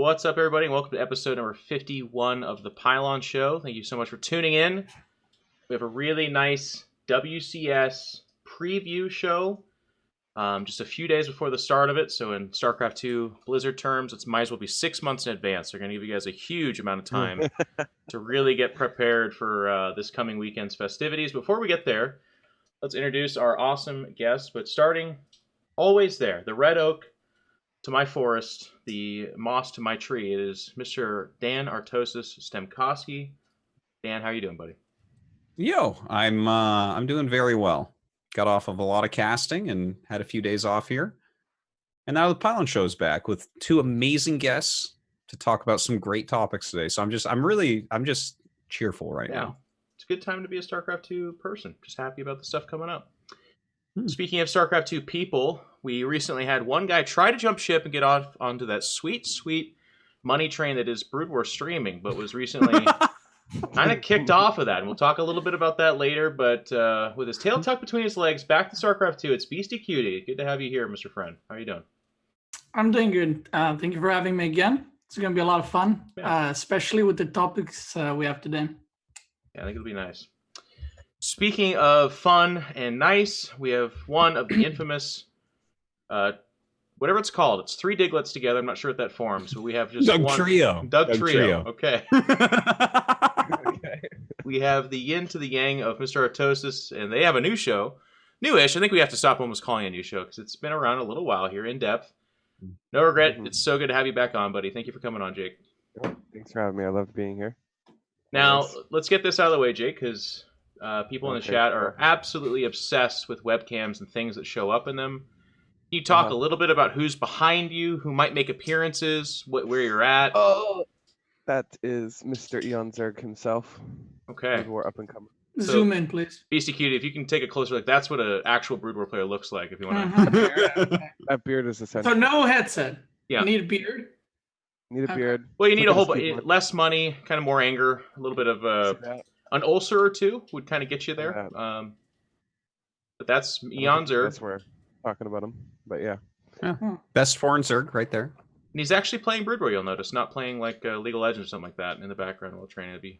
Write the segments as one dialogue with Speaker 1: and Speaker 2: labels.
Speaker 1: What's up, everybody, and welcome to episode number 51 of the Pylon Show. Thank you so much for tuning in. We have a really nice WCS preview show just a few days before the start of it. So in StarCraft 2 Blizzard terms, it might as well be 6 months in advance. They're going to give you guys a huge amount of time to really get prepared for this coming weekend's festivities. Before we get there, let's introduce our awesome guests. But starting always there, the red oak to my forest, the moss to my tree, it is Mr. Dan Artosis Stemkowski. Dan, how are you doing, buddy?
Speaker 2: Yo, I'm doing very well. Got off of a lot of casting and had a few days off here. And now the Pylon Show's back with two amazing guests to talk about some great topics today. So I'm just cheerful right now.
Speaker 1: It's a good time to be a StarCraft 2 person. Just happy about the stuff coming up. Speaking of StarCraft 2 people, we recently had one guy try to jump ship and get off onto that sweet, sweet money train that is Brood War streaming, but was recently kind of kicked off of that. And we'll talk a little bit about that later, but with his tail tucked between his legs, back to StarCraft 2, it's Beastyqt. Good to have you here, Mr. Friend. How are you doing?
Speaker 3: I'm doing good. Thank you for having me again. It's going to be a lot of fun, especially with the topics we have today.
Speaker 1: Yeah, I think it'll be nice. Speaking of fun and nice, we have one of the infamous, whatever it's called. It's three Digletts together. I'm not sure what that forms, but we have just
Speaker 2: Doug
Speaker 1: one.
Speaker 2: Trio.
Speaker 1: Doug Trio. Okay.
Speaker 2: Okay.
Speaker 1: We have the yin to the yang of Mr. Artosis, and they have a new show. Newish. I think we have to stop almost calling it a new show because it's been around a little while here, in depth. No regret. It's so good to have you back on, buddy. Thank you for coming on, Jake.
Speaker 4: Thanks for having me. I love being here.
Speaker 1: Now, let's get this out of the way, Jake, because people in the chat are absolutely obsessed with webcams and things that show up in them. Can you talk a little bit about who's behind you, who might make appearances, where you're at?
Speaker 4: Oh, that is Mr. Eon Zerg himself.
Speaker 1: Okay.
Speaker 4: We're up and coming.
Speaker 3: Zoom in, please.
Speaker 1: Beastyqt, if you can take a closer look, that's what an actual Brood War player looks like. If you want to.
Speaker 4: That beard is essential.
Speaker 3: So no headset.
Speaker 1: Yeah.
Speaker 3: You need a beard.
Speaker 4: Need a beard.
Speaker 1: Well, you need a whole less money, kind of more anger, a little bit of an ulcer or two would kind of get you there. But that's Eon Zerg.
Speaker 4: That's where we're talking about him. But yeah.
Speaker 2: Best foreign Zerg right there.
Speaker 1: And he's actually playing Brood War, you'll notice, not playing like League of Legends or something like that in the background while training to be.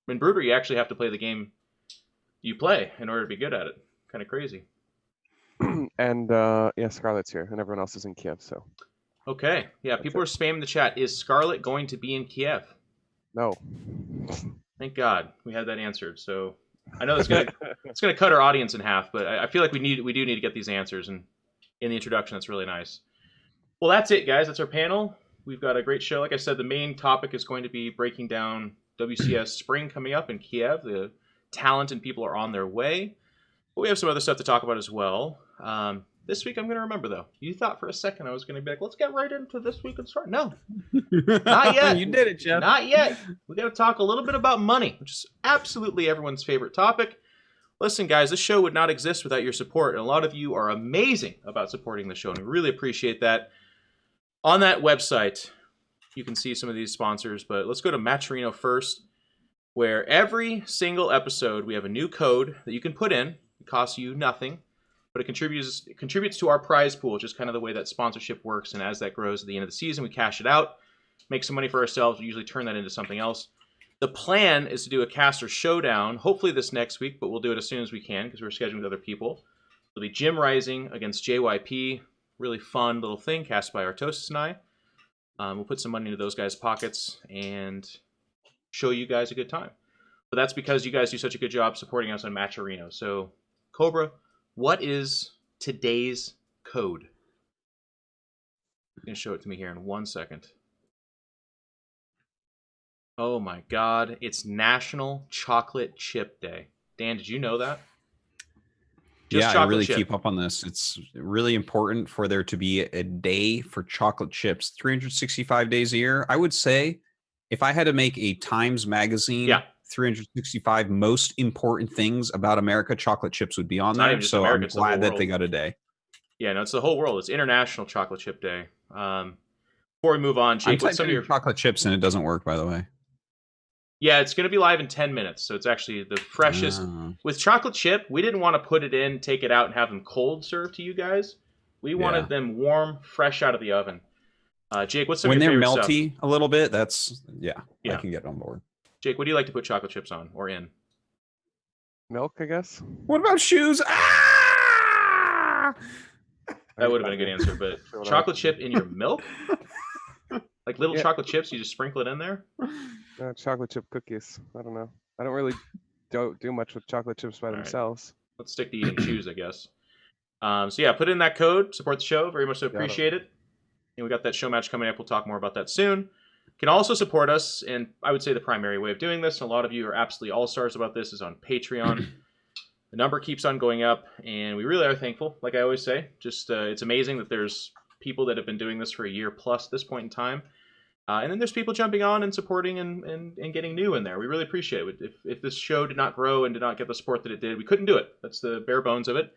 Speaker 1: In Brood War, you actually have to play the game you play in order to be good at it. Kind of crazy.
Speaker 4: And yeah, Scarlet's here, and everyone else is in Kiev. So.
Speaker 1: Okay. Yeah, people are spamming the chat. Is Scarlet going to be in Kiev?
Speaker 4: No.
Speaker 1: Thank God we had that answered. So I know it's gonna cut our audience in half, but I feel like we do need to get these answers. And in the introduction, that's really nice. Well, that's it, guys. That's our panel. We've got a great show. Like I said, the main topic is going to be breaking down WCS Spring coming up in Kiev. The talent and people are on their way. But we have some other stuff to talk about as well. This week I'm going to remember, though. You thought for a second I was going to be like, let's get right into this week and start. No. Not yet.
Speaker 2: You did it, Jeff.
Speaker 1: Not yet. We got to talk a little bit about money, which is absolutely everyone's favorite topic. Listen, guys, this show would not exist without your support, and a lot of you are amazing about supporting the show, and we really appreciate that. On that website, you can see some of these sponsors, but let's go to Matcherino first, where every single episode we have a new code that you can put in. It costs you nothing, but it contributes to our prize pool, which is kind of the way that sponsorship works. And as that grows at the end of the season, we cash it out, make some money for ourselves. We usually turn that into something else. The plan is to do a caster showdown, hopefully this next week, but we'll do it as soon as we can because we're scheduling with other people. It'll be Jim Rising against JYP. Really fun little thing cast by Artosis and I. We'll put some money into those guys' pockets and show you guys a good time. But that's because you guys do such a good job supporting us on Matcherino. So, Cobra, what is today's code? You're going to show it to me here in 1 second. Oh my God, it's National Chocolate Chip Day. Dan, did you know that?
Speaker 2: Just I really keep up on this. It's really important for there to be a day for chocolate chips, 365 days a year. I would say if I had to make a Times Magazine 365 most important things about America, chocolate chips would be on there. So I'm glad that they got a day.
Speaker 1: Yeah, no, it's the whole world. It's International Chocolate Chip Day. Before we move on, Jake, what's some of your
Speaker 2: chocolate chips and it doesn't work, by the way?
Speaker 1: Yeah, it's going to be live in 10 minutes, so it's actually the freshest. With chocolate chip, we didn't want to put it in, take it out, and have them cold served to you guys. We wanted them warm, fresh out of the oven. Jake, what's some
Speaker 2: when
Speaker 1: of your
Speaker 2: they're
Speaker 1: favorite
Speaker 2: melty
Speaker 1: stuff?
Speaker 2: a little bit? That's
Speaker 1: Yeah.
Speaker 2: I can get on board.
Speaker 1: Jake, what do you like to put chocolate chips on or in?
Speaker 4: Milk, I guess.
Speaker 2: What about shoes? Ah!
Speaker 1: That would have been a good answer, but chocolate chip in your milk? Like little chocolate chips, you just sprinkle it in there?
Speaker 4: Chocolate chip cookies. I don't know. I don't really do much with chocolate chips by themselves.
Speaker 1: Let's stick to eating shoes, I guess. So yeah, put in that code, support the show, very much so appreciate it. And we got that show match coming up. We'll talk more about that soon. You can also support us, and I would say the primary way of doing this, and a lot of you are absolutely all-stars about this, is on Patreon. The number keeps on going up, and we really are thankful, like I always say. Just it's amazing that there's people that have been doing this for a year plus at this point in time. And then there's people jumping on and supporting and getting new in there. We really appreciate it. If this show did not grow and did not get the support that it did, we couldn't do it. That's the bare bones of it.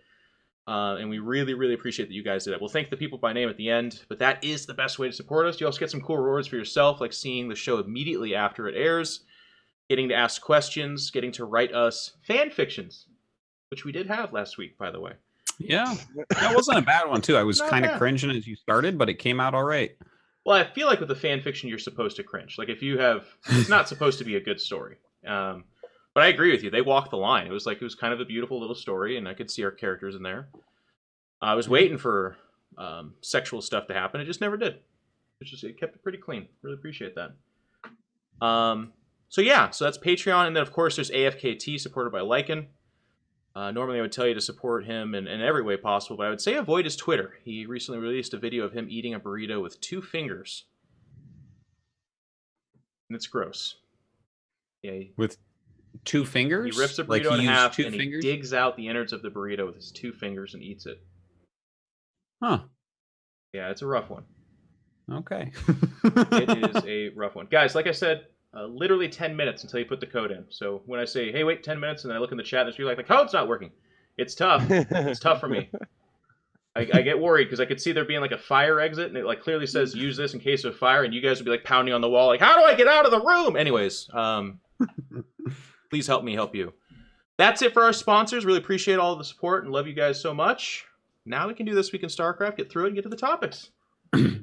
Speaker 1: And we really, really appreciate that you guys did it. We'll thank the people by name at the end, but that is the best way to support us. You also get some cool rewards for yourself, like seeing the show immediately after it airs, getting to ask questions, getting to write us fan fictions, which we did have last week, by the way.
Speaker 2: Yeah, that wasn't a bad one, too. I was kind of cringing as you started, but it came out all right.
Speaker 1: Well, I feel like with the fan fiction, you're supposed to cringe. Like if you have, it's not supposed to be a good story. But I agree with you. They walked the line. It was kind of a beautiful little story, and I could see our characters in there. I was waiting for sexual stuff to happen. It just never did. It kept it pretty clean. Really appreciate that. So that's Patreon, and then of course there's AFKT supported by Lycan. Normally I would tell you to support him in every way possible, but I would say avoid his Twitter. He recently released a video of him eating a burrito with 2 fingers. And it's gross. Yeah.
Speaker 2: With 2 fingers?
Speaker 1: He rips the burrito in half and he digs out the innards of the burrito with his 2 fingers and eats it.
Speaker 2: Huh.
Speaker 1: Yeah, it's a rough one.
Speaker 2: Okay.
Speaker 1: It is a rough one. Guys, like I said, literally 10 minutes until you put the code in. So when I say, hey, wait 10 minutes, and then I look in the chat, there's people like, the code's not working. It's tough. It's tough for me. I get worried because I could see there being like a fire exit, and it like clearly says use this in case of fire, and you guys would be like pounding on the wall like, how do I get out of the room? Anyways, please help me help you. That's it for our sponsors. Really appreciate all the support and love you guys so much. Now we can do This Week in StarCraft, get through it, and get to the topics.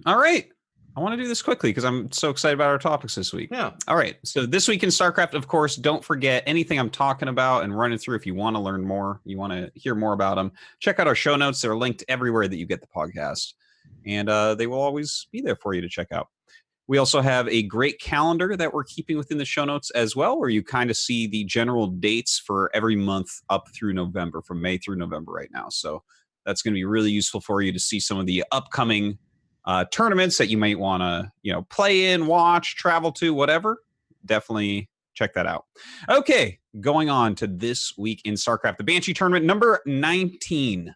Speaker 2: All right. I want to do this quickly because I'm so excited about our topics this week.
Speaker 1: Yeah.
Speaker 2: All right. So This Week in StarCraft, of course, don't forget anything I'm talking about and running through. If you want to learn more, you want to hear more about them, check out our show notes. They're linked everywhere that you get the podcast. And they will always be there for you to check out. We also have a great calendar that we're keeping within the show notes as well, where you kind of see the general dates for every month up through November, from May through November right now. So that's going to be really useful for you to see some of the upcoming tournaments that you might want to, play in, watch, travel to, whatever. Definitely check that out. Okay, going on to This Week in StarCraft, the Banshee tournament number 19.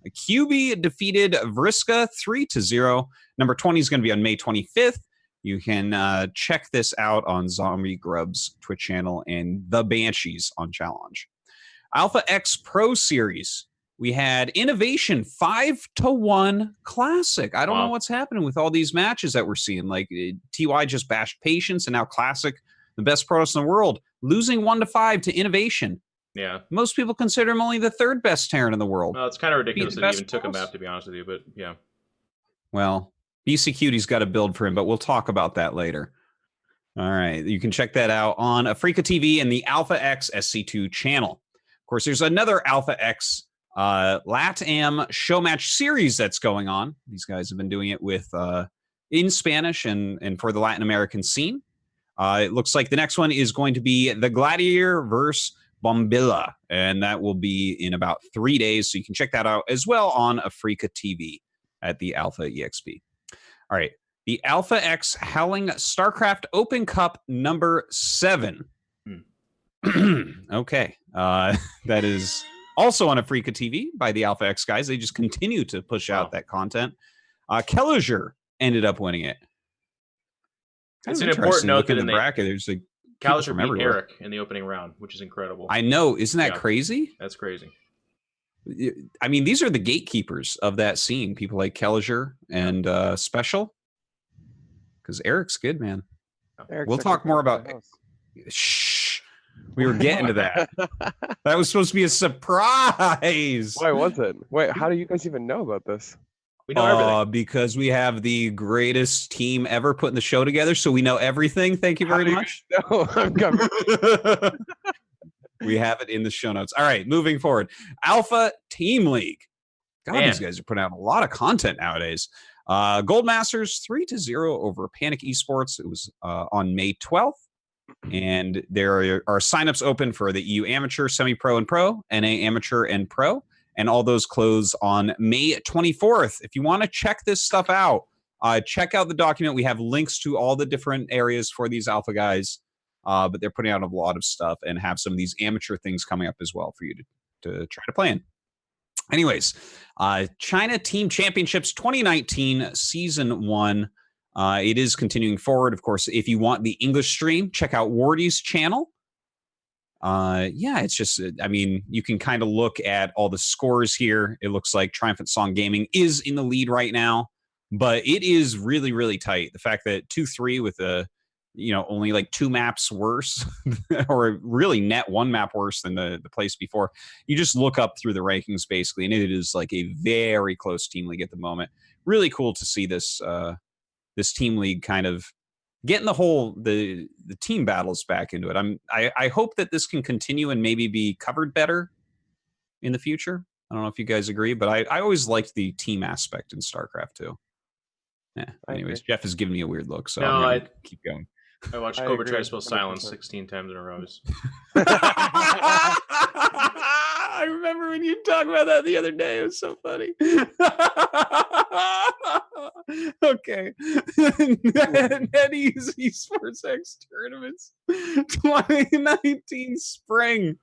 Speaker 2: QB defeated Vriska 3-0. Number 20 is going to be on May 25th. You can check this out on Zombie Grub's Twitch channel and The Banshees on Challenge. Alpha X Pro Series. We had Innovation 5-1 Classic. I don't know what's happening with all these matches that we're seeing. Like TY just bashed Patience, and now Classic, the best Protoss in the world, losing 1-5 to Innovation.
Speaker 1: Yeah.
Speaker 2: Most people consider him only the 3rd best Terran in the world.
Speaker 1: Well, it's kind of ridiculous that he even took a map, to be honest with you, but yeah.
Speaker 2: Well, Beastyqt's got a build for him, but we'll talk about that later. All right. You can check that out on AfrikaTV and the Alpha X SC2 channel. Of course, there's another Alpha X LATAM show match series that's going on. These guys have been doing it with in Spanish and for the Latin American scene. It looks like the next one is going to be the Gladiator versus Bombilla, and that will be in about 3 days. So you can check that out as well on AfrikaTV at the Alpha EXP. All right, the Alpha X Howling StarCraft Open Cup number 7. Okay, that is also on AfrikaTV by the Alpha X guys. They just continue to push out that content. Kelliger ended up winning it.
Speaker 1: It's an important note that in the
Speaker 2: bracket, there's like
Speaker 1: Kelliger beat Eric in the opening round, which is incredible.
Speaker 2: I know. Isn't that crazy?
Speaker 1: That's crazy.
Speaker 2: I mean, these are the gatekeepers of that scene. People like Kelliger and Special. Because Eric's good, man. We'll talk more about... Shh. We were getting to that. That was supposed to be a surprise.
Speaker 4: Why was it? Wait, how do you guys even know about this?
Speaker 1: We know everything.
Speaker 2: Because we have the greatest team ever putting the show together, so we know everything. Thank you very much.
Speaker 4: No, I'm coming.
Speaker 2: We have it in the show notes. All right, moving forward. Alpha Team League. God, these guys are putting out a lot of content nowadays. Gold Masters 3-0 over Panic Esports. It was on May 12th. And there are signups open for the EU Amateur, Semi-Pro, and Pro, NA Amateur, and Pro. And all those close on May 24th. If you want to check this stuff out, check out the document. We have links to all the different areas for these alpha guys. But they're putting out a lot of stuff and have some of these amateur things coming up as well for you to try to play in. Anyways, China Team Championships 2019 Season 1. It is continuing forward. Of course, if you want the English stream, check out Wardy's channel. Yeah, it's just, I mean, you can kind of look at all the scores here. It looks like Triumphant Song Gaming is in the lead right now, but it is really, really tight. The fact that 2-3 with only like 2 maps worse, or really net 1 map worse than the place before. You just look up through the rankings basically, and it is like a very close team league at the moment. Really cool to see this this team league kind of getting the team battles back into it. I hope that this can continue and maybe be covered better in the future. I don't know if you guys agree, but I always liked the team aspect in StarCraft too. Yeah. Anyways, Jeff is giving me a weird look, so I'm gonna keep going.
Speaker 1: I watched Cobra try to spell silence 16 times in a row.
Speaker 2: I remember when you talked about that the other day. It was so funny. Okay. NetEase Esports X Tournaments 2019 Spring.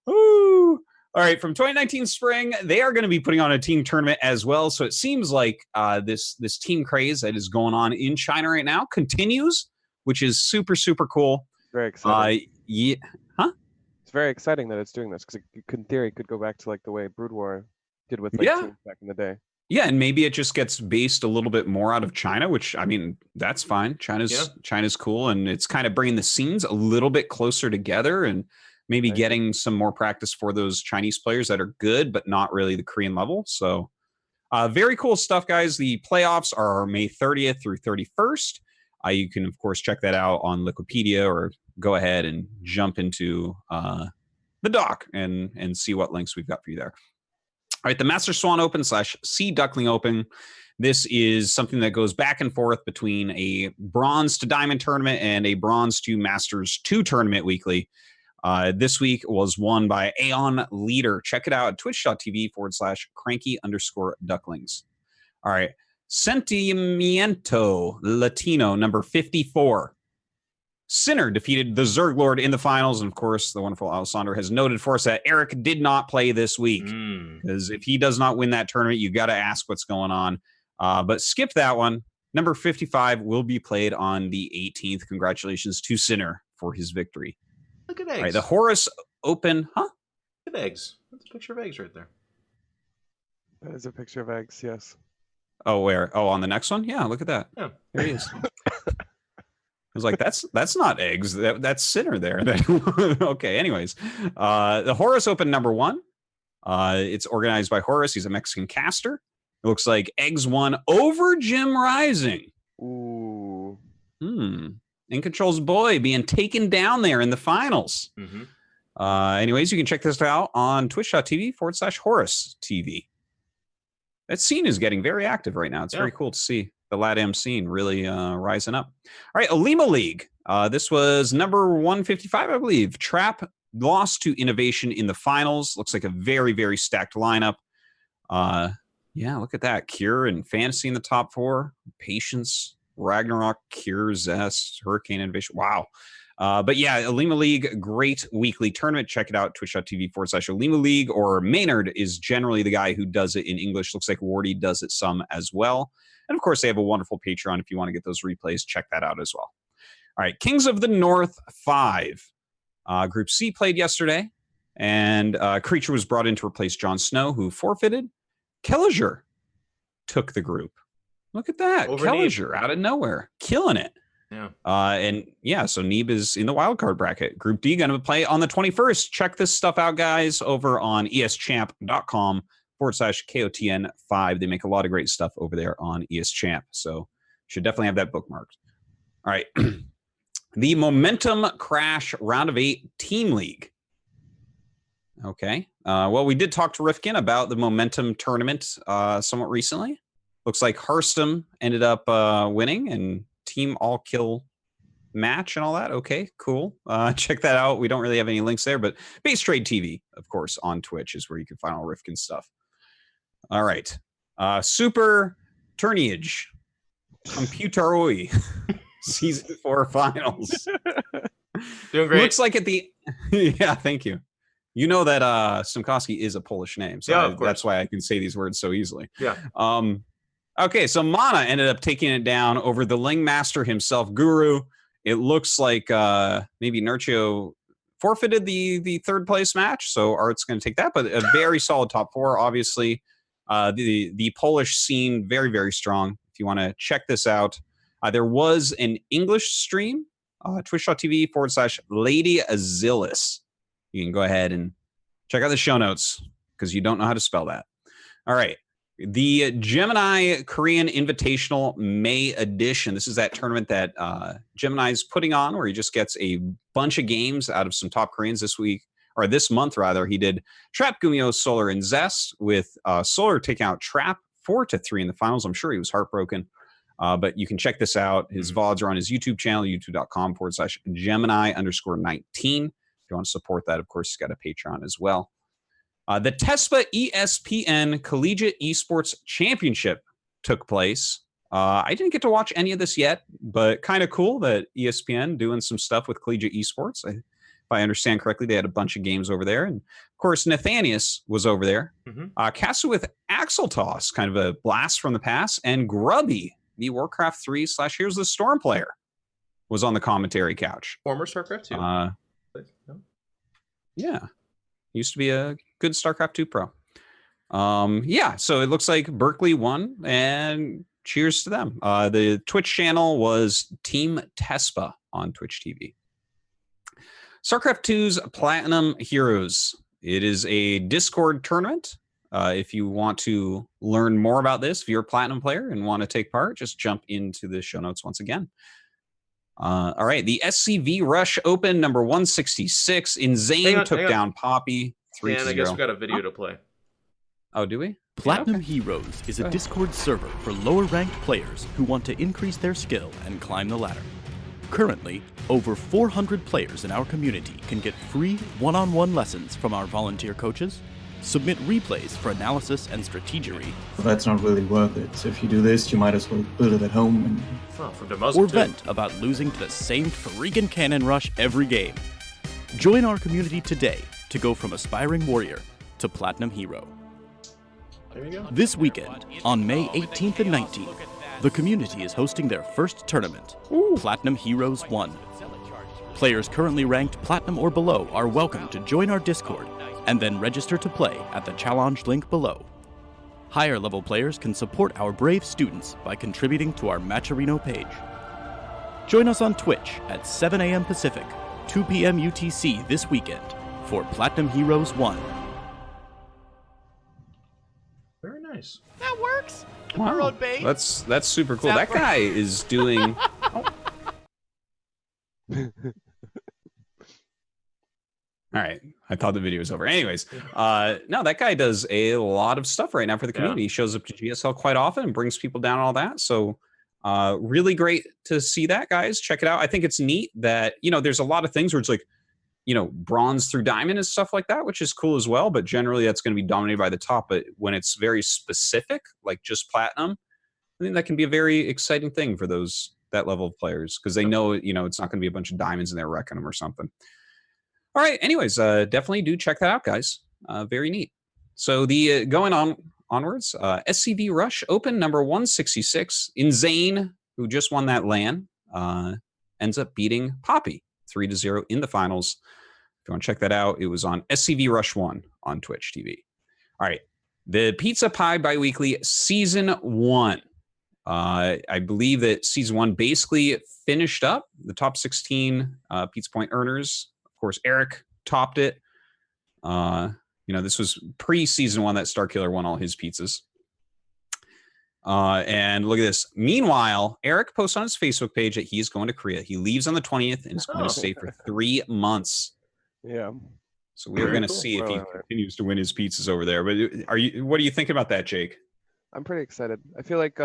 Speaker 2: Ooh. All right, from 2019 Spring, they are going to be putting on a team tournament as well. So it seems like this team craze that is going on in China right now continues, which is super, super cool.
Speaker 4: Very exciting.
Speaker 2: Yeah. Huh?
Speaker 4: It's very exciting that it's doing this because it in theory could go back to like the way Brood War did with teams back in the day.
Speaker 2: Yeah, and maybe it just gets based a little bit more out of China, which, I mean, that's fine. China's cool, and it's kind of bringing the scenes a little bit closer together and maybe getting some more practice for those Chinese players that are good, but not really the Korean level. So very cool stuff, guys. The playoffs are May 30th through 31st. You can, of course, check that out on Liquipedia or go ahead and jump into the doc and see what links we've got for you there. All right, the Master Swan Open / Sea Duckling Open. This is something that goes back and forth between a Bronze to Diamond tournament and a Bronze to Masters 2 tournament weekly. This week was won by Aeon Leader. Check it out at twitch.tv/cranky_ducklings. All right. Sentimiento Latino, number 54. Sinner defeated the Zerg Lord in the finals. And of course, the wonderful Alessandro has noted for us that Eric did not play this week. Because if he does not win that tournament, you got to ask what's going on. But skip that one. Number 55 will be played on the 18th. Congratulations to Sinner for his victory.
Speaker 1: Look at eggs.
Speaker 2: All right, the Horus Open, huh?
Speaker 1: Look at eggs. That's a picture of eggs right there.
Speaker 4: That is a picture of eggs, yes.
Speaker 2: Oh, where? Oh, on the next one? Yeah, look at that.
Speaker 1: Yeah.
Speaker 2: There he is. I was like, that's not eggs. That's Sinner there. Okay, anyways. The Horus Open number 1. It's organized by Horus. He's a Mexican caster. It looks like eggs won over Jim Rising.
Speaker 4: Ooh.
Speaker 2: InControl's boy being taken down there in the finals. Anyways, you can check this out on twitch.tv/HorusTV. That scene is getting very active right now. It's very cool to see the LATAM scene really rising up. All right, Alima League. This was number 155, I believe. Trap lost to Innovation in the finals. Looks like a very, very stacked lineup. Yeah, look at that. Cure and Fantasy in the top 4. Patience, Ragnarok, Cure, Zest, Hurricane Innovation. Wow. But yeah, Alima League, great weekly tournament. Check it out, twitch.tv/Alima League, or Maynard is generally the guy who does it in English. Looks like Wardy does it some as well. And of course, they have a wonderful Patreon. If you want to get those replays, check that out as well. All right, Kings of the North 5. Group C played yesterday, and Creature was brought in to replace Jon Snow, who forfeited. Kelliger took the group. Look at that. Kelliger out of nowhere, killing it.
Speaker 1: Yeah.
Speaker 2: And yeah, so Neeb is in the wildcard bracket. Group D going to play on the 21st. Check this stuff out, guys, over on eschamp.com ESChamp.com/KOTN5. They make a lot of great stuff over there on ESChamp. So should definitely have that bookmarked. All right. The Momentum Crash Round of 8 Team League. Okay. Well, we did talk to Rifkin about the Momentum tournament somewhat recently. Looks like Hearthstone ended up winning and team all kill match and all that. Okay, cool. Check that out. We don't really have any links there, but Beastyqt TV, of course, on Twitch is where you can find all Rifkin stuff. All right. Super Turnage Computeroi Season 4 Finals.
Speaker 1: Doing great.
Speaker 2: Looks like at the yeah, thank you. You know that Stumkowski is a Polish name, so
Speaker 1: yeah,
Speaker 2: that's why I can say these words so easily.
Speaker 1: Yeah.
Speaker 2: Okay, so Mana ended up taking it down over the Ling Master himself, Guru. It looks like maybe Nurcio forfeited the third place match, so Art's going to take that, but a very solid top 4, obviously. The Polish scene, very, very strong. If you want to check this out, there was an English stream, twitch.tv/Lady Azilis. You can go ahead and check out the show notes because you don't know how to spell that. All right. The Gemini Korean Invitational May Edition. This is that tournament that Gemini's putting on where he just gets a bunch of games out of some top Koreans this week, or this month rather. He did Trap, Gumio, Solar, and Zest with Solar taking out Trap 4-3 in the finals. I'm sure he was heartbroken. But you can check this out. His VODs are on his YouTube channel, youtube.com/Gemini_19. If you want to support that, of course, he's got a Patreon as well. The TESPA ESPN Collegiate Esports Championship took place. I didn't get to watch any of this yet, but kind of cool that ESPN doing some stuff with collegiate esports. If I understand correctly, they had a bunch of games over there. And, of course, Nathanius was over there. Castle with Axel Toss, kind of a blast from the past. And Grubby, the Warcraft 3/Here's the Storm player, was on the commentary couch.
Speaker 1: Former Starcraft 2.
Speaker 2: Yeah. Used to be a good StarCraft 2 pro. Yeah, so it looks like Berkeley won, and cheers to them. The Twitch channel was Team TESPA on Twitch TV. StarCraft 2's Platinum Heroes. It is a Discord tournament. If you want to learn more about this, if you're a Platinum player and want to take part, just jump into the show notes once again. All right, the SCV Rush Open number 166. Insane took down Poppy 3-0.
Speaker 1: And I guess we got a video to play.
Speaker 2: Oh, do we?
Speaker 5: Platinum Heroes is a Discord server for lower-ranked players who want to increase their skill and climb the ladder. Currently, over 400 players in our community can get free one-on-one lessons from our volunteer coaches, submit replays for analysis and strategery.
Speaker 6: That's not really worth it. So if you do this, you might as well build it at home and
Speaker 5: or vent about losing to the same freaking cannon rush every game. Join our community today to go from aspiring warrior to platinum hero.
Speaker 1: There you go.
Speaker 5: This weekend, on May 18th and 19th, the community is hosting their first tournament, Platinum Heroes 1. Players currently ranked platinum or below are welcome to join our Discord and then register to play at the challenge link below. Higher level players can support our brave students by contributing to our Matcherino page. Join us on Twitch at 7 a.m. Pacific, 2 p.m. UTC this weekend for Platinum Heroes 1.
Speaker 1: Very nice.
Speaker 7: That works.
Speaker 2: Wow. That's super cool. That guy is doing... All right. I thought the video was over. Anyways, no, that guy does a lot of stuff right now for the community. He shows up to GSL quite often and brings people down and all that. So really great to see that, guys. Check it out. I think it's neat that, there's a lot of things where it's like, bronze through diamond and stuff like that, which is cool as well. But generally that's going to be dominated by the top. But when it's very specific, like just platinum, I think that can be a very exciting thing for that level of players because they know, it's not going to be a bunch of diamonds in there wrecking them or something. All right. Anyways, definitely do check that out, guys. Very neat. So the going onwards, SCV Rush Open number 166. Insane, who just won that LAN, ends up beating Poppy 3-0 in the finals. If you want to check that out, it was on SCV Rush 1 on Twitch TV. All right. The Pizza Pie Biweekly Season 1. I believe that Season 1 basically finished up the top 16 Pizza Point earners. Of course, Eric topped it. This was pre-season 1 that Starkiller won all his pizzas. And look at this. Meanwhile, Eric posts on his Facebook page that he is going to Korea. He leaves on the 20th and is going to stay for 3 months.
Speaker 4: Yeah.
Speaker 2: So we are going to see if he continues to win his pizzas over there. But what do you think about that, Jake?
Speaker 4: I'm pretty excited. I feel like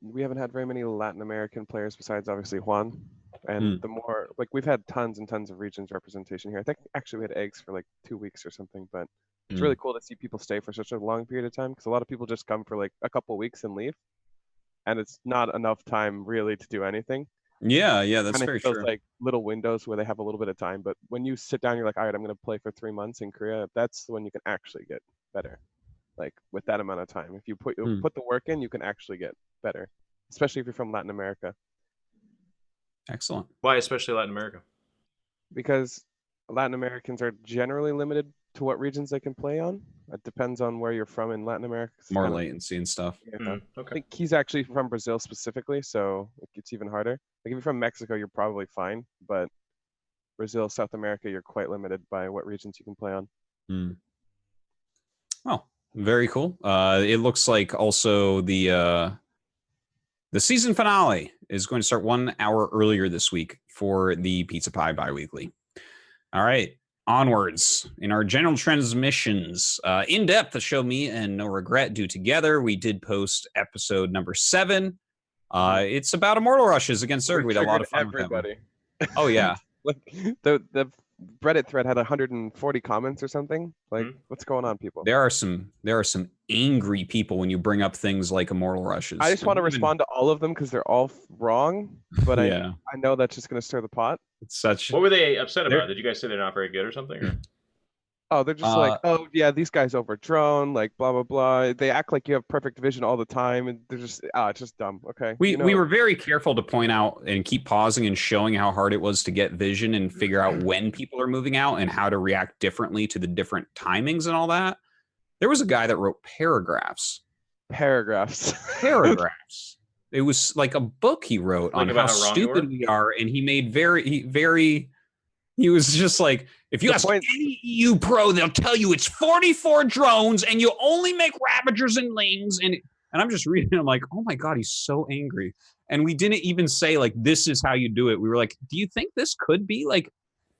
Speaker 4: we haven't had very many Latin American players besides obviously Juan. And the more, like, we've had tons and tons of regions representation here. I think actually we had eggs for like 2 weeks or something, but it's really cool to see people stay for such a long period of time, because a lot of people just come for like a couple weeks and leave, and it's not enough time really to do anything.
Speaker 2: Yeah, that's
Speaker 4: kind
Speaker 2: very
Speaker 4: of those,
Speaker 2: true.
Speaker 4: like little windows where they have a little bit of time, but when you sit down, you're like, all right, I'm going to play for 3 months in Korea. That's when you can actually get better. Like with that amount of time, if you put the work in, you can actually get better, especially if you're from Latin America.
Speaker 2: Excellent.
Speaker 1: Why especially Latin America?
Speaker 4: Because Latin Americans are generally limited to what regions they can play on. It depends on where you're from in Latin America.
Speaker 2: More latency and stuff.
Speaker 4: Yeah.
Speaker 1: Okay.
Speaker 4: I think he's actually from Brazil specifically, so it's even harder. Like if you're from Mexico, you're probably fine, but Brazil, South America, you're quite limited by what regions you can play on.
Speaker 2: Oh, very cool. It looks like also the season finale is going to start 1 hour earlier this week for the Pizza Pie Biweekly. All right, onwards. In our general transmissions, In Depth, the show me and NoRegret do together. We did post episode number 7. It's about Immortal Rushes against Zerg. We had a lot of fun with that. Oh, yeah.
Speaker 4: Like the Reddit thread had 140 comments or something. Like, what's going on, people?
Speaker 2: There are some angry people when you bring up things like Immortal Rushes.
Speaker 4: I just want to respond to all of them because they're all wrong, but
Speaker 2: yeah.
Speaker 4: I know that's just going to stir the pot.
Speaker 2: It's such.
Speaker 1: What were they upset about? Did you guys say they're not very good or something? Or?
Speaker 4: Oh, they're just like, oh yeah, these guys overdrone, like blah blah blah. They act like you have perfect vision all the time, and they're just it's just dumb. Okay.
Speaker 2: We were very careful to point out and keep pausing and showing how hard it was to get vision and figure out when people are moving out and how to react differently to the different timings and all that. There was a guy that wrote paragraphs. It was like a book he wrote on how stupid we are, and he made he was just like, if you ask any EU pro, they'll tell you it's 44 drones and you only make Ravagers and Lings. And I'm just reading it, I'm like, oh my God, he's so angry. And we didn't even say like, this is how you do it. We were like, do you think this could be like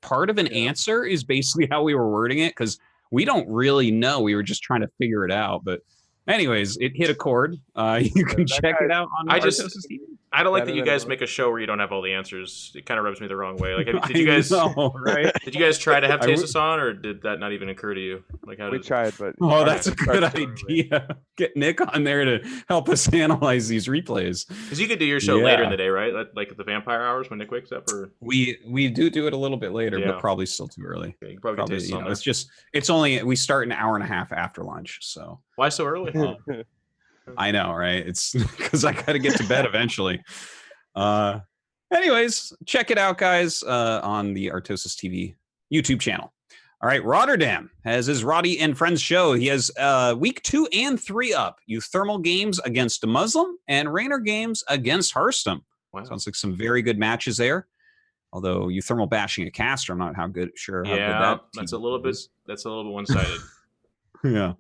Speaker 2: part of an answer is basically how we were wording it? Because we don't really know. We were just trying to figure it out. But anyways, it hit a chord. You can check it out on ArtosisTV.
Speaker 1: I don't like that you guys make a show where you don't have all the answers. It kind of rubs me the wrong way. Like, did you guys did you guys try to have Tasis on, or did that not even occur to you? Like, how
Speaker 4: we tried, but
Speaker 2: that's a good idea. Get Nick on there to help us analyze these replays.
Speaker 1: Because you could do your show later in the day, right? Like at the vampire hours when Nick wakes up, or
Speaker 2: we do it a little bit later, but probably still too early.
Speaker 1: Okay, you probably
Speaker 2: it's only we start an hour and a half after lunch. So
Speaker 1: why so early?
Speaker 2: I know, right? It's because I got to get to bed eventually. Anyways, check it out, guys, on the ArtosisTV YouTube channel. All right, Rotterdam has his Roddy and Friends show. He has week 2 and 3 up. Thermal games against Muslim and Rainer games against Hearthstone. Wow. Sounds like some very good matches there. Although thermal bashing a caster, I'm not sure how good
Speaker 1: that's a little bit one-sided.
Speaker 2: Yeah.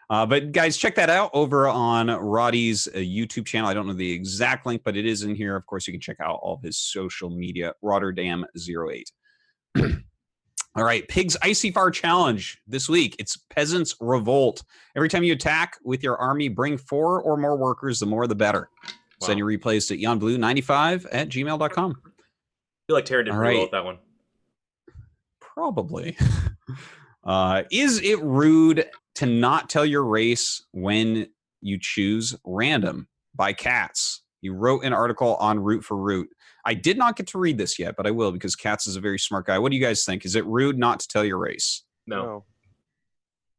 Speaker 2: But guys, check that out over on Roddy's YouTube channel. I don't know the exact link, but it is in here. Of course, you can check out all of his social media, Rotterdam08. All right, Pig's Icy Far Challenge this week. It's Peasants Revolt. Every time you attack with your army, bring 4 or more workers, the more the better. Wow. Send your replays to eonblue95@gmail.com.
Speaker 1: I feel like Tara did pretty well with that one.
Speaker 2: Probably. Is it rude to not tell your race when you choose random by Katz? You wrote an article on Root for Root. I did not get to read this yet, but I will because Katz is a very smart guy. What do you guys think? Is it rude not to tell your race?
Speaker 1: No.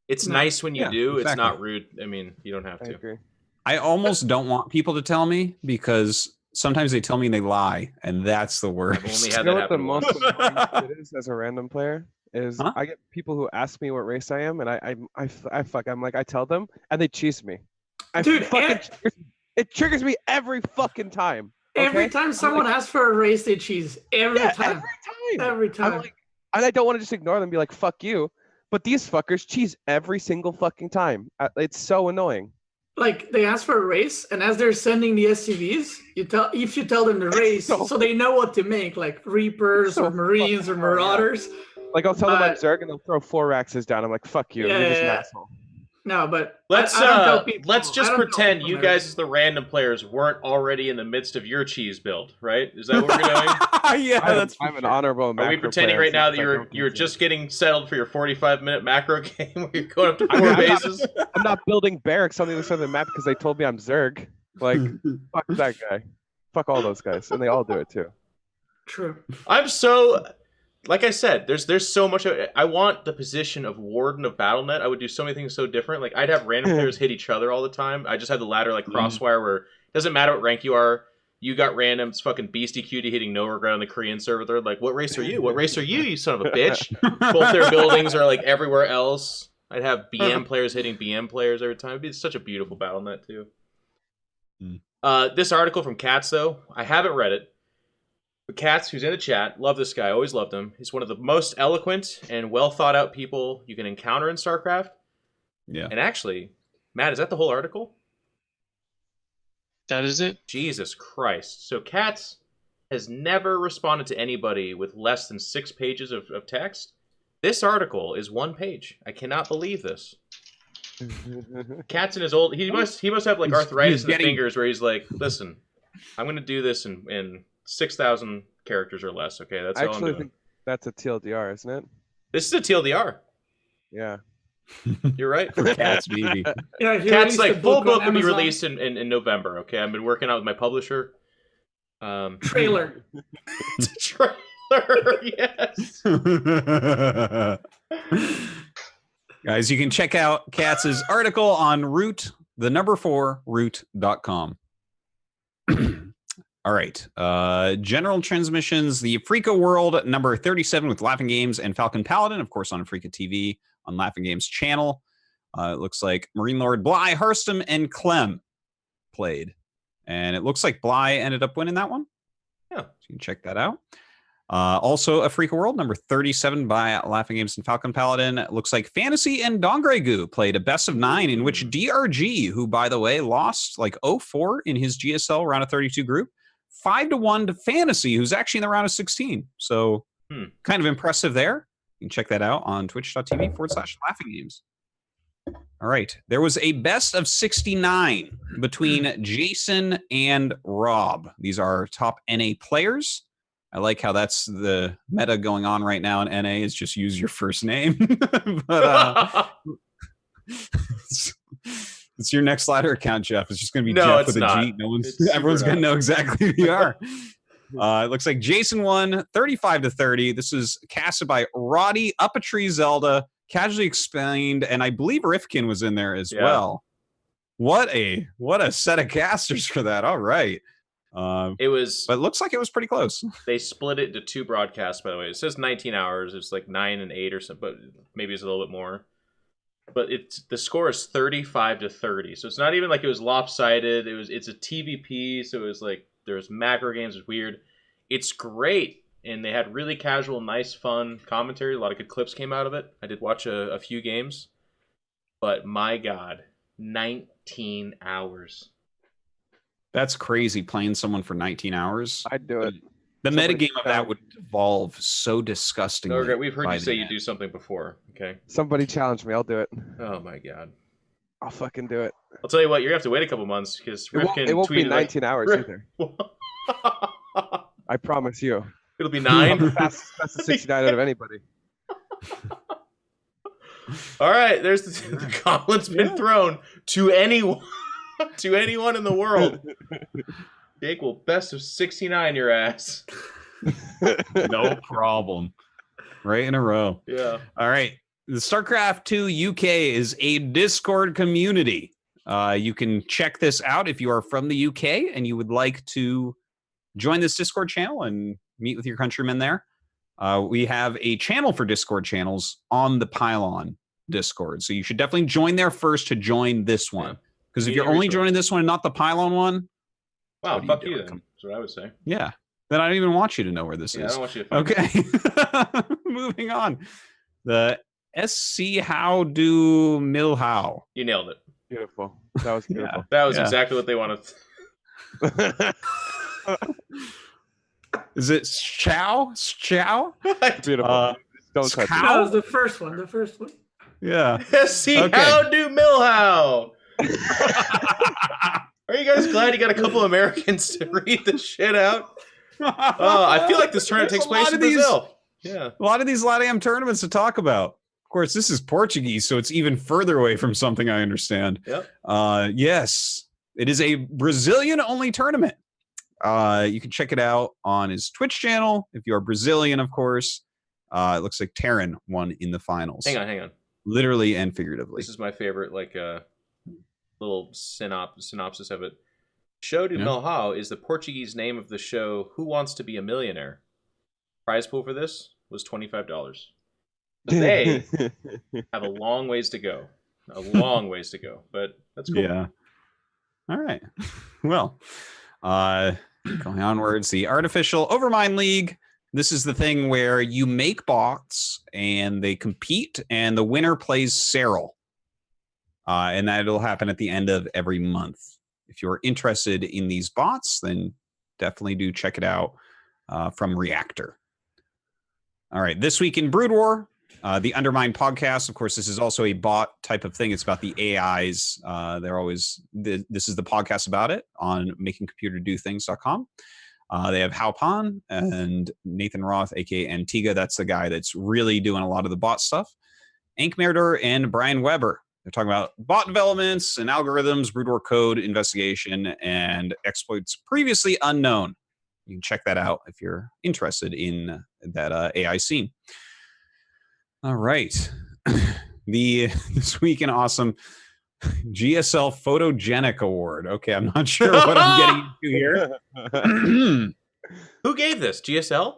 Speaker 1: It's nice when you do. Exactly. It's not rude. I mean, you don't have to.
Speaker 4: I agree.
Speaker 2: I almost don't want people to tell me because sometimes they tell me and they lie, and that's the worst.
Speaker 1: I've only had that happen
Speaker 4: what the most annoying it is as a random player is I get people who ask me what race I am, and I'm like, I tell them, and they cheese me. It triggers me every fucking time. Okay?
Speaker 3: Every time someone asks for a race, they cheese. Every time.
Speaker 4: I'm like, and I don't want to just ignore them and be like, fuck you. But these fuckers cheese every single fucking time. It's so annoying.
Speaker 3: Like they ask for a race, and as they're sending the SCVs, if you tell them the race, so they know what to make, like Reapers or Marines or Marauders.
Speaker 4: Like I'll tell them I'm Zerg, and they'll throw 4 axes down. I'm like, fuck you, you're just an asshole.
Speaker 3: No, but
Speaker 1: let's
Speaker 3: I don't tell people,
Speaker 1: just pretend you guys as the random players weren't already in the midst of your cheese build, right? Is that what we're doing?
Speaker 2: Yeah,
Speaker 4: I'm an honorable macro.
Speaker 1: Are we pretending right now that you're just getting settled for your 45-minute macro game where you're going up to 4 bases?
Speaker 4: I'm not building barracks on the other side of the map because they told me I'm Zerg. Like, fuck that guy. Fuck all those guys, and they all do it too.
Speaker 3: True.
Speaker 1: I'm so... Like I said, there's so much. I want the position of Warden of BattleNet. I would do so many things so different. Like I'd have random players hit each other all the time. I just had the ladder like Crossfire, where it doesn't matter what rank you are. You got randoms, fucking Beastyqt hitting NoRegret on the Korean server. They're like, "What race are you? What race are you? You son of a bitch!" Both their buildings are like everywhere else. I'd have BM players hitting BM players every time. It'd be such a beautiful BattleNet too. This article from Katz, though, I haven't read it. But Katz, who's in the chat, love this guy, always loved him. He's one of the most eloquent and well thought out people you can encounter in StarCraft.
Speaker 2: Yeah.
Speaker 1: And actually, Matt, is that the whole article?
Speaker 7: That is it.
Speaker 1: Jesus Christ. So Katz has never responded to anybody with less than 6 pages of text. This article is 1 page. I cannot believe this. Katz in his old... He must have like arthritis in his fingers where he's like, listen, I'm going to do this in 6,000 characters or less. Okay, that's all I'm doing. I actually think
Speaker 4: that's a TLDR, isn't it?
Speaker 1: This is a TLDR.
Speaker 4: Yeah.
Speaker 1: You're right.
Speaker 2: Katz, baby.
Speaker 3: Yeah,
Speaker 1: Katz, like, full book will be released in November, okay? I've been working out with my publisher.
Speaker 3: Trailer.
Speaker 1: Trailer, yes.
Speaker 2: Guys, you can check out Katz's article on root4root.com. All right. General transmissions, the Afrika World number 37 with Laughing Games and Falcon Paladin, of course, on Afrika TV on Laughing Games channel. It looks like Marine Lord Bly, Harstam, and Clem played. And it looks like Bly ended up winning that one.
Speaker 1: Yeah.
Speaker 2: So you can check that out. Also, Afrika World number 37 by Laughing Games and Falcon Paladin. It looks like Fantasy and Dongregu played a best of 9 in which DRG, who, by the way, lost like 0-4 in his GSL round of 32 group, 5-1 to Fantasy, who's actually in the round of 16. So kind of impressive there. You can check that out on twitch.tv/Laughing Games. All right. There was a best of 69 between Jason and Rob. These are top NA players. I like how that's the meta going on right now in NA is just use your first name. But it's your next ladder account, Jeff. It's just going to be Jeff with a G. Everyone's going to know exactly who you are. It looks like Jason won 35-30. This is casted by Roddy Up a Tree Zelda, Casually Explained, and I believe Rifkin was in there as well. What a set of casters for that. All right.
Speaker 1: It was,
Speaker 2: but it looks like it was pretty close.
Speaker 1: They split it into 2 broadcasts, by the way. It says 19 hours. It's like 9 and 8 or something, but maybe it's a little bit more. But the score is 35-30, so it's not even like it was lopsided. It's a TVP, so it was like there's macro games. It's weird. It's great, and they had really casual, nice, fun commentary. A lot of good clips came out of it. I did watch a few games, but my God, 19 hours.
Speaker 2: That's crazy, playing someone for 19 hours.
Speaker 4: I'd do it.
Speaker 2: The metagame of that would evolve so disgustingly.
Speaker 1: NoRegret, we've heard you say you do something before, okay?
Speaker 4: Somebody challenge me, I'll do it.
Speaker 1: Oh my God.
Speaker 4: I'll fucking do it.
Speaker 1: I'll tell you what, you're going to have to wait a couple months, because
Speaker 4: it won't be 19 hours either. I promise you.
Speaker 1: It'll be 9?
Speaker 4: Fastest 69 out of anybody.
Speaker 1: All right, there's the gauntlet's been thrown to anyone. To anyone in the world. Jake will best of 69 your ass.
Speaker 2: No problem. Right in a row.
Speaker 1: Yeah.
Speaker 2: All right. The StarCraft 2 UK is a Discord community. You can check this out if you are from the UK and you would like to join this Discord channel and meet with your countrymen there. We have a channel for Discord channels on the Pylon Discord. So you should definitely join there first to join this one. Because if you're only joining this one and not the Pylon one...
Speaker 1: Wow, fuck you then. That's what I would say.
Speaker 2: Yeah. Then I don't even want you to know where this is.
Speaker 1: I don't want you to
Speaker 2: Okay. Moving on. The SC How Do Milhow.
Speaker 1: You nailed it.
Speaker 4: Beautiful. That was beautiful.
Speaker 1: That was exactly what they wanted.
Speaker 2: Is it Chow? Chow?
Speaker 4: Beautiful. Don't touch it.
Speaker 3: That was the first one. The first one.
Speaker 2: Yeah.
Speaker 1: See how do Milhow. Are you guys glad you got a couple Americans to read this shit out? I feel like this tournament takes place in Brazil. Yeah.
Speaker 2: A lot of these LATAM tournaments to talk about. Of course, this is Portuguese, so it's even further away from something I understand.
Speaker 1: Yep.
Speaker 2: Yes, it is a Brazilian-only tournament. You can check it out on his Twitch channel if you are Brazilian, of course. It looks like Terran won in the finals.
Speaker 1: Hang on.
Speaker 2: Literally and figuratively.
Speaker 1: This is my favorite, little synopsis of it. Show do Milhow is the Portuguese name of the show Who Wants to Be a Millionaire. Prize pool for this was $25. But they have a long ways to go. But that's cool.
Speaker 2: Yeah. All right. Well, going onwards, the Artificial Overmind League. This is the thing where you make bots and they compete, and the winner plays Serral. And that'll happen at the end of every month. If you're interested in these bots, then definitely do check it out from Reactor. All right, this week in Brood War, the Undermine podcast. Of course, this is also a bot type of thing. It's about the AIs. This is the podcast about it on makingcomputerdothings.com. They have Hao Pan and Nathan Roth, aka Antigua. That's the guy that's really doing a lot of the bot stuff. Ank Merdor and Brian Weber. They're talking about bot developments and algorithms, Brood War code investigation, and exploits previously unknown. You can check that out if you're interested in that AI scene. All right. This week in awesome GSL Photogenic Award. Okay, I'm not sure what I'm getting into here.
Speaker 1: Who gave this? GSL?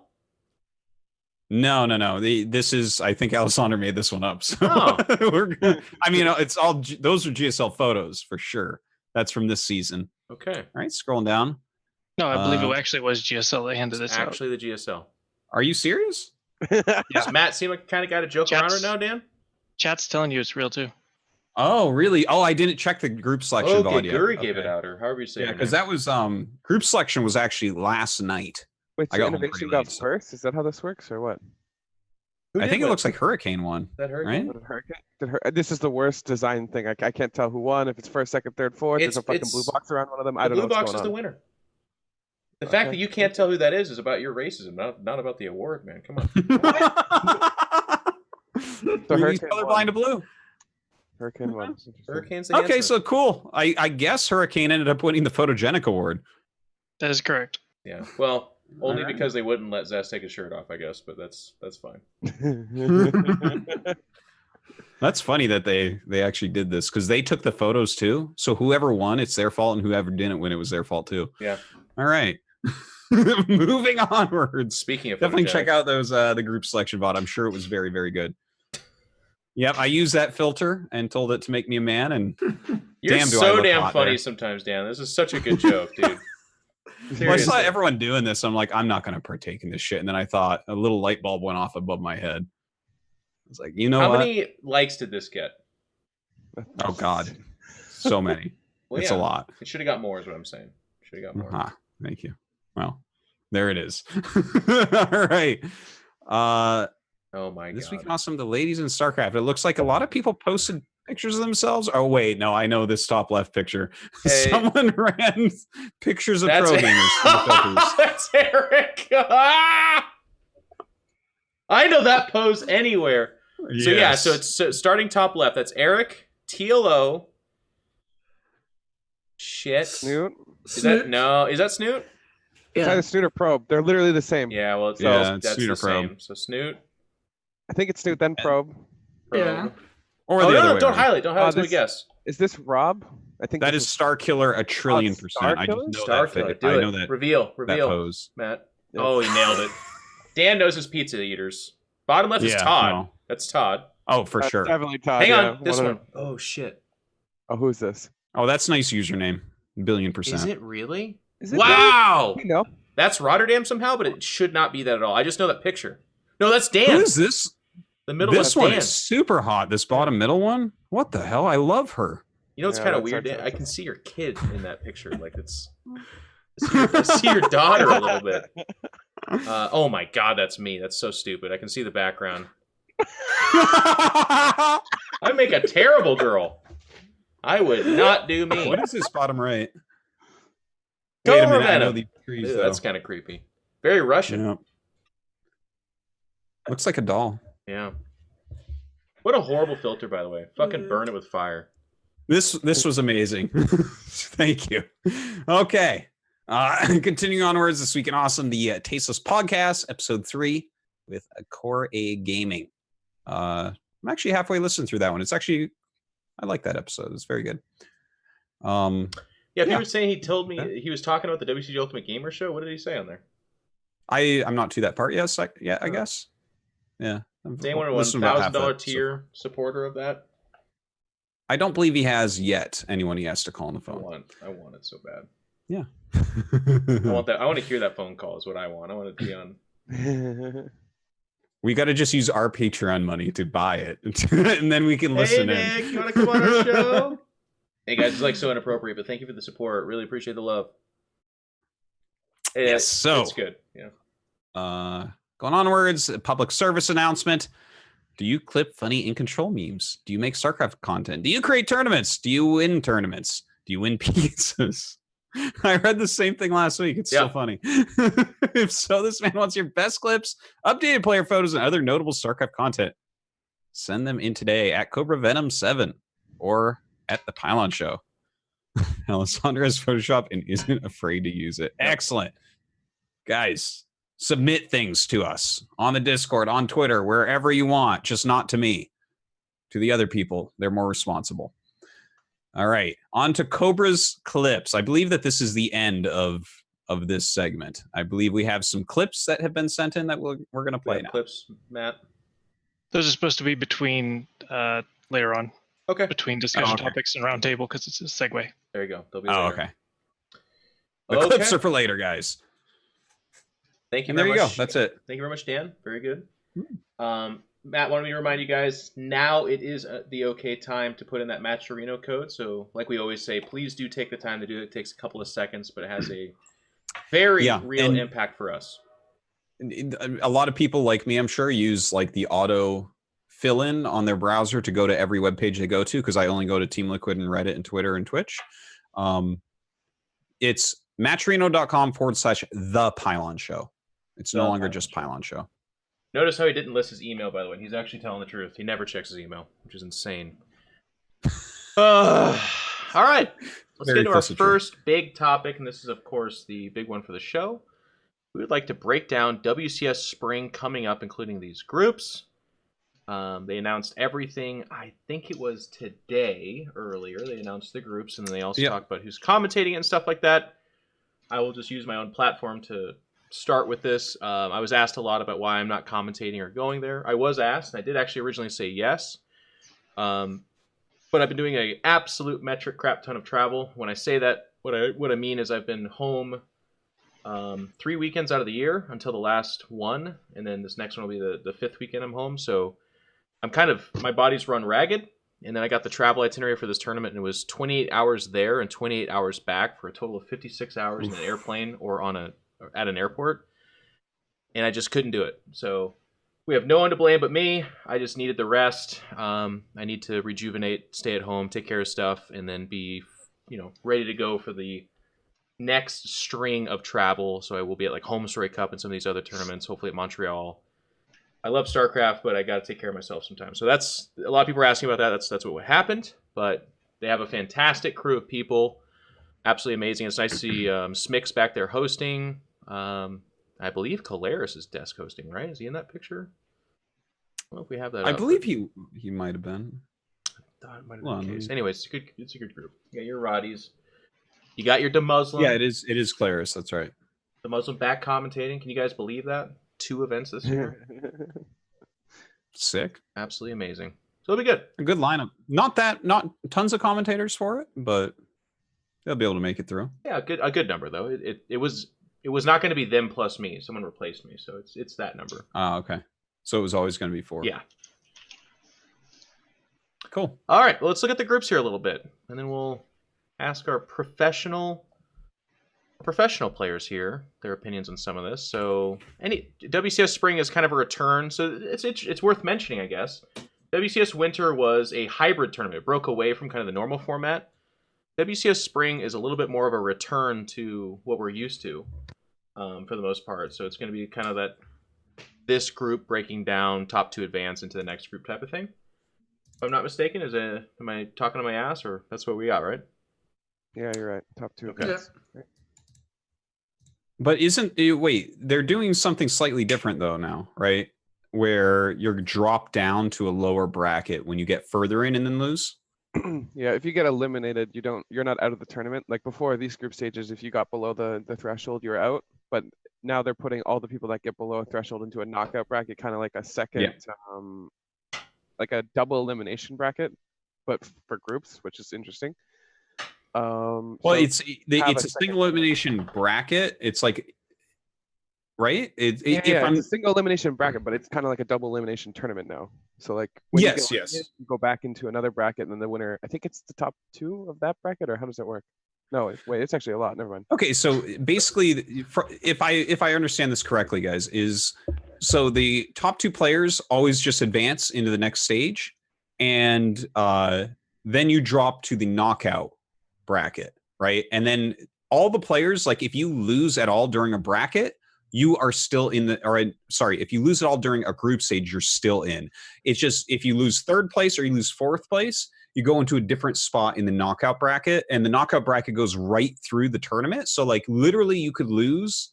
Speaker 2: No. This is, I think Alessandro made this one up. So I mean, it's all, those are GSL photos for sure. That's from this season.
Speaker 1: Okay.
Speaker 2: All right, scrolling down.
Speaker 7: No, I believe it actually was GSL that handed this out.
Speaker 1: Actually, the GSL.
Speaker 2: Are you serious?
Speaker 1: Does Matt seem like the kind of guy to joke around right now, Dan?
Speaker 7: Chat's telling you it's real too.
Speaker 2: Oh, really? Oh, I didn't check the group selection VOD yet.
Speaker 1: Guri gave it out, or however you say it.
Speaker 2: Yeah, because that was group selection was actually last night.
Speaker 4: Wait,
Speaker 2: I
Speaker 4: so
Speaker 2: got
Speaker 4: Innovation got first? Is that how this works, or what?
Speaker 2: I think it looks like Hurricane won.
Speaker 1: That Hurricane?
Speaker 2: Right?
Speaker 4: This is the worst design thing. I can't tell who won. If it's first, second, third, fourth. There's a fucking blue box around one of them. I don't know what's going on.
Speaker 1: The blue box is the winner. The fact that you can't tell who that is about your racism, not about the award, man. Come on.
Speaker 4: So
Speaker 2: He's colorblind to blue.
Speaker 4: Hurricane won.
Speaker 1: Hurricane's the
Speaker 2: Okay,
Speaker 1: answer.
Speaker 2: so cool. I guess Hurricane ended up winning the Photogenic Award.
Speaker 7: That is correct.
Speaker 1: Yeah. Well, only because they wouldn't let Zest take his shirt off, I guess, but that's fine.
Speaker 2: That's funny that they actually did this because they took the photos too. So whoever won, it's their fault, and whoever didn't win, it was their fault too.
Speaker 1: Yeah.
Speaker 2: All right. Moving onwards.
Speaker 1: Speaking of
Speaker 2: definitely check out those the group selection bot. I'm sure it was very, very good. Yep, I used that filter and told it to make me a man, and
Speaker 1: you're
Speaker 2: damn,
Speaker 1: so damn funny sometimes, Dan. This is such a good joke, dude.
Speaker 2: Well, I saw everyone doing this. I'm like, I'm not going to partake in this shit. And then I thought a little light bulb went off above my head. I was like, you know
Speaker 1: how
Speaker 2: what?
Speaker 1: many likes did this get?
Speaker 2: Oh God, so many. It's a lot.
Speaker 1: It should have got more, is what I'm saying. Should have got more.
Speaker 2: Thank you. Well, there it is. All right.
Speaker 1: Oh my God.
Speaker 2: This week in awesome, the ladies in Starcraft. It looks like a lot of people posted pictures of themselves. Oh wait, no, I know this top left picture.
Speaker 1: Hey.
Speaker 2: Someone ran pictures of pro gamers.
Speaker 1: That's Eric. I know that pose anywhere. So yeah, so it's starting top left. That's Eric, TLO. Shit.
Speaker 4: Snoot?
Speaker 1: Is that Snoot?
Speaker 4: Yeah. It's either Snoot or Probe. They're literally the same.
Speaker 1: Yeah, well,
Speaker 2: it's
Speaker 1: Snoot
Speaker 2: or Probe.
Speaker 1: Same. So Snoot.
Speaker 4: I think it's Snoot, then Probe.
Speaker 3: Yeah.
Speaker 2: Or
Speaker 1: don't highlight. Don't highlight. Let me guess.
Speaker 4: Is this Rob? I think
Speaker 2: that is Starkiller 1,000,000,000%. I just know that. I know that.
Speaker 1: Reveal.
Speaker 2: That pose.
Speaker 1: Matt. Yep. Oh, he nailed it. Dan knows his pizza eaters. Bottom left is Todd. No. That's Todd.
Speaker 2: Oh, for sure.
Speaker 4: Definitely Todd.
Speaker 1: Hang on. This one. Oh, shit.
Speaker 4: Oh, who's this?
Speaker 2: Oh, that's nice username. 1,000,000,000%.
Speaker 1: Is it really?
Speaker 4: Is it
Speaker 1: wow.
Speaker 4: Really? No.
Speaker 1: That's Rotterdam somehow, but it should not be that at all. I just know that picture. No, that's Dan.
Speaker 2: Who is this?
Speaker 1: The middle
Speaker 2: This
Speaker 1: one
Speaker 2: one is super hot. This bottom middle one. What the hell? I love her.
Speaker 1: You know, it's kind of weird. I can see your kid in that picture. Like I see your daughter a little bit. Oh my god, that's me. That's so stupid. I can see the background. I make a terrible girl. I would not do me.
Speaker 2: What is this bottom right?
Speaker 1: Cobra
Speaker 2: Wait a minute. I
Speaker 1: Venom.
Speaker 2: know these trees,
Speaker 1: Ew,
Speaker 2: though.
Speaker 1: that's kind of creepy. Very Russian.
Speaker 2: Yeah. Looks like a doll.
Speaker 1: Yeah. What a horrible filter, by the way. Fucking burn it with fire.
Speaker 2: This was amazing. Thank you. Okay. Continuing onwards this week in Awesome, the Tasteless Podcast, episode 3 with Core A Gaming. I'm actually halfway listened through that one. It's actually, I like that episode. It's very good.
Speaker 1: Yeah, you were saying he told me he was talking about the WCG Ultimate Gamer show. What did he say on there?
Speaker 2: I'm not to that part yet. I guess. Yeah.
Speaker 1: Is anyone a $1,000 tier supporter of that?
Speaker 2: I don't believe he has yet. Anyone he has to call on the phone.
Speaker 1: I want it so bad.
Speaker 2: Yeah.
Speaker 1: I want that. I want to hear that phone call. Is what I want. I want it to be on.
Speaker 2: We got to just use our Patreon money to buy it, and then we can listen in.
Speaker 1: Hey, Nick, you want to come on our show? Hey guys, it's like so inappropriate, but thank you for the support. Really appreciate the love.
Speaker 2: Yes, so
Speaker 1: it's good. Yeah.
Speaker 2: Going onwards, a public service announcement. Do you clip funny in control memes? Do you make StarCraft content? Do you create tournaments? Do you win tournaments? Do you win pizzas? I read the same thing last week. It's so funny. If so, this man wants your best clips, updated player photos, and other notable StarCraft content. Send them in today at Cobra Venom 7 or at the Pylon Show. Alessandra has Photoshop and isn't afraid to use it. Excellent. Guys, submit things to us on the Discord, on Twitter, wherever you want, just not to me. To the other people, they're more responsible. All right, on to Cobra's clips. I believe that this is the end of this segment. I believe we have some clips that have been sent in that we're going to play now.
Speaker 1: Clips, Matt?
Speaker 7: Those are supposed to be between later on.
Speaker 1: Okay.
Speaker 7: Between discussion topics and roundtable because it's a segue.
Speaker 1: There you go. They'll be later.
Speaker 2: Okay. The clips are for later, guys.
Speaker 1: Thank you
Speaker 2: and
Speaker 1: very much.
Speaker 2: There you go. That's it.
Speaker 1: Thank you very much, Dan. Very good. Matt wanted me to remind you guys, now it is the okay time to put in that Match Torino code. So like we always say, please do take the time to do it. It takes a couple of seconds, but it has a very real impact for us.
Speaker 2: A lot of people like me, I'm sure, use like the auto fill-in on their browser to go to every web page they go to, because I only go to Team Liquid and Reddit and Twitter and Twitch. It's matchtorino.com/the Pylon Show. It's no longer just Pylon Show.
Speaker 1: Notice how he didn't list his email, by the way. He's actually telling the truth. He never checks his email, which is insane. All right. Let's get into our first big topic, and this is, of course, the big one for the show. We would like to break down WCS Spring coming up, including these groups. They announced everything. I think it was today, earlier. They announced the groups, and then they also talked about who's commentating and stuff like that. I will just use my own platform to start with this. I was asked a lot about why I'm not commentating or going there. I was asked, and I did actually originally say yes. But I've been doing an absolute metric crap ton of travel. When I say that, what I mean is I've been home 3 weekends out of the year until the last one, and then this next one will be the 5th weekend I'm home. So I'm my body's run ragged, and then I got the travel itinerary for this tournament, and it was 28 hours there and 28 hours back for a total of 56 hours in an airplane or at an airport, and I just couldn't do it. So we have no one to blame but me. I just needed the rest. I need to rejuvenate, stay at home, take care of stuff, and then be, ready to go for the next string of travel. So I will be at like Home Story Cup and some of these other tournaments, hopefully at Montreal. I love StarCraft, but I got to take care of myself sometimes. So that's a lot of people are asking about that. That's what happened. But they have a fantastic crew of people, absolutely amazing. It's nice to see Smix back there hosting. I believe Colaris is desk hosting, right? Is he in that picture? I don't know if we have that.
Speaker 2: I believe he might have been.
Speaker 1: I thought it might have been the case. Anyways, it's a good group. You got your Roddies. You got your DeMuslim.
Speaker 2: Yeah, it is Claris. That's right.
Speaker 1: The Muslim back commentating. Can you guys believe that? 2 events this year.
Speaker 2: Sick.
Speaker 1: Absolutely amazing. So it'll be good.
Speaker 2: A good lineup. Not tons of commentators for it, but they'll be able to make it through.
Speaker 1: Yeah, a good number though. It was not going to be them plus me. Someone replaced me, so it's that number.
Speaker 2: Okay. So it was always going to be 4.
Speaker 1: Yeah.
Speaker 2: Cool.
Speaker 1: All right, well, let's look at the groups here a little bit, and then we'll ask our professional players here their opinions on some of this. So, WCS Spring is kind of a return, so it's worth mentioning, I guess. WCS Winter was a hybrid tournament. It broke away from kind of the normal format. WCS Spring is a little bit more of a return to what we're used to, for the most part. So it's going to be kind of this group breaking down top 2 advance into the next group type of thing. If I'm not mistaken, am I talking to my ass, or that's what we got, right?
Speaker 4: Yeah, you're right. Top 2
Speaker 1: Okay.
Speaker 4: advance. Right.
Speaker 2: But wait, they're doing something slightly different though now, right? Where you're dropped down to a lower bracket when you get further in and then lose.
Speaker 4: Yeah, if you get eliminated, you're not out of the tournament. Like before these group stages, if you got below the threshold, you're out. But now they're putting all the people that get below a threshold into a knockout bracket, kind of like a second, like a double elimination bracket, but for groups, which is interesting.
Speaker 2: Well,
Speaker 4: so
Speaker 2: it's a single elimination bracket. It's like, right? It's a
Speaker 4: single elimination bracket, but it's kind of like a double elimination tournament now. So like, when
Speaker 2: yes,
Speaker 4: you go back into another bracket, and then the winner, I think it's the top 2 of that bracket, or how does it work? No, wait, it's actually a lot. Never mind.
Speaker 2: Okay, so basically, if I understand this correctly, guys, so the top 2 players always just advance into the next stage, and then you drop to the knockout bracket, right? And then all the players, like if you lose at all during a bracket, you are still in if you lose it all during a group stage, you're still in. It's just if you lose 3rd place or you lose 4th place, you go into a different spot in the knockout bracket, and the knockout bracket goes right through the tournament. So like literally you could lose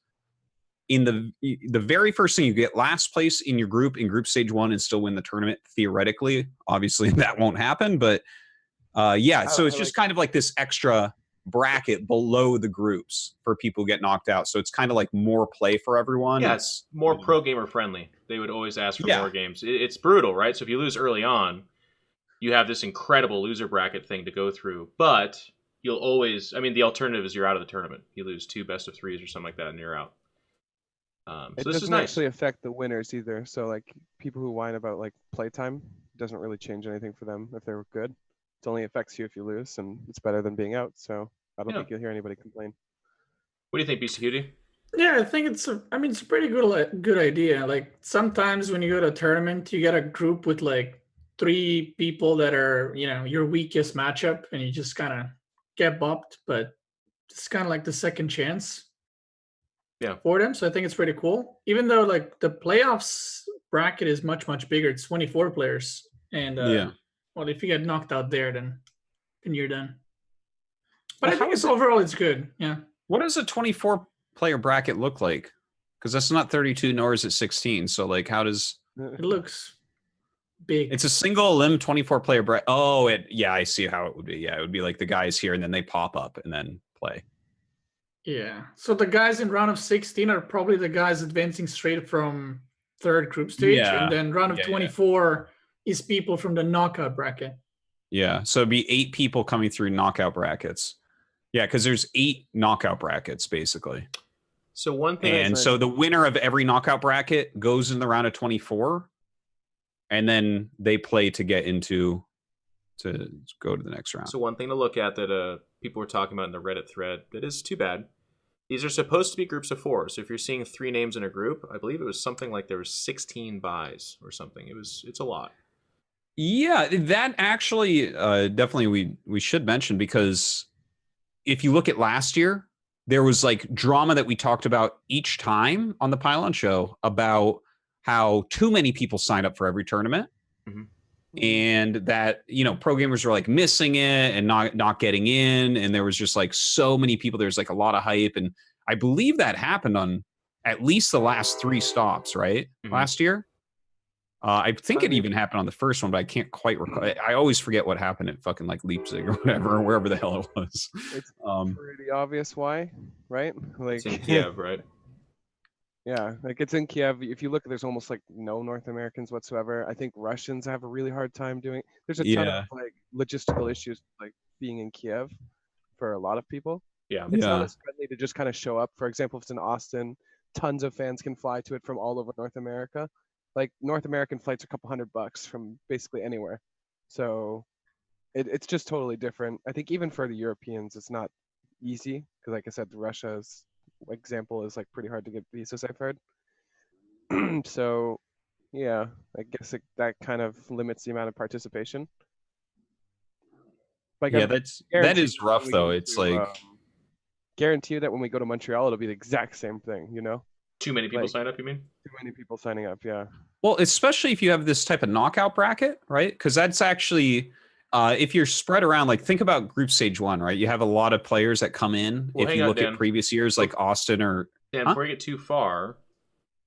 Speaker 2: in the very first thing, you get last place in your group in group stage 1 and still win the tournament theoretically. Obviously that won't happen, but so it's just kind of like this extra bracket below the groups for people who get knocked out. So it's kind of like more play for everyone.
Speaker 1: Yeah, it's more pro gamer friendly. They would always ask for more games. It's brutal, right? So if you lose early on, you have this incredible loser bracket thing to go through, but you'll always, the alternative is you're out of the tournament. You lose 2 best-of-3s or something like that, and you're out. So
Speaker 4: it
Speaker 1: this
Speaker 4: doesn't
Speaker 1: is nice.
Speaker 4: actually affect the winners either. So like people who whine about like playtime, doesn't really change anything for them if they're good. It only affects you if you lose, and it's better than being out. So I don't think you'll hear anybody complain.
Speaker 1: What do you think, Beastyqt?
Speaker 3: Yeah, I think it's a pretty good idea. Like sometimes when you go to a tournament, you get a group with like 3 people that are, your weakest matchup, and you just kind of get bopped, but it's kind of like the second chance for them. So I think it's pretty cool. Even though like the playoffs bracket is much, much bigger. It's 24 players. And well, if you get knocked out there, then you're done. But I think overall it's good. Yeah.
Speaker 2: What does a 24-player bracket look like? Because that's not 32, nor is it 16. So like, how does
Speaker 3: it looks big?
Speaker 2: It's a single elim 24-player bracket. Oh, I see how it would be. Yeah, it would be like the guys here, and then they pop up and then play.
Speaker 3: Yeah. So the guys in round of 16 are probably the guys advancing straight from 3rd group stage, and then round of 24 is people from the knockout bracket.
Speaker 2: Yeah. So it'd be 8 people coming through knockout brackets. Yeah, because there's 8 knockout brackets basically.
Speaker 1: So one thing,
Speaker 2: and so the winner of every knockout bracket goes in the round of 24, and then they play to get to go to the next round.
Speaker 1: So one thing to look at that people were talking about in the Reddit thread that is too bad. These are supposed to be groups of 4. So if you're seeing 3 names in a group, I believe it was something like there was 16 buys or something. It's a lot.
Speaker 2: Yeah, that actually definitely we should mention, because if you look at last year, there was like drama that we talked about each time on the Pylon show about how too many people signed up for every tournament.
Speaker 1: Mm-hmm.
Speaker 2: And that, pro gamers were like missing it and not getting in. And there was just like so many people. There's like a lot of hype. And I believe that happened on at least the last 3 stops, right? Mm-hmm. Last year. I think it even happened on the first one, but I can't quite recall. I always forget what happened at fucking like Leipzig or whatever, or wherever the hell it was.
Speaker 4: It's pretty obvious why, right? Like
Speaker 1: it's in Kiev, right?
Speaker 4: Yeah, like it's in Kiev. If you look, there's almost like no North Americans whatsoever. I think Russians have a really hard time doing. There's a ton of like logistical issues like being in Kiev for a lot of people.
Speaker 1: Yeah,
Speaker 4: it's not as friendly to just kind of show up. For example, if it's in Austin, tons of fans can fly to it from all over North America. Like North American flights are a couple $100 from basically anywhere. So it's just totally different. I think even for the Europeans, it's not easy because, like I said, Russia's example is like pretty hard to get visas, I've heard. So yeah, I guess that kind of limits the amount of participation. Like,
Speaker 2: yeah, that is rough though. It's like
Speaker 4: guarantee you that when we go to Montreal, it'll be the exact same thing. You know,
Speaker 1: too many people sign up. You mean
Speaker 4: too many people signing up? Yeah.
Speaker 2: Well, especially if you have this type of knockout bracket, right? Because that's actually if you're spread around. Like, think about group stage 1, right? You have a lot of players that come in.
Speaker 1: Well,
Speaker 2: if you look
Speaker 1: Dan.
Speaker 2: at previous years, like Austin or
Speaker 1: Dan, before you get too far,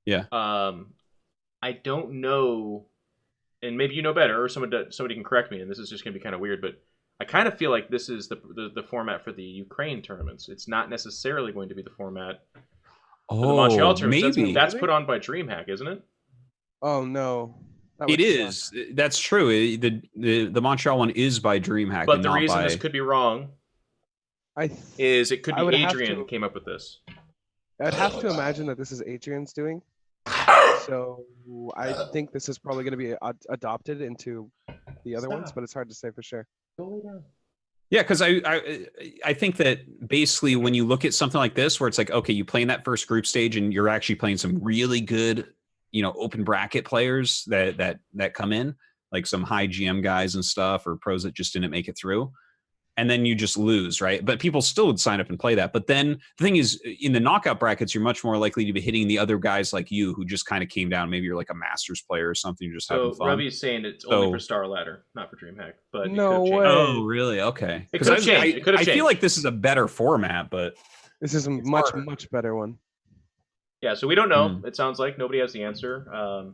Speaker 2: yeah.
Speaker 1: I don't know, and maybe you know better, or somebody can correct me, and this is just going to be kind of weird, but I kind of feel like this is the format for the Ukraine tournaments. It's not necessarily going to be the format for the Montreal tournaments.
Speaker 2: Maybe.
Speaker 1: That's put on by DreamHack, isn't it?
Speaker 4: Oh no.
Speaker 2: It is. Suck. That's true. The Montreal one is by DreamHack.
Speaker 1: But the reason this could be wrong is it could be Adrian came up with this.
Speaker 4: I'd have to imagine that this is Adrian's doing. So I think this is probably going to be adopted into the other ones, but it's hard to say for sure.
Speaker 1: Go lay down.
Speaker 2: Yeah, because I think that basically when you look at something like this, where it's like, okay, you play in that first group stage and you're actually playing some really good, open bracket players that come in, like some high GM guys and stuff, or pros that just didn't make it through. And then you just lose, right? But people still would sign up and play that. But then the thing is, in the knockout brackets, you're much more likely to be hitting the other guys like you, who just kind of came down. Maybe you're like a Masters player or something. You're just having fun.
Speaker 1: Robbie's saying it's only for Star Ladder, not for DreamHack. But
Speaker 4: no way.
Speaker 2: Oh, really? Okay.
Speaker 1: It could have changed. It could have changed.
Speaker 2: I feel like this is a better format, but
Speaker 4: this is a much better one.
Speaker 1: Yeah. So we don't know. It sounds like nobody has the answer.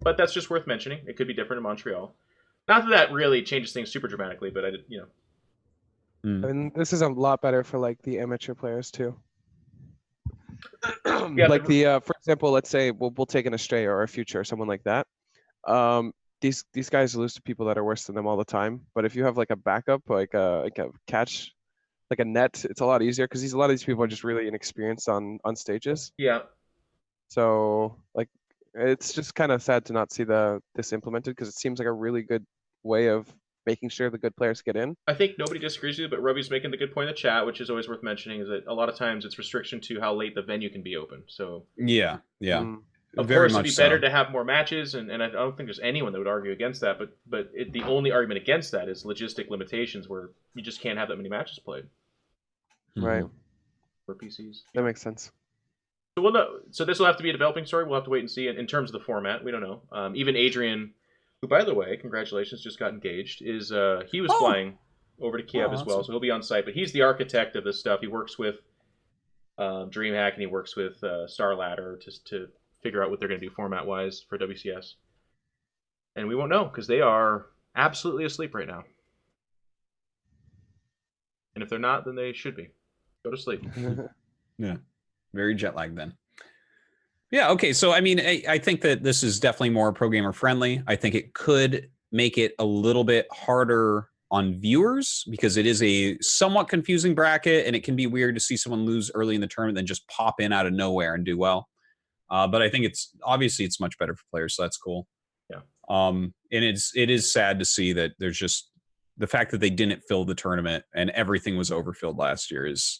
Speaker 1: But that's just worth mentioning. It could be different in Montreal. Not that really changes things super dramatically, but
Speaker 4: And this is a lot better for like the amateur players too.
Speaker 1: Yeah,
Speaker 4: like for example, let's say we'll take an Astray or a Future or someone like that. These guys lose to people that are worse than them all the time. But if you have like a backup, like a catch, like a net, it's a lot easier because a lot of these people are just really inexperienced on stages.
Speaker 1: Yeah.
Speaker 4: So like, it's just kind of sad to not see this implemented because it seems like a really good way of making sure the good players get in.
Speaker 1: I think nobody disagrees with you, but Robbie's making the good point in the chat, which is always worth mentioning, is that a lot of times it's restriction to how late the venue can be open. So
Speaker 2: yeah.
Speaker 1: Of course, it'd be better to have more matches, and I don't think there's anyone that would argue against that. But the only argument against that is logistic limitations, where you just can't have that many matches played.
Speaker 4: Right.
Speaker 1: For PCs.
Speaker 4: That makes sense.
Speaker 1: So we'll know. So this will have to be a developing story. We'll have to wait and see. In terms of the format, we don't know. Even Adrian, who, by the way, congratulations, just got engaged, he was flying over to Kiev as well, so he'll be on site. But he's the architect of this stuff. He works with DreamHack and he works with Star Ladder to figure out what they're going to do format-wise for WCS. And we won't know because they are absolutely asleep right now. And if they're not, then they should be. Go to sleep.
Speaker 2: Yeah. Very jet lagged then. Yeah, okay. So, I mean, I think that this is definitely more pro gamer friendly. I think it could make it a little bit harder on viewers because it is a somewhat confusing bracket and it can be weird to see someone lose early in the tournament and then just pop in out of nowhere and do well. But I think it's much better for players, so that's cool.
Speaker 1: Yeah.
Speaker 2: And it is sad to see that there's just the fact that they didn't fill the tournament and everything was overfilled last year is.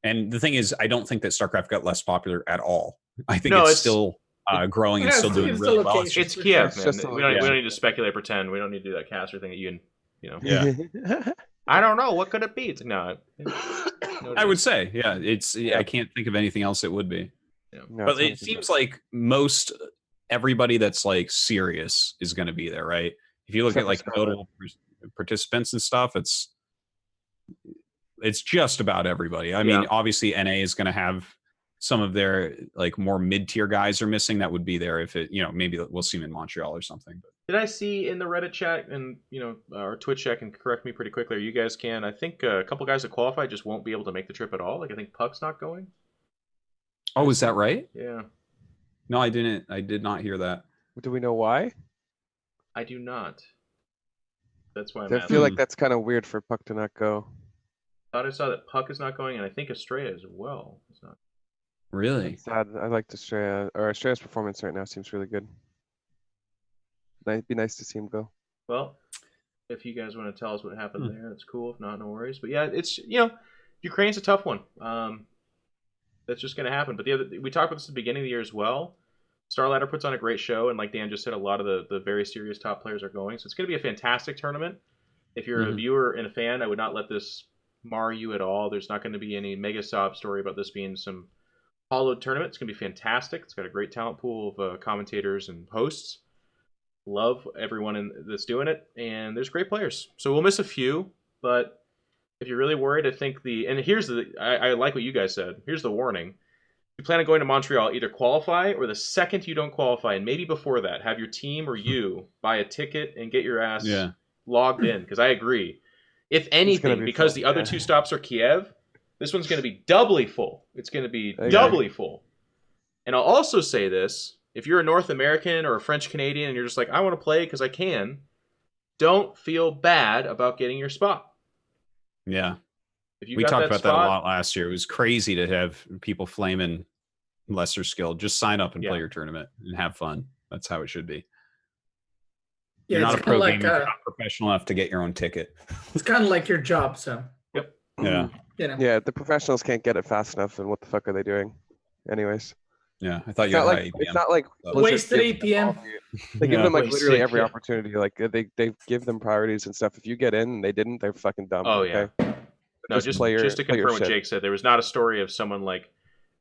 Speaker 2: And the thing is, I don't think that StarCraft got less popular at all. I think it's still growing and still doing really well.
Speaker 1: It's Kiev, man. We don't need to speculate, pretend. We don't need to do that caster thing that you know.
Speaker 2: Yeah.
Speaker 1: I don't know. What could it be? It's like, no.
Speaker 2: I would say, yeah. I can't think of anything else it would be.
Speaker 1: Yeah.
Speaker 4: No,
Speaker 2: but it seems like most everybody that's like serious is going to be there, right? If you look at like notable participants and stuff, it's just about everybody. I mean, obviously NA is going to have some of their like more mid-tier guys are missing. That would be there if it, maybe we'll see them in Montreal or something. But
Speaker 1: did I see in the Reddit chat and our Twitch chat can correct me pretty quickly, or you guys can? I think a couple guys that qualify just won't be able to make the trip at all. Like I think Puck's not going.
Speaker 2: Oh, is that right?
Speaker 1: Yeah.
Speaker 2: No, I didn't. I did not hear that.
Speaker 4: Do we know why?
Speaker 1: I do not. That's why
Speaker 4: I feel like that's kind of weird for Puck to not go.
Speaker 1: I thought I saw that Puck is not going, and I think Estrella as well. It's not.
Speaker 2: Really?
Speaker 4: That's sad. I liked Estrella's performance right now seems really good. It'd be nice to see him go.
Speaker 1: Well, If you guys want to tell us what happened there, that's cool. If not, no worries. But yeah, it's, you know, Ukraine's a tough one. That's just going to happen. But we talked about this at the beginning of the year as well. Starladder puts on a great show, and like Dan just said, a lot of the very serious top players are going. So it's going to be a fantastic tournament. If you're a viewer and a fan, I would not let this mar you at all. There's not going to be any mega sob story about this being some hollowed tournament. It's going to be fantastic. It's got a great talent pool of commentators and hosts. Love everyone that's doing it, and there's great players. So we'll miss a few, but if you're really worried, I think and here's I like what you guys said. Here's the warning. If you plan on going to Montreal, either qualify or the second you don't qualify, and maybe before that, have your team or you buy a ticket and get your ass logged in, because I agree. If anything, because the other two stops are Kiev, this one's going to be doubly full. It's going to be doubly full. And I'll also say this. If you're a North American or a French Canadian and you're just like, I want to play because I can, don't feel bad about getting your spot.
Speaker 2: Yeah. We talked about that a lot last year. It was crazy to have people flaming lesser skilled. Just sign up and play your tournament and have fun. That's how it should be.
Speaker 3: Yeah,
Speaker 2: you're not a pro gamer, you're not professional enough to get your own ticket.
Speaker 3: It's kind of like your job, so.
Speaker 1: Yep.
Speaker 2: Yeah.
Speaker 3: You know.
Speaker 4: Yeah, the professionals can't get it fast enough, then what the fuck are they doing? Anyways.
Speaker 2: Yeah, I thought you had high APM.
Speaker 4: It's not like
Speaker 3: wasted APM.
Speaker 4: They give them like literally every opportunity. Like they give them priorities and stuff. If you get in and they didn't, they're fucking dumb.
Speaker 1: Oh yeah. No, just to confirm what Jake said, there was not a story of someone like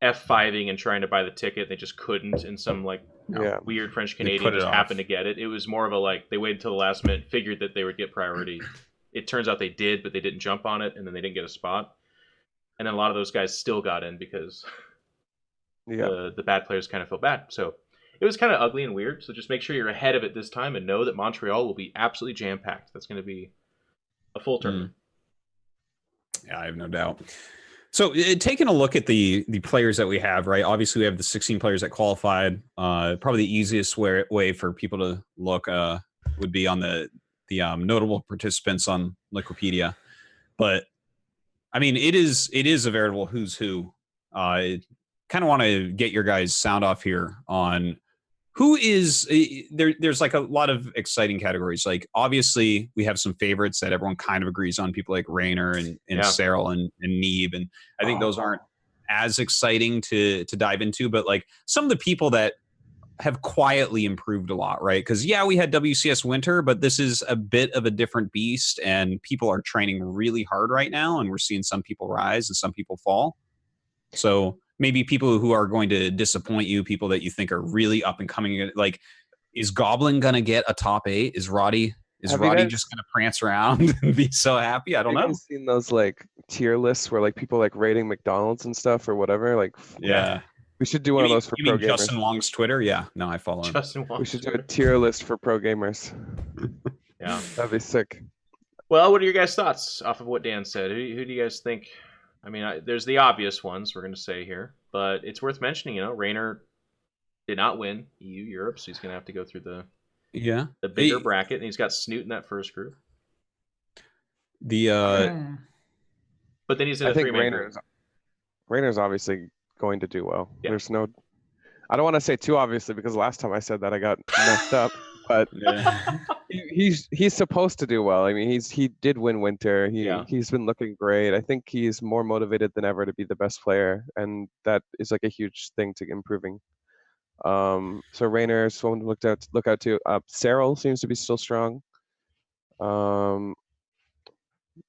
Speaker 1: F5ing and trying to buy the ticket. They just couldn't, and some like weird French Canadian just happened to get it. It was more of a like they waited until the last minute, figured that they would get priority. It turns out they did, but they didn't jump on it, and then they didn't get a spot. And then a lot of those guys still got in because the bad players kind of feel bad. So it was kind of ugly and weird. So just make sure you're ahead of it this time and know that Montreal will be absolutely jam-packed. That's going to be a full tournament.
Speaker 2: Yeah, I have no doubt. So taking a look at the players that we have, right? Obviously, we have the 16 players that qualified. Probably the easiest way for people to look would be on the notable participants on Liquipedia. But I mean, it is a veritable who's who. Kind of want to get your guys' sound off here on who is there. There's like a lot of exciting categories. Like obviously we have some favorites that everyone kind of agrees on, people like Rainer and Cyril and Neeb. And I think those aren't as exciting to dive into, but like some of the people that have quietly improved a lot, right? Because we had WCS Winter, but this is a bit of a different beast and people are training really hard right now. And we're seeing some people rise and some people fall. So maybe people who are going to disappoint you, people that you think are really up and coming. Like, is Goblin going to get a top 8? Is Roddy just going to prance around and be so happy? I don't know.
Speaker 4: Have you seen those like tier lists where like people like rating McDonald's and stuff or whatever? Like, we should do one of those for pro gamers.
Speaker 2: Justin Wong's Twitter? Yeah, no, I follow him.
Speaker 1: Justin Wong's
Speaker 4: we should do a tier list for pro gamers.
Speaker 1: Yeah,
Speaker 4: that'd be sick.
Speaker 1: Well, what are your guys' thoughts off of what Dan said? Who do you guys think? I mean, there's the obvious ones we're going to say here, but it's worth mentioning. Rainer did not win EU Europe, so he's going to have to go through the bigger bracket, and he's got Snoot in that first group.
Speaker 2: But
Speaker 1: then he's in a three-man group.
Speaker 4: Rainer's obviously going to do well. Yeah. There's no. I don't want to say too obviously because last time I said that I got messed up, but he's supposed to do well. I mean, he did win Winter. He's been looking great. I think he's more motivated than ever to be the best player, and that is like a huge thing to improving. So Rainer is someone to look out to. Cyril seems to be still strong.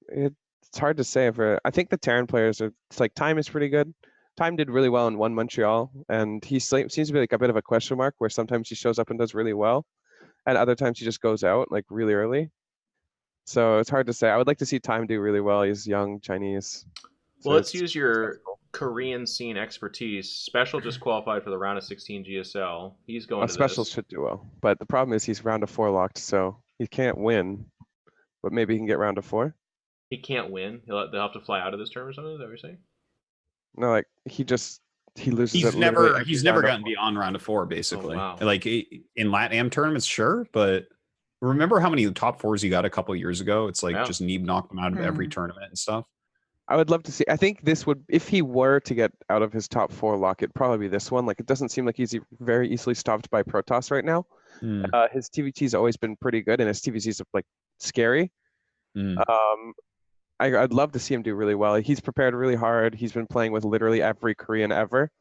Speaker 4: It's hard to say I think the Terran players are. It's like Time is pretty good. Time did really well and won Montreal, and he seems to be like a bit of a question mark where sometimes he shows up and does really well, and other times he just goes out like really early. So it's hard to say. I would like to see Time do really well. He's young, Chinese.
Speaker 1: Well, let's use your Korean scene expertise. Special just qualified for the round of 16 GSL. He's going to
Speaker 4: Special should do well, but the problem is he's round of 4 locked, so he can't win, but maybe he can get round of 4.
Speaker 1: He can't win. They'll have to fly out of this term or something. Is that what you're saying?
Speaker 4: No, like he loses.
Speaker 2: He's never gotten beyond round of 4, basically.
Speaker 1: Oh, wow.
Speaker 2: Like in LatAm tournaments, sure, but remember how many top 4s he got a couple years ago? It's like just Neeb knocked him out of every tournament and stuff.
Speaker 4: I would love to see. I think this would, if he were to get out of his top 4 lock, it'd probably be this one. Like it doesn't seem like he's very easily stopped by Protoss right now. His TVT's always been pretty good, and his TVC's like scary. I'd love to see him do really well. He's prepared really hard. He's been playing with literally every Korean ever.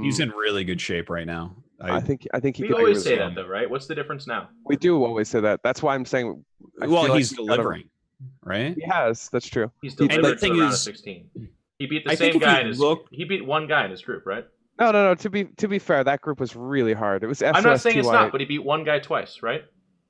Speaker 2: He's in really good shape right now.
Speaker 4: I think he
Speaker 1: We
Speaker 4: could
Speaker 1: always
Speaker 4: really
Speaker 1: say
Speaker 4: well.
Speaker 1: that though, right? What's the difference now?
Speaker 4: We do always say that. That's why I'm saying.
Speaker 2: Well, he's delivering, right?
Speaker 4: He has. That's true.
Speaker 1: He's delivered
Speaker 2: the
Speaker 1: for the
Speaker 2: thing
Speaker 1: round of
Speaker 2: is,
Speaker 1: 16. He beat the
Speaker 2: I
Speaker 1: same
Speaker 2: think if
Speaker 1: guy
Speaker 2: you
Speaker 1: in his.
Speaker 2: look-
Speaker 1: He beat one guy in his group, right?
Speaker 4: No. To be fair, that group was really hard. It was SOS,
Speaker 1: I'm not saying it's
Speaker 4: TY.
Speaker 1: not, but he beat one guy twice, right?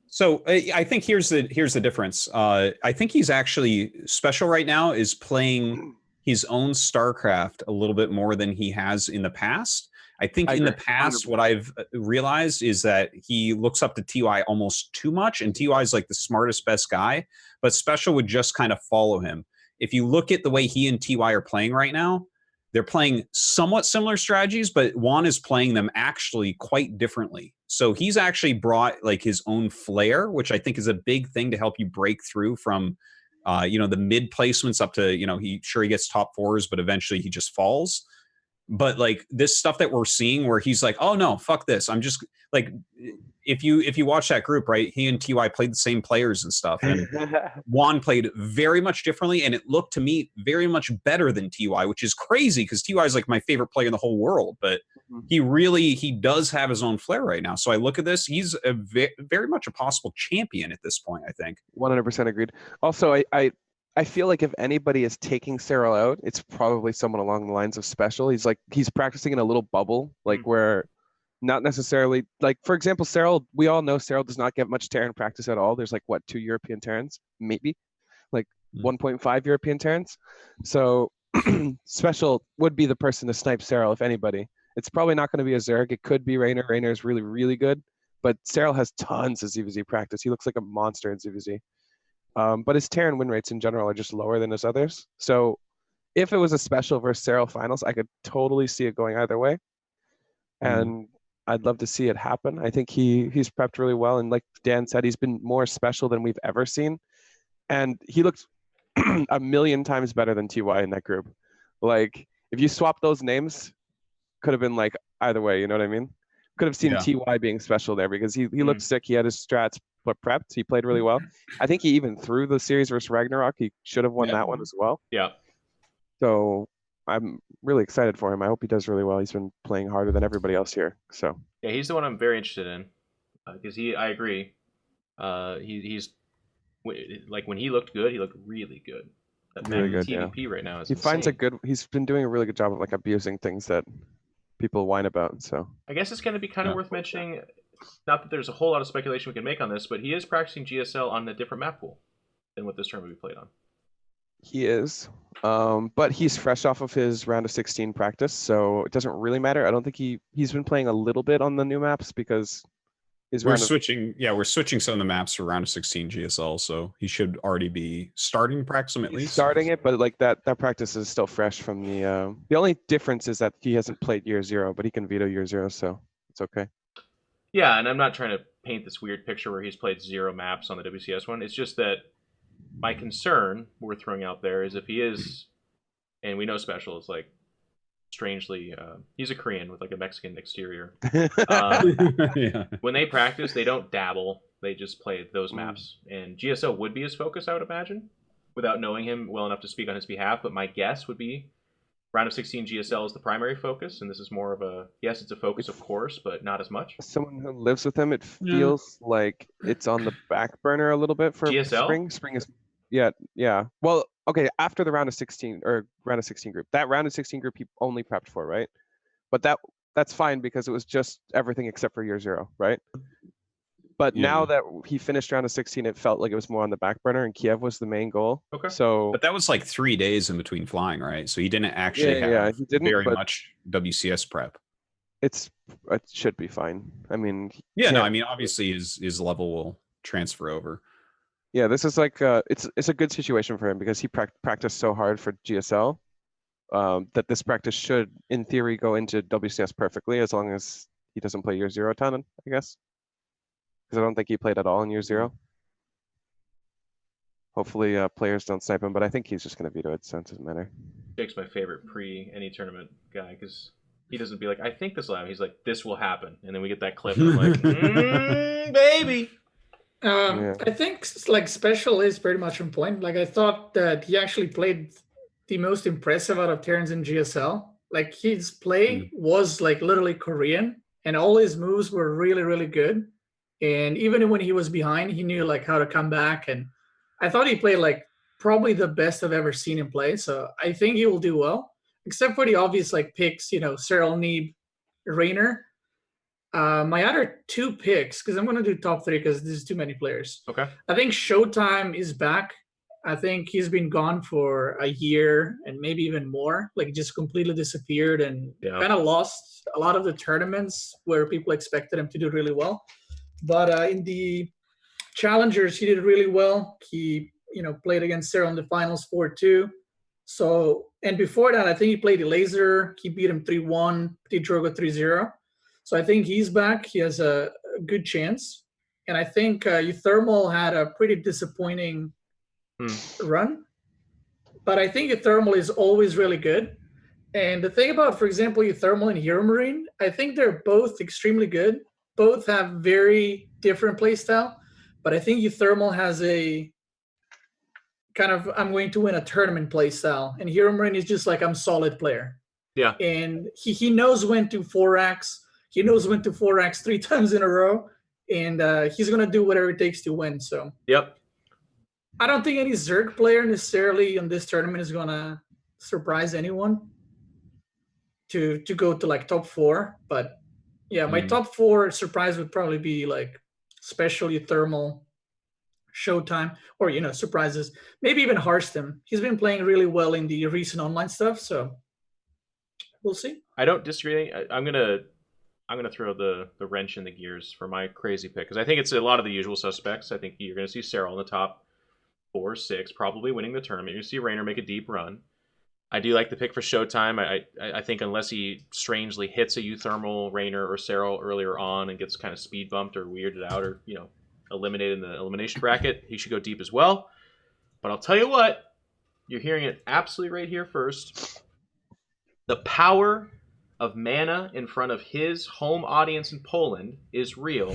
Speaker 2: So I think here's the difference. I think he's actually special right now is playing his own Starcraft a little bit more than he has in the past. I think in the past, 100%. What I've realized is that he looks up to TY almost too much, and TY is like the smartest, best guy, but Special would just kind of follow him. If you look at the way he and TY are playing right now, they're playing somewhat similar strategies, but Juan is playing them actually quite differently. So he's actually brought like his own flair, which I think is a big thing to help you break through from, the mid placements up to, he gets top fours, but eventually he just falls. But like this stuff that we're seeing where he's like, oh no, fuck this. I'm just like, if you watch that group, right, he and TY played the same players and stuff. And Juan played very much differently. And it looked to me very much better than TY, which is crazy because TY is like my favorite player in the whole world. But he does have his own flair right now. So I look at this, he's a very much a possible champion at this point, I think.
Speaker 4: 100% agreed. Also, I feel like if anybody is taking Cyril out, it's probably someone along the lines of Special. He's practicing in a little bubble, like where not necessarily, like for example, Cyril, we all know Cyril does not get much Terran practice at all. There's like 2 European Terrans, maybe like 1.5 European Terrans. So Special would be the person to snipe Cyril if anybody. It's probably not going to be a Zerg. It could be Raynor. Raynor is really, really good, but Cyril has tons of ZVZ practice. He looks like a monster in ZVZ. But his Terran win rates in general are just lower than his others. So if it was a Special versus Cyril finals, I could totally see it going either way. And I'd love to see it happen. I think he's prepped really well. And like Dan said, he's been more special than we've ever seen. And he looked a million times better than TY in that group. Like if you swap those names, could have been like either way, you know what I mean? Could have seen TY being special there because he looked sick. He had his strats prepped. He played really well. I think he even threw the series versus Ragnarok. He should have won that one as well.
Speaker 1: Yeah.
Speaker 4: So I'm really excited for him. I hope he does really well. He's been playing harder than everybody else here. So
Speaker 1: yeah, he's the one I'm very interested in because I agree. He's like when he looked good, he looked really good. That really good TVP right now is insane.
Speaker 4: He's been doing a really good job of like abusing things that people whine about. So
Speaker 1: I guess it's going to be kind of worth mentioning. Not that there's a whole lot of speculation we can make on this, but he is practicing GSL on a different map pool than what this tournament we played on.
Speaker 4: He is, but he's fresh off of his round of 16 practice, so it doesn't really matter. I don't think he's been playing a little bit on the new maps because
Speaker 2: we're switching some of the maps for round of 16 GSL, so he should already be starting practice at least.
Speaker 4: Starting it, but like that practice is still fresh from the only difference is that he hasn't played year 0, but he can veto year 0, so it's okay.
Speaker 1: Yeah, and I'm not trying to paint this weird picture where he's played 0 maps on the WCS one. It's just that my concern we're throwing out there is if he is, and we know Special is like strangely, he's a Korean with like a Mexican exterior. When they practice, they don't dabble. They just play those maps. And GSO would be his focus, I would imagine, without knowing him well enough to speak on his behalf. But my guess would be round of 16 GSL is the primary focus, and this is more of a, yes, it's a focus, of course, but not as much.
Speaker 4: Someone who lives with him, it feels like it's on the back burner a little bit for
Speaker 1: GSL?
Speaker 4: Spring. Spring is, yeah. Well, okay, after the round of 16 group, that round of 16 group he only prepped for, right? But that's fine because it was just everything except for year 0, right? But now that he finished round of 16, it felt like it was more on the back burner, and Kiev was the main goal.
Speaker 1: Okay.
Speaker 4: So,
Speaker 2: but that was like 3 days in between flying, right? So he didn't actually have very much WCS prep.
Speaker 4: It should be fine. I mean,
Speaker 2: obviously his level will transfer over.
Speaker 4: Yeah, this is like it's a good situation for him because he practiced so hard for GSL that this practice should, in theory, go into WCS perfectly as long as he doesn't play year 0 a ton, I guess. Because I don't think he played at all in year 0. Hopefully players don't snipe him, but I think he's just going to veto it, so it doesn't matter.
Speaker 1: Jake's my favorite pre any tournament guy because He doesn't be like, I think this will happen. He's like, this will happen. And then we get that clip. And I'm like, baby.
Speaker 3: I think like Special is pretty much on point. Like I thought that he actually played the most impressive out of Terrans in GSL. Like his play was like literally Korean, and all his moves were really, really good. And even when he was behind, he knew like how to come back. And I thought he played like probably the best I've ever seen him play. So I think he will do well, except for the obvious like picks, you know, Cyril, Neeb, Rainer. My other two picks, because I'm going to do top three because there's too many players.
Speaker 1: Okay.
Speaker 3: I think Showtime is back. I think he's been gone for a year and maybe even more, like just completely disappeared and kind of lost a lot of the tournaments where people expected him to do really well. But in the challengers, he did really well. He, you know, played against Cyril in the finals 4-2. So, and before that, I think he played Laser. He beat him 3-1, beat Drogo 3-0. So I think he's back. He has a good chance. And I think Euthermal had a pretty disappointing run. But I think Euthermal is always really good. And the thing about, for example, Euthermal and Hero Marine, I think they're both extremely good. Both have very different playstyle. But I think Euthermal has a kind of, I'm going to win a tournament playstyle. And Hero Marine is just like, I'm a solid player.
Speaker 1: Yeah.
Speaker 3: And he knows when to 4x. He knows when to 4x 3 times in a row. And he's going to do whatever it takes to win. So
Speaker 1: yep.
Speaker 3: I don't think any Zerg player necessarily in this tournament is going to surprise anyone to go to like top 4. But yeah, my top 4 surprise would probably be like Special, Euthermal, Showtime, or, you know, surprises. Maybe even Harstem. He's been playing really well in the recent online stuff. So we'll see.
Speaker 1: I don't disagree. I'm gonna throw the wrench in the gears for my crazy pick because I think it's a lot of the usual suspects. I think you're going to see Cyril in the top 4 or 6, probably winning the tournament. You're going to see Rainer make a deep run. I do like the pick for Showtime. I think unless he strangely hits a Euthermal, Rainer, or Cyril earlier on and gets kind of speed bumped or weirded out or, you know, eliminated in the elimination bracket, he should go deep as well. But I'll tell you what, you're hearing it absolutely right here first. The power of mana in front of his home audience in Poland is real.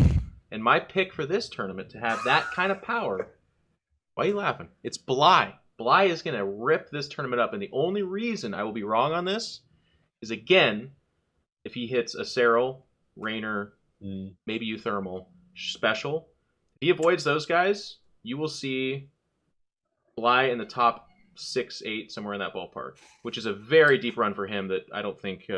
Speaker 1: And my pick for this tournament to have that kind of power, why are you laughing? It's Bly. Bly is going to rip this tournament up. And the only reason I will be wrong on this is, again, if he hits a Cyril, Rainer, maybe Euthermal, Special. If he avoids those guys, you will see Bly in the top 6, 8, somewhere in that ballpark, which is a very deep run for him that I don't think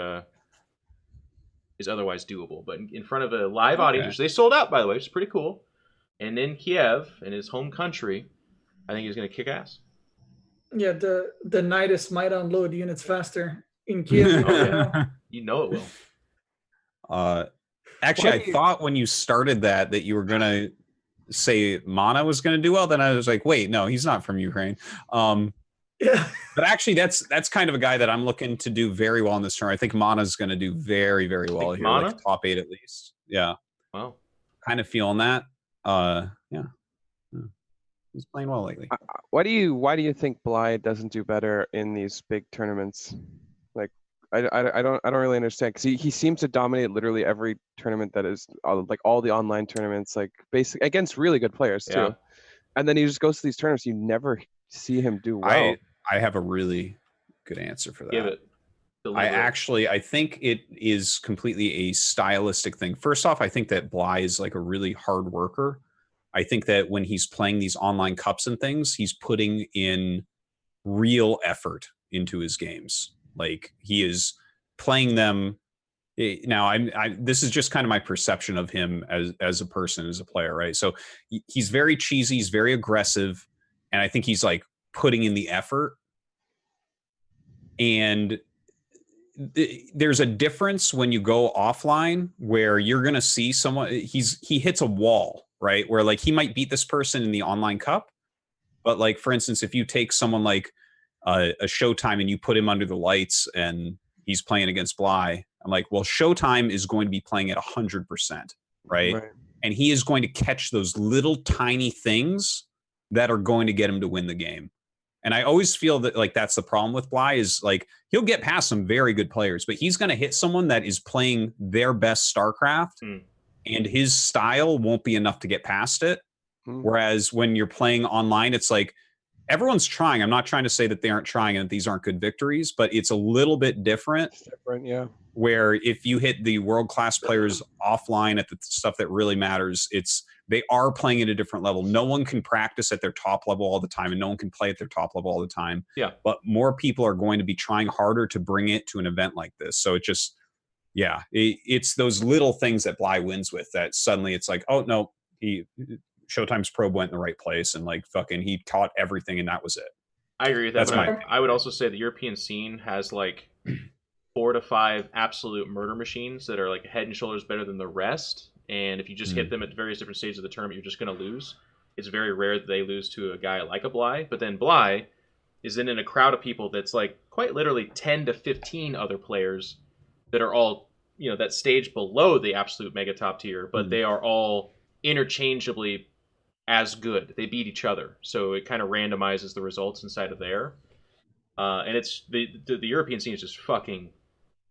Speaker 1: is otherwise doable. But in front of a live audience, which they sold out, by the way, which is pretty cool, and in Kiev, in his home country, I think he's going to kick ass.
Speaker 3: Yeah, the Nidus might unload units faster in Kiev.
Speaker 1: You know it will.
Speaker 2: Actually, I thought when you started that you were going to say Mana was going to do well. Then I was like, wait, no, he's not from Ukraine.
Speaker 3: Yeah.
Speaker 2: But actually, that's kind of a guy that I'm looking to do very well in this tournament. I think Mana's going to do very, very well here,
Speaker 1: Mana?
Speaker 2: like top 8 at least. Yeah.
Speaker 1: Wow.
Speaker 2: Kind of feeling that. Yeah. He's playing well lately.
Speaker 4: Why do you think Bly doesn't do better in these big tournaments? Like, I don't really understand, because he seems to dominate literally every tournament that is like all the online tournaments, like basically against really good players too.
Speaker 1: Yeah.
Speaker 4: And then he just goes to these tournaments, you never see him do well.
Speaker 2: I have a really good answer for that.
Speaker 1: Give it.
Speaker 2: I think it is completely a stylistic thing. First off, I think that Bly is like a really hard worker. I think that when he's playing these online cups and things, he's putting in real effort into his games. Like, he is playing them. Now, this is just kind of my perception of him as a person, as a player, right? So he's very cheesy, he's very aggressive, and I think he's like putting in the effort. And there's a difference when you go offline where you're going to see someone, he hits a wall, right? Where like he might beat this person in the online cup, but like, for instance, if you take someone like a Showtime and you put him under the lights and he's playing against Bly, I'm like, well, Showtime is going to be playing at 100%, right? And he is going to catch those little tiny things that are going to get him to win the game. And I always feel that like that's the problem with Bly is like he'll get past some very good players, but he's going to hit someone that is playing their best StarCraft, and his style won't be enough to get past it. Whereas when you're playing online, it's like everyone's trying. I'm not trying to say that they aren't trying and that these aren't good victories, but it's a little bit different.
Speaker 4: It's different, yeah.
Speaker 2: Where if you hit the world-class players offline at the stuff that really matters, they are playing at a different level. No one can practice at their top level all the time, and no one can play at their top level all the time.
Speaker 1: Yeah.
Speaker 2: But more people are going to be trying harder to bring it to an event like this. So it just, it's those little things that Bly wins with that suddenly it's like, oh no, Showtime's probe went in the right place and like fucking he caught everything and that was it.
Speaker 1: I agree with that.
Speaker 2: That's
Speaker 1: I would also say the European scene has like 4 to 5 absolute murder machines that are like head and shoulders better than the rest. And if you just hit them at various different stages of the tournament, you're just going to lose. It's very rare that they lose to a guy like a Bly. But then Bly is in a crowd of people that's like quite literally 10 to 15 other players that are all, that stage below the absolute mega top tier, but they are all interchangeably as good. They beat each other. So it kind of randomizes the results inside of there. And it's the European scene is just fucking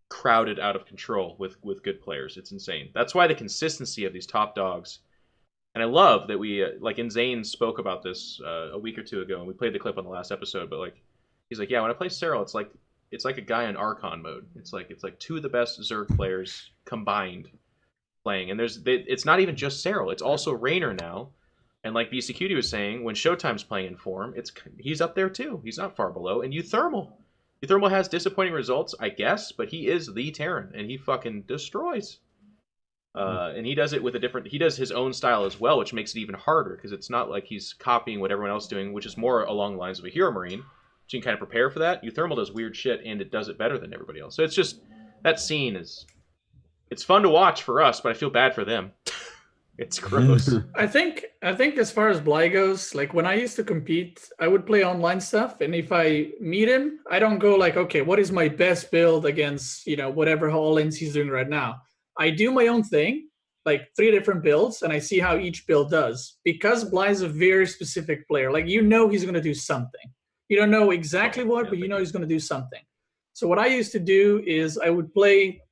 Speaker 1: crowded out of control with good players. It's insane. That's why the consistency of these top dogs, and I love that we like Zane spoke about this a week or two ago, and we played the clip on the last episode. But like, he's like, yeah, when I play Serral, it's like a guy in Archon mode. It's like 2 of the best Zerg players combined playing, and it's not even just Serral. It's also Raynor now, and like Beastyqt was saying, when Showtime's playing in form, he's up there too. He's not far below, and Euthermal. Euthermal has disappointing results, I guess, but he is the Terran, and he fucking destroys. And he does it with he does his own style as well, which makes it even harder, because it's not like he's copying what everyone else is doing, which is more along the lines of a Hero Marine. So you can kind of prepare for that. Euthermal does weird shit, and it does it better than everybody else. So it's just, that scene it's fun to watch for us, but I feel bad for them. It's gross.
Speaker 3: I think as far as Bly goes, like when I used to compete, I would play online stuff, and if I meet him, I don't go like, okay, what is my best build against, whatever all-ins he's doing right now. I do my own thing, like 3 different builds, and I see how each build does. Because Bly's a very specific player, like he's going to do something. You don't know exactly what, but he's going to do something. So what I used to do is I would play,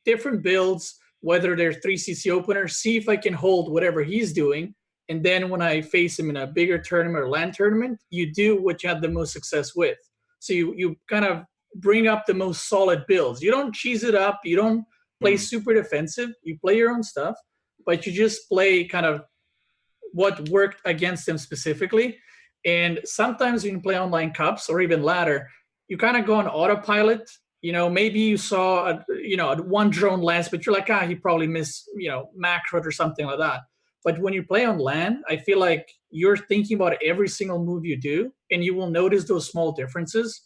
Speaker 3: different builds, whether they're 3cc openers, see if I can hold whatever he's doing. And then when I face him in a bigger tournament or LAN tournament, you do what you had the most success with. So you kind of bring up the most solid builds. You don't cheese it up. You don't play super defensive. You play your own stuff, but you just play kind of what worked against them specifically. And sometimes when you play online cups or even ladder, you kind of go on autopilot. Maybe you saw one drone less, but you're like, he probably missed, macro or something like that. But when you play on LAN, I feel like you're thinking about every single move you do, and you will notice those small differences.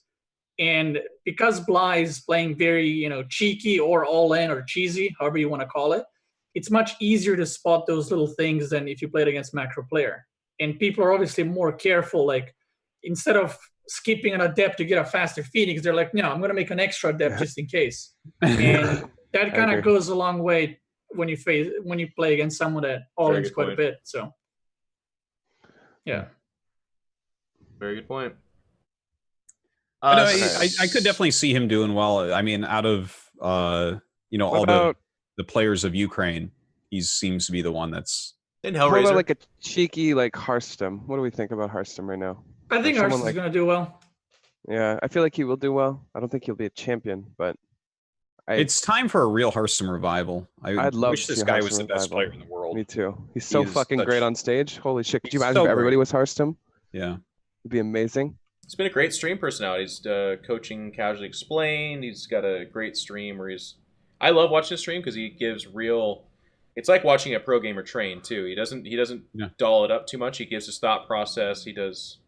Speaker 3: And because Bly is playing very, cheeky or all-in or cheesy, however you want to call it, it's much easier to spot those little things than if you played against macro player. And people are obviously more careful. Like, instead of skipping an adept to get a faster Phoenix, they're like, no, I'm going to make an extra adept just in case. And that kind of goes a long way when you play against someone that all-ins quite a bit. So, yeah.
Speaker 1: Very good point.
Speaker 2: I could definitely see him doing well. I mean, out of all the players of Ukraine, he seems to be the one that's
Speaker 1: in
Speaker 4: Hellraiser.
Speaker 1: Hellraiser.
Speaker 4: What about like a cheeky like Hearthstone? What do we think about Hearthstone right now?
Speaker 3: I think Hearthstone's going to do well.
Speaker 4: Yeah, I feel like he will do well. I don't think he'll be a champion, but
Speaker 2: it's time for a real Hearthstone revival.
Speaker 4: I'd love
Speaker 2: wish
Speaker 4: to
Speaker 2: this
Speaker 4: see
Speaker 2: guy
Speaker 4: Hearthstone
Speaker 2: was the best
Speaker 4: revival.
Speaker 2: player in the world.
Speaker 4: Me too. He's so fucking great on stage. Holy shit! Could you imagine
Speaker 2: so
Speaker 4: if everybody
Speaker 2: great.
Speaker 4: was Hearthstone?
Speaker 2: Yeah,
Speaker 4: it'd be amazing.
Speaker 1: He's been a great stream personality. He's coaching Casually Explained. He's got a great stream where I love watching his stream because he gives real. It's like watching a pro gamer train too. He doesn't doll it up too much. He gives his thought process. He does.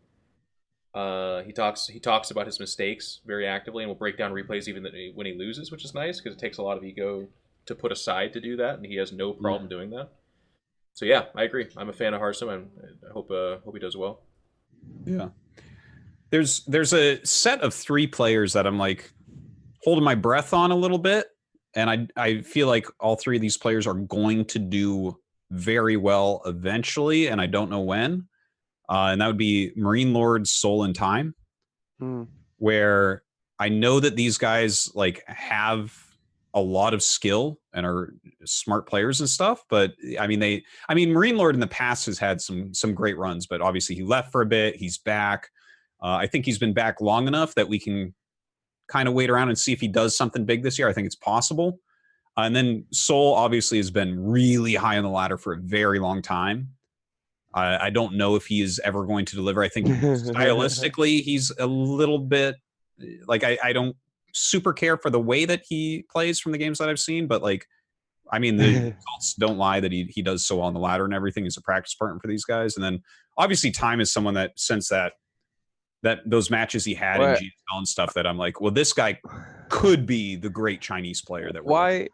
Speaker 1: He talks about his mistakes very actively and will break down replays even when he loses, which is nice because it takes a lot of ego to put aside to do that, and he has no problem doing that. So yeah, I agree. I'm a fan of Hearthstone, and I hope he does well.
Speaker 2: Yeah. There's a set of 3 players that I'm like holding my breath on a little bit, and I feel like all 3 of these players are going to do very well eventually, and I don't know when. And that would be Marine Lord, Soul, and Time. where I know that these guys like have a lot of skill and are smart players and stuff, but I mean Marine Lord in the past has had some great runs, but obviously he left for a bit. He's back. I think he's been back long enough that we can kind of wait around and see if he does something big this year. I think it's possible. And then Soul obviously has been really high on the ladder for a very long time. I don't know if he is ever going to deliver. I think stylistically he's a little bit like I don't super care for the way that he plays from the games that I've seen, but like, I mean, the results don't lie that he does so well on the ladder and everything. He's a practice partner for these guys. And then obviously Time is someone that since that those matches he had in GSL and stuff that I'm like, well, this guy could be the great Chinese player that we're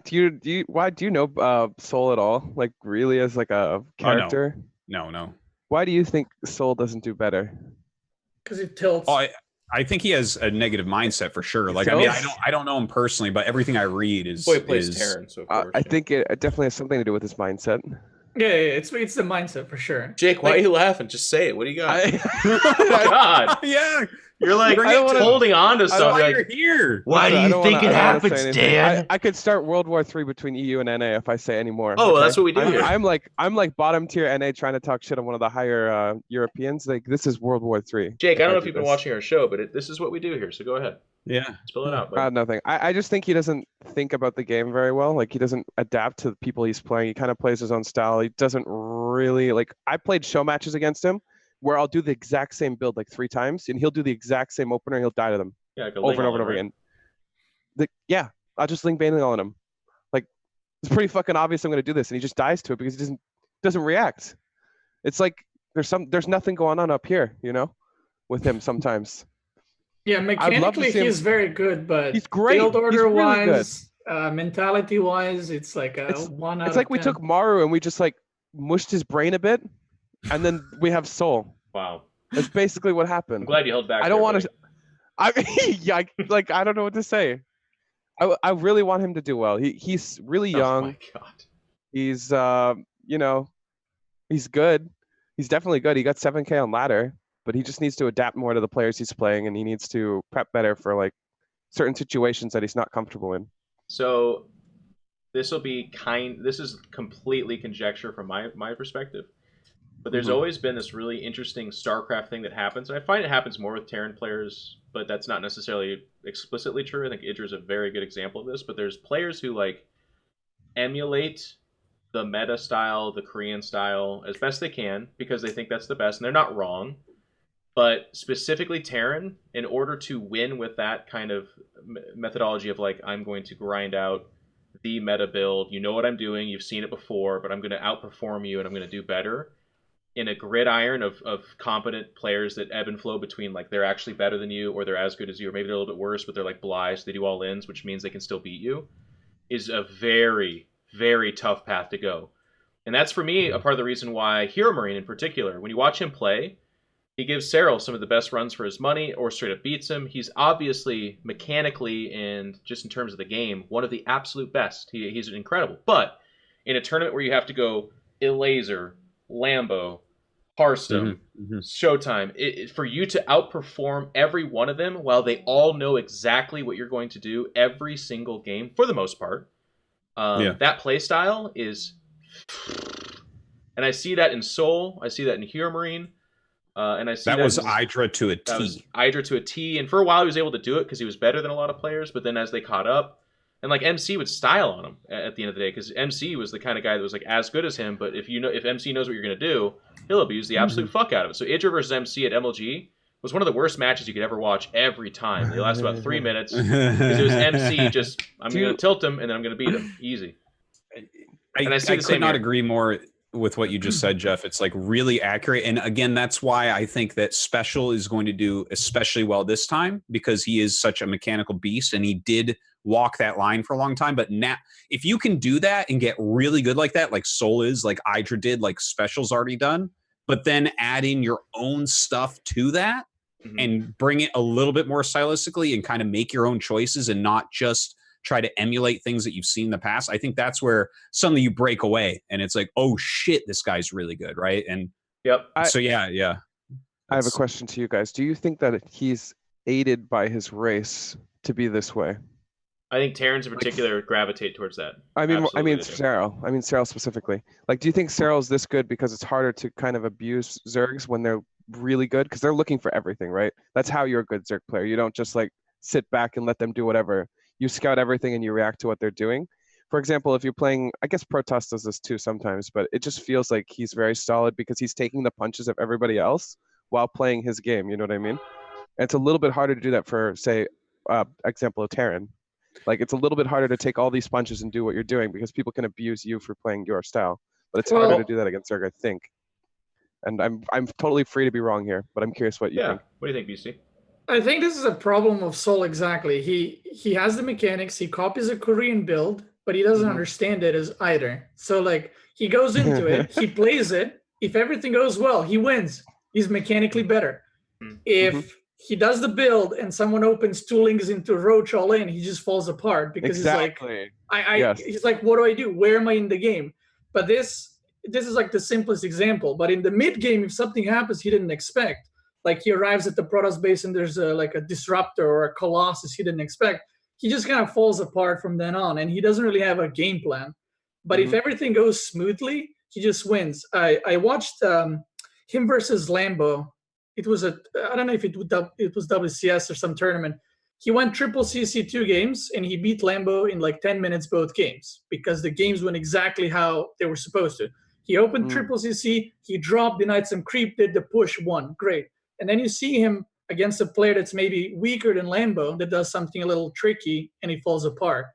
Speaker 4: do you know Soul at all? Like really as like a character?
Speaker 2: Oh, no.
Speaker 4: Why do you think Soul doesn't do better?
Speaker 3: Because it tilts.
Speaker 2: Oh, I think he has a negative mindset for sure. Like, I mean, I don't know him personally, but everything I read is.
Speaker 1: Boy plays Terran, so of course,
Speaker 4: I think it definitely has something to do with his mindset.
Speaker 3: Yeah, it's the mindset for sure.
Speaker 1: Jake, why are you laughing? Just say it. What do you got? Oh my God.
Speaker 2: Yeah.
Speaker 1: You're like holding on to something.
Speaker 2: Like, you're here.
Speaker 1: Why do you think it happens, Dan?
Speaker 4: I could start World War III between EU and NA if I say any more.
Speaker 1: Oh, well, that's what we do here.
Speaker 4: I'm like bottom tier NA trying to talk shit on one of the higher Europeans. Like this is World War III.
Speaker 1: Jake, I don't know if you've been watching our show, but this is what we do here. So go ahead.
Speaker 2: Yeah,
Speaker 1: spill it out.
Speaker 4: Nothing. I just think he doesn't think about the game very well. Like he doesn't adapt to the people he's playing. He kind of plays his own style. He doesn't really like. I played show matches against him, where I'll do the exact same build like 3 times, and he'll do the exact same opener, and he'll die to them over and over again. I'll just link baiting on him. Like it's pretty fucking obvious I'm going to do this, and he just dies to it because he doesn't react. It's like there's nothing going on up here, you know, with him sometimes.
Speaker 3: Yeah, mechanically he's very good, but
Speaker 4: he's great.
Speaker 3: Build order wise, mentality wise, it's like a 1 out of 10.
Speaker 4: It's like we took Maru and we just like mushed his brain a bit. And then we have Soul.
Speaker 1: Wow.
Speaker 4: That's basically what happened.
Speaker 1: I'm glad you held back.
Speaker 4: I don't want to. I don't know what to say. I really want him to do well. He's really young.
Speaker 1: Oh my God.
Speaker 4: He's he's good. He's definitely good. He got 7K on ladder, but he just needs to adapt more to the players he's playing, and he needs to prep better for like certain situations that he's not comfortable in.
Speaker 1: So this is completely conjecture from my perspective. But there's always been this really interesting StarCraft thing that happens. And I find it happens more with Terran players, but that's not necessarily explicitly true. I think Idra is a very good example of this. But there's players who like emulate the meta style, the Korean style, as best they can because they think that's the best. And they're not wrong. But specifically Terran, in order to win with that kind of methodology of like, I'm going to grind out the meta build. You know what I'm doing. You've seen it before, but I'm going to outperform you and I'm going to do better. In a gridiron of competent players that ebb and flow between like they're actually better than you or they're as good as you or maybe they're a little bit worse but they're like Bly, so they do all ins, which means they can still beat you, is a very, very tough path to go. And that's for me a part of the reason why Hero Marine in particular, when you watch him play, he gives Serral some of the best runs for his money or straight up beats him. He's obviously mechanically and just in terms of the game one of the absolute best. He's incredible. But in a tournament where you have to go Laser, Lambo, Hearthstone, Showtime, for you to outperform every one of them while they all know exactly what you're going to do every single game, for the most part, that play style is... And I see that in Soul, I see that in Hero Marine, and I see
Speaker 2: that was Idra to a T.
Speaker 1: That was Idra to a T, and for a while he was able to do it because he was better than a lot of players, but then as they caught up, and like MC would style on him at the end of the day because MC was the kind of guy that was like as good as him. But if MC knows what you're gonna do, he'll abuse the absolute fuck out of it. So Idra versus MC at MLG was one of the worst matches you could ever watch every time. They lasted about 3 minutes because it was MC just I'm gonna tilt him and then I'm gonna beat him easy.
Speaker 2: I could not agree more with what you just said, Jeff. It's like really accurate. And again, that's why I think that Special is going to do especially well this time because he is such a mechanical beast and he did walk that line for a long time. But now if you can do that and get really good like that, like Soul is, like Idra did, like Special's already done, but then add in your own stuff to that and bring it a little bit more stylistically and kind of make your own choices and not just try to emulate things that you've seen in the past. I think that's where suddenly you break away and it's like, oh shit, this guy's really good, right? And
Speaker 1: yep.
Speaker 2: So yeah.
Speaker 4: I have a question to you guys. Do you think that he's aided by his race to be this way?
Speaker 1: I think Terrans in particular gravitate towards that.
Speaker 4: I mean,
Speaker 1: Absolutely they do.
Speaker 4: Serral. I mean, Serral specifically. Like, do you think Serral's this good because it's harder to kind of abuse Zergs when they're really good? Because they're looking for everything, right? That's how you're a good Zerg player. You don't just like sit back and let them do whatever. You scout everything and you react to what they're doing. For example, if you're playing, I guess Protoss does this too sometimes, but it just feels like he's very solid because he's taking the punches of everybody else while playing his game. You know what I mean? And it's a little bit harder to do that for, say, example of Terran. Like, it's a little bit harder to take all these punches and do what you're doing because people can abuse you for playing your style. But it's harder to do that against Zerg, I think. And I'm totally free to be wrong here, but I'm curious what you think.
Speaker 1: What do you think, BC?
Speaker 3: I think this is a problem of Sol exactly. He has the mechanics, he copies a Korean build, but he doesn't understand it as either. So like he goes into it, he plays it. If everything goes well, he wins. He's mechanically better. If he does the build and someone opens 2 links into Roach all in, he just falls apart because he's like, he's like, what do I do? Where am I in the game? But this is like the simplest example. But in the mid game, if something happens he didn't expect, like he arrives at the Protoss base and there's like a disruptor or a Colossus he didn't expect, he just kind of falls apart from then on, and he doesn't really have a game plan. But if everything goes smoothly, he just wins. I watched him versus Lambo. It was I don't know if it was WCS or some tournament. He went triple CC 2 games and he beat Lambo in like 10 minutes both games because the games went exactly how they were supposed to. He opened triple CC, he dropped, denied some creep, did the push, won. Great. And then you see him against a player that's maybe weaker than Lambo that does something a little tricky and he falls apart.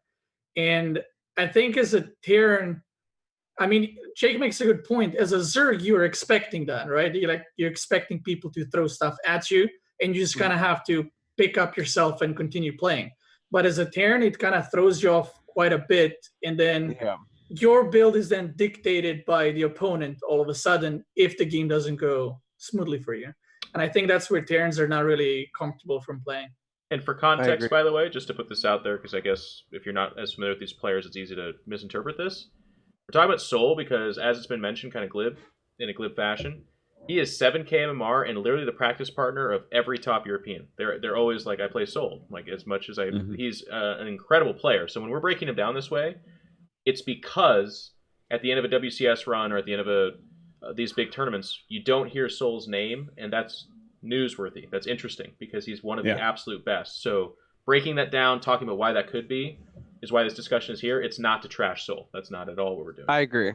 Speaker 3: And I think as a Terran, I mean, Jake makes a good point. As a Zerg, you're expecting that, right? You're expecting people to throw stuff at you, and you just kind of have to pick up yourself and continue playing. But as a Terran, it kind of throws you off quite a bit, and then your build is then dictated by the opponent all of a sudden if the game doesn't go smoothly for you. And I think that's where Terrans are not really comfortable from playing.
Speaker 1: And for context, by the way, just to put this out there, because I guess if you're not as familiar with these players, it's easy to misinterpret this. We're talking about Sol because, as it's been mentioned, kind of in a glib fashion, he is 7K MMR and literally the practice partner of every top European. They're always like, I play Sol, like as much as he's an incredible player. So when we're breaking him down this way, it's because at the end of a WCS run or at the end of these big tournaments, you don't hear Sol's name, and that's newsworthy. That's interesting because he's one of the absolute best. So breaking that down, talking about why that could be, is why this discussion is here. It's not to trash Sol. That's not at all what we're doing.
Speaker 4: I agree.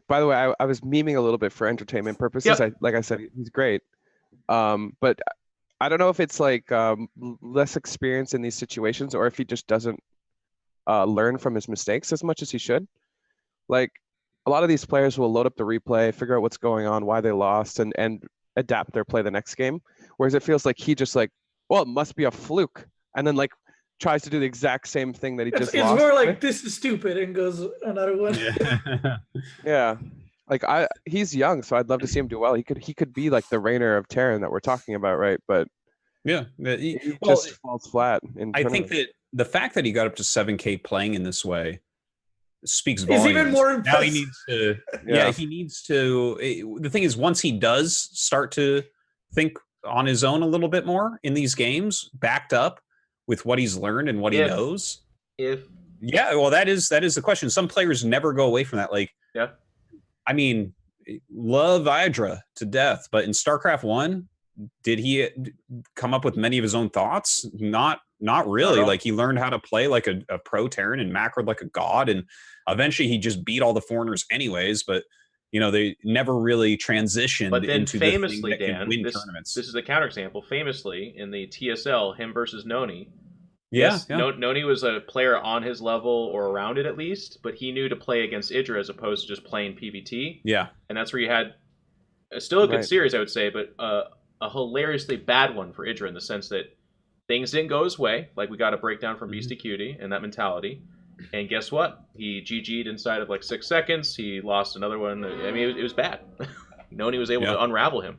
Speaker 4: By the way, I was memeing a little bit for entertainment purposes. Like I said, he's great. But I don't know if it's like less experience in these situations or if he just doesn't learn from his mistakes as much as he should. Like a lot of these players will load up the replay, figure out what's going on, why they lost, and adapt their play the next game. Whereas it feels like he just like, well, it must be a fluke. And then like tries to do the exact same thing that he just lost.
Speaker 3: It's more like, this is stupid, and goes another one.
Speaker 4: Yeah. Like he's young, so I'd love to see him do well. He could be like the Rainer of Terran that we're talking about, right? But he just falls flat.
Speaker 2: I think that the fact that he got up to 7K playing in this way speaks volumes.
Speaker 3: It's even more impressive.
Speaker 2: Now he needs to. He needs to. The thing is, once he does start to think on his own a little bit more in these games, backed up with what he's learned and what he knows. Well, that is the question. Some players never go away from that. Like, I mean, love Hydra to death, but in StarCraft 1, did he come up with many of his own thoughts? Not really. Like, he learned how to play like a pro Terran and macroed like a god, and eventually he just beat all the foreigners anyways, but you know, they never really transitioned. But then into famously, the thing that win tournaments.
Speaker 1: This is a counterexample. Famously, in the TSL, him versus Noni. Noni was a player on his level or around it at least, but he knew to play against Idra as opposed to just playing PvT.
Speaker 2: Yeah.
Speaker 1: And that's where you had still a good series, I would say, but a hilariously bad one for Idra in the sense that things didn't go his way. Like, we got a breakdown from Beastyqt and that mentality. And guess what? He GG'd inside of like 6 seconds. He lost another one. I mean, it was bad. Noni was able to unravel him.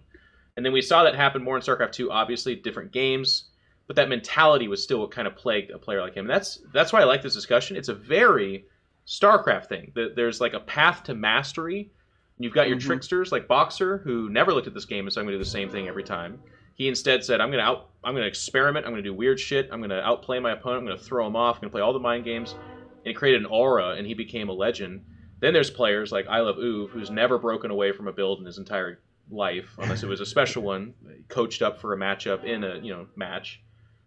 Speaker 1: And then we saw that happen more in StarCraft 2, obviously, different games. But that mentality was still what kind of plagued a player like him. And that's why I like this discussion. It's a very StarCraft thing. There's like a path to mastery You've got your tricksters like Boxer, who never looked at this game and said, I'm going to do the same thing every time. He instead said, I'm going to experiment, I'm going to do weird shit, I'm going to outplay my opponent, I'm going to throw him off, I'm going to play all the mind games. And he created an aura, and he became a legend. Then there's players like I Love Uve, who's never broken away from a build in his entire life, unless it was a special one, coached up for a matchup in a match.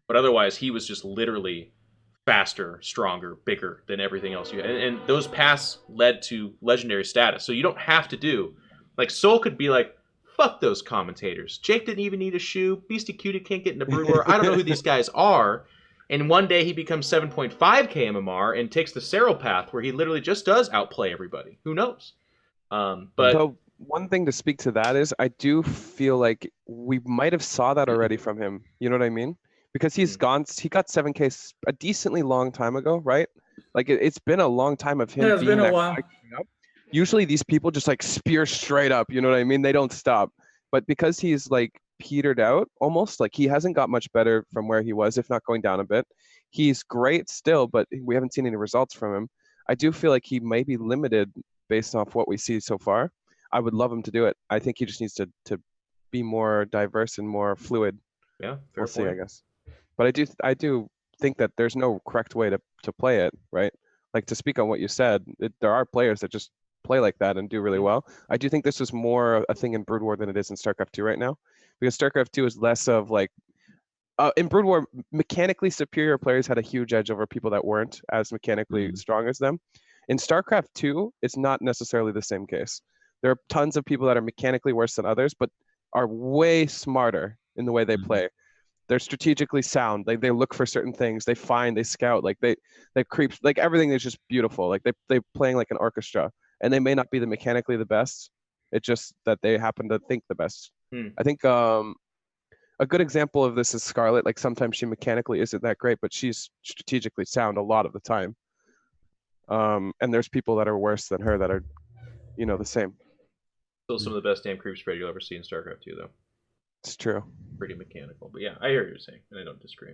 Speaker 1: But otherwise, he was just literally faster, stronger, bigger than everything else you had. And those paths led to legendary status. So you don't have to do... Like, Soul could be like, fuck those commentators. Jake didn't even need a shoe. Beastyqt can't get into Brood War. I don't know who these guys are. And one day he becomes 7.5k MMR and takes the Cyril path where he literally just does outplay everybody. Who knows? But
Speaker 4: so one thing to speak to that is I do feel like we might have saw that already from him. You know what I mean? Because he got 7K a decently long time ago, right? Like it's been a long time of him.
Speaker 3: Yeah, it's been a while.
Speaker 4: Usually these people just like spear straight up. You know what I mean? They don't stop. But because he's like petered out almost, like he hasn't got much better from where he was, if not going down a bit. He's great still, but we haven't seen any results from him. I do feel like he may be limited based off what we see so far. I would love him to do it. I think he just needs to be more diverse and more fluid.
Speaker 1: Yeah,
Speaker 4: we'll see, I guess. But I do think that there's no correct way to play it, right? Like to speak on what you said, there are players that just play like that and do really well. I do think this is more a thing in Brood War than it is in StarCraft 2 right now, because StarCraft 2 is less of like in Brood War, mechanically superior players had a huge edge over people that weren't as mechanically strong as them. In StarCraft 2, it's not necessarily the same case. There are tons of people that are mechanically worse than others, but are way smarter in the way they play. They're strategically sound. Like they look for certain things. They find, they scout. Like they creep. Like everything is just beautiful. Like they playing like an orchestra, and they may not be mechanically the best. It's just that they happen to think the best. I think a good example of this is Scarlet. Like sometimes she mechanically isn't that great, but she's strategically sound a lot of the time. And there's people that are worse than her that are, the same.
Speaker 1: Still some of the best damn creep spread you'll ever see in StarCraft 2, though.
Speaker 4: It's true.
Speaker 1: Pretty mechanical, but yeah, I hear what you're saying, and I don't disagree.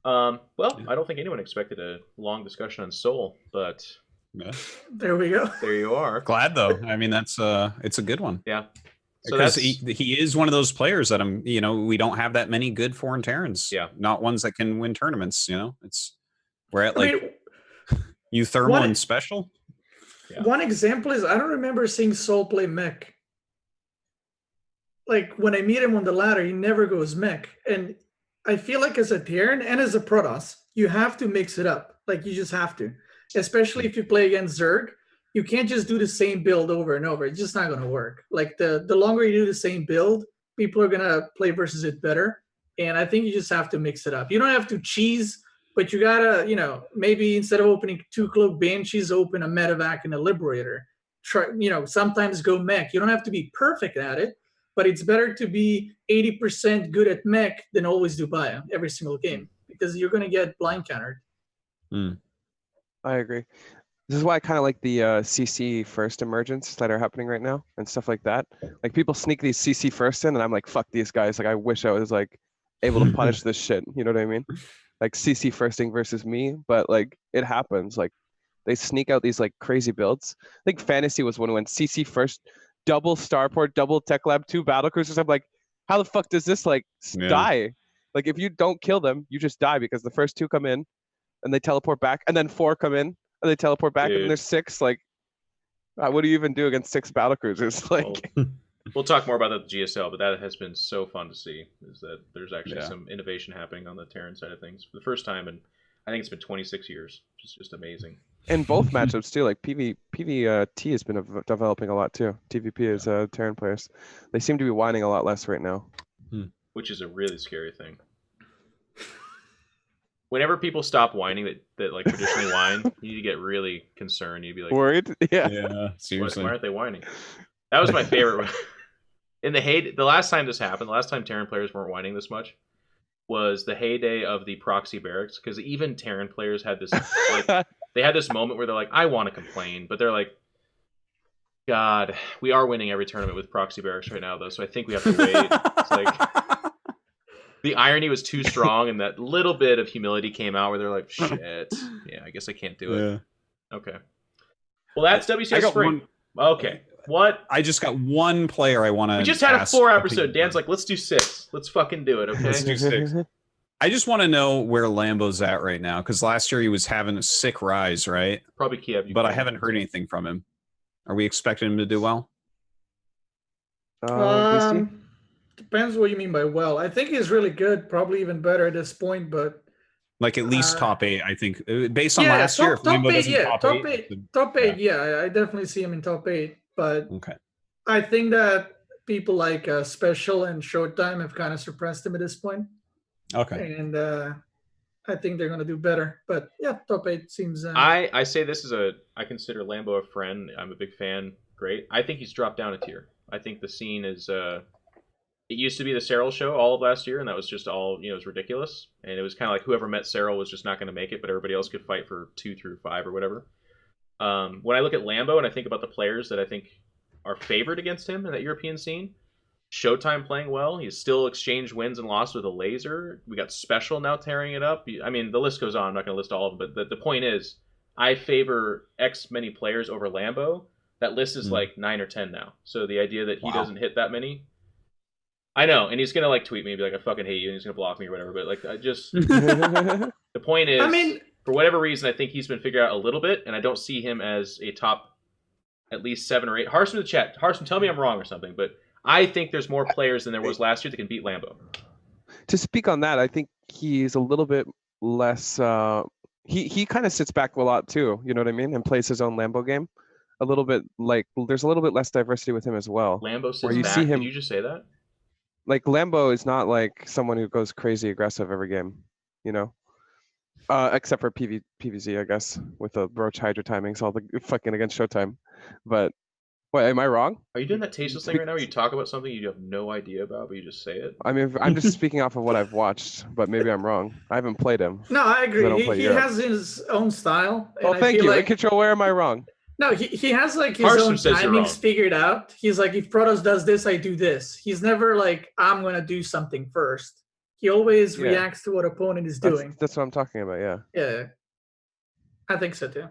Speaker 1: Well, I don't think anyone expected a long discussion on Soul, but
Speaker 3: there we go.
Speaker 1: There you are.
Speaker 2: Glad though. I mean, that's it's a good one.
Speaker 1: Yeah.
Speaker 2: So because he is one of those players that we don't have that many good foreign Terrans.
Speaker 1: Yeah.
Speaker 2: Not ones that can win tournaments. We're at Euthermal and Special.
Speaker 3: Yeah. One example is I don't remember seeing Soul play mech. Like when I meet him on the ladder, he never goes mech. And I feel like as a Terran and as a Protoss, you have to mix it up. Like you just have to. Especially if you play against Zerg. You can't just do the same build over and over. It's just not going to work. Like the longer you do the same build, people are going to play versus it better. And I think you just have to mix it up. You don't have to cheese, but you got to, maybe instead of opening 2 Cloak Banshees, open a Medevac and a Liberator. Try, sometimes go mech. You don't have to be perfect at it, but it's better to be 80% good at mech than always do Baya every single game because you're going to get blind countered.
Speaker 4: I agree. This is why I kind of like the CC first emergence that are happening right now and stuff like that. Like people sneak these CC first in and I'm like, fuck these guys. Like I wish I was like able to punish this shit. You know what I mean? Like CC firsting versus me, but like it happens. Like they sneak out these like crazy builds. I think Fantasy was one when CC first, double Starport, double Tech Lab, 2 battlecruisers. I'm like, how the fuck does this like die? Like if you don't kill them, you just die because the first 2 come in and they teleport back and then 4 come in. And they teleport back, and there's 6. Like, what do you even do against 6 battlecruisers? Like,
Speaker 1: we'll talk more about that at the GSL, but that has been so fun to see. Is that there's actually some innovation happening on the Terran side of things for the first time, and I think it's been 26 years, which is just amazing.
Speaker 4: In both matchups too, like PvT has been developing a lot too. TVP is Terran players. They seem to be whining a lot less right now,
Speaker 1: which is a really scary thing. Whenever people stop whining that like traditionally whine, you need to get really concerned. You'd be like
Speaker 4: worried.
Speaker 2: Yeah. Seriously.
Speaker 1: Why aren't they whining? That was my favorite. In the last time this happened, the last time Terran players weren't whining this much was the heyday of the proxy barracks. Because even Terran players had this they had this moment where they're like, I want to complain, but they're like, God, we are winning every tournament with proxy barracks right now, though. So I think we have to wait. It's like. The irony was too strong, and that little bit of humility came out where they're like, shit. Yeah, I guess I can't do it. Okay. Well, that's WCS Spring. Okay. What?
Speaker 2: I just got one player I want to.
Speaker 1: We just had a 4 episode. Dan's like, let's do 6. Let's fucking do it, okay?
Speaker 2: Let's do 6. I just want to know where Lambo's at right now, because last year he was having a sick rise, right?
Speaker 1: Probably Kiev.
Speaker 2: But I haven't heard anything from him. Are we expecting him to do well?
Speaker 3: Depends what you mean by well. I think he's really good, probably even better at this point, but
Speaker 2: like at least top 8, I think. Based on last year, if
Speaker 3: top
Speaker 2: Lambo
Speaker 3: 8,
Speaker 2: doesn't
Speaker 3: yeah,
Speaker 2: top 8,
Speaker 3: top 8, yeah, I definitely see him in top 8. But
Speaker 2: okay.
Speaker 3: I think that people like Special and Showtime have kind of suppressed him at this point.
Speaker 2: Okay.
Speaker 3: And I think they're going to do better. But yeah, top 8 seems...
Speaker 1: I say this is I consider Lambo a friend. I'm a big fan. Great. I think he's dropped down a tier. I think the scene is... it used to be the Cyril show all of last year, and that was just all, it was ridiculous. And it was kind of like whoever met Cyril was just not going to make it, but everybody else could fight for 2 through 5 or whatever. When I look at Lambo and I think about the players that I think are favored against him in that European scene, Showtime playing well. He's still exchanged wins and losses with a laser. We got Special now tearing it up. I mean, the list goes on. I'm not going to list all of them, but the point is, I favor X many players over Lambo. That list is like 9 or 10 now. So the idea that he doesn't hit that many, I know, and he's gonna tweet me and be like, "I fucking hate you," and he's gonna block me or whatever. But like, I just the point is, for whatever reason, I think he's been figured out a little bit, and I don't see him as a top at least 7 or 8. Harson in the chat, Harson, tell me I'm wrong or something, but I think there's more players than there was last year that can beat Lambo.
Speaker 4: To speak on that, I think he's a little bit less. He kind of sits back a lot too. You know what I mean, and plays his own Lambo game. A little bit like there's a little bit less diversity with him as well.
Speaker 1: Lambo sits back. Did you just say that?
Speaker 4: Like Lambo is not like someone who goes crazy aggressive every game, except for PVZ, I guess, with the Roach Hydra timings, all the fucking against Showtime. But what, am I wrong?
Speaker 1: Are you doing that tasteless thing right now where you talk about something you have no idea about, but you just say it?
Speaker 4: I mean, I'm just speaking off of what I've watched, but maybe I'm wrong. I haven't played him.
Speaker 3: No, I agree. He has his own style.
Speaker 4: Oh, thank you. Like... Control, where am I wrong?
Speaker 3: No, he has like his own timings figured out. He's like, if Protoss does this, I do this. He's never like, I'm going to do something first. He always reacts to what opponent is doing.
Speaker 4: That's what I'm talking about, yeah.
Speaker 3: Yeah. I think so too.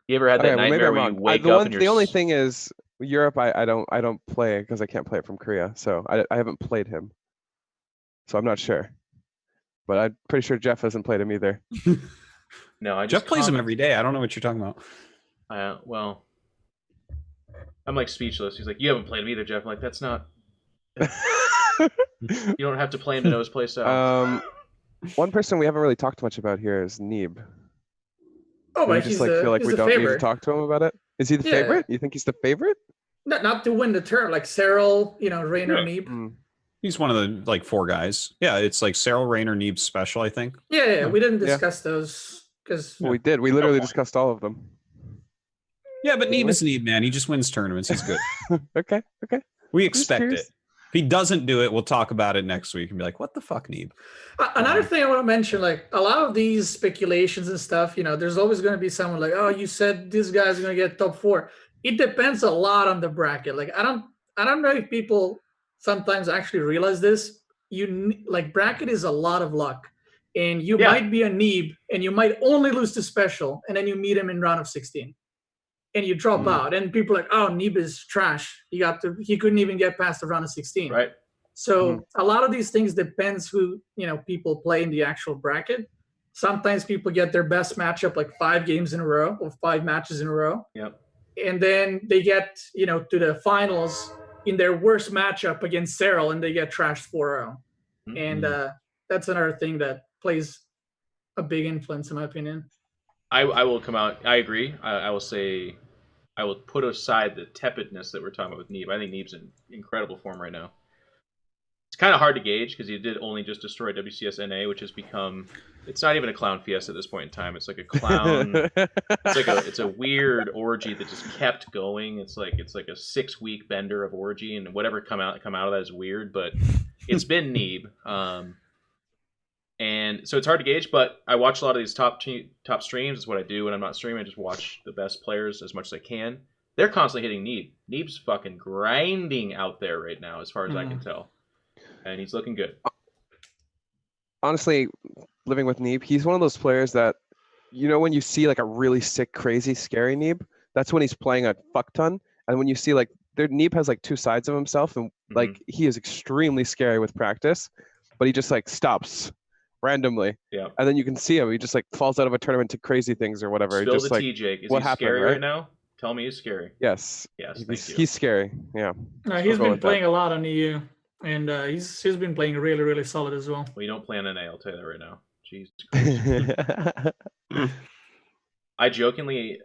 Speaker 1: You ever had that nightmare where you wake up and
Speaker 4: the only thing is, Europe, I don't play because I can't play it from Korea. So I haven't played him. So I'm not sure. But I'm pretty sure Jeff hasn't played him either.
Speaker 1: No,
Speaker 2: Jeff plays him every day. I don't know what you're talking about.
Speaker 1: Well, I'm like speechless. He's like, you haven't played him either, Jeff. I'm like, that's not. You don't have to play him to know his play style.
Speaker 4: One person we haven't really talked much about here is Neeb.
Speaker 3: Oh, but
Speaker 4: just feel like we don't need to talk to him about it. Is he the favorite? You think he's the favorite?
Speaker 3: Not to win the turn, like Cyril, Raynor, Neeb.
Speaker 2: He's one of the 4 guys. Yeah, it's like Cyril, Raynor, Neeb, Special, I think.
Speaker 3: Yeah, we didn't discuss those because
Speaker 4: we did. We literally discussed all of them.
Speaker 2: Yeah, but Neeb is Neeb, man. He just wins tournaments. He's good.
Speaker 4: Okay.
Speaker 2: We expect it. If he doesn't do it, we'll talk about it next week and be like, what the fuck, Neeb?
Speaker 3: Another thing I want to mention, like a lot of these speculations and stuff, there's always going to be someone like, oh, you said this guy's going to get top 4. It depends a lot on the bracket. Like, I don't know if people sometimes actually realize this. Bracket is a lot of luck. And you might be a Neeb and you might only lose to Special, and then you meet him in round of 16. And you drop out, and people are like, oh, Neeb is trash. He couldn't even get past the round of 16.
Speaker 1: Right.
Speaker 3: So a lot of these things depends who people play in the actual bracket. Sometimes people get their best matchup like 5 games in a row or 5 matches in a row.
Speaker 1: Yep.
Speaker 3: And then they get to the finals in their worst matchup against Cyril, and they get trashed 4-0. And that's another thing that plays a big influence in my opinion.
Speaker 1: I will come out. I agree. I will say, I will put aside the tepidness that we're talking about with Neeb. I think Neeb's in incredible form right now. It's kind of hard to gauge because he did only just destroy WCS NA, which has become. It's not even a clown fiesta at this point in time. It's like a clown. It's a weird orgy that just kept going. It's like a 6-week bender of orgy, and whatever come out of that is weird. But it's been Neeb. And so it's hard to gauge, but I watch a lot of these top streams. It's what I do when I'm not streaming. I just watch the best players as much as I can. They're constantly hitting Neeb. Neeb's fucking grinding out there right now, as far as I can tell. And he's looking good.
Speaker 4: Honestly, living with Neeb, he's one of those players that, when you see like a really sick, crazy, scary Neeb, that's when he's playing a fuck ton. And when you see like Neep has like two sides of himself, and like he is extremely scary with practice, but he just like stops randomly.
Speaker 1: Yeah.
Speaker 4: And then you can see him. He just like falls out of a tournament to crazy things or whatever.
Speaker 1: Spill
Speaker 4: just
Speaker 1: the
Speaker 4: like,
Speaker 1: tea, Jake. Is
Speaker 4: what
Speaker 1: he
Speaker 4: happened,
Speaker 1: scary
Speaker 4: right?
Speaker 1: right now? Tell me he's scary.
Speaker 4: Yes.
Speaker 1: Yes, thank you.
Speaker 4: He's scary. Yeah.
Speaker 3: He's been playing a lot on EU, and he's been playing really, really solid as well.
Speaker 1: Well, you don't play on NA, I'll tell you that right now. Jesus Christ. I jokingly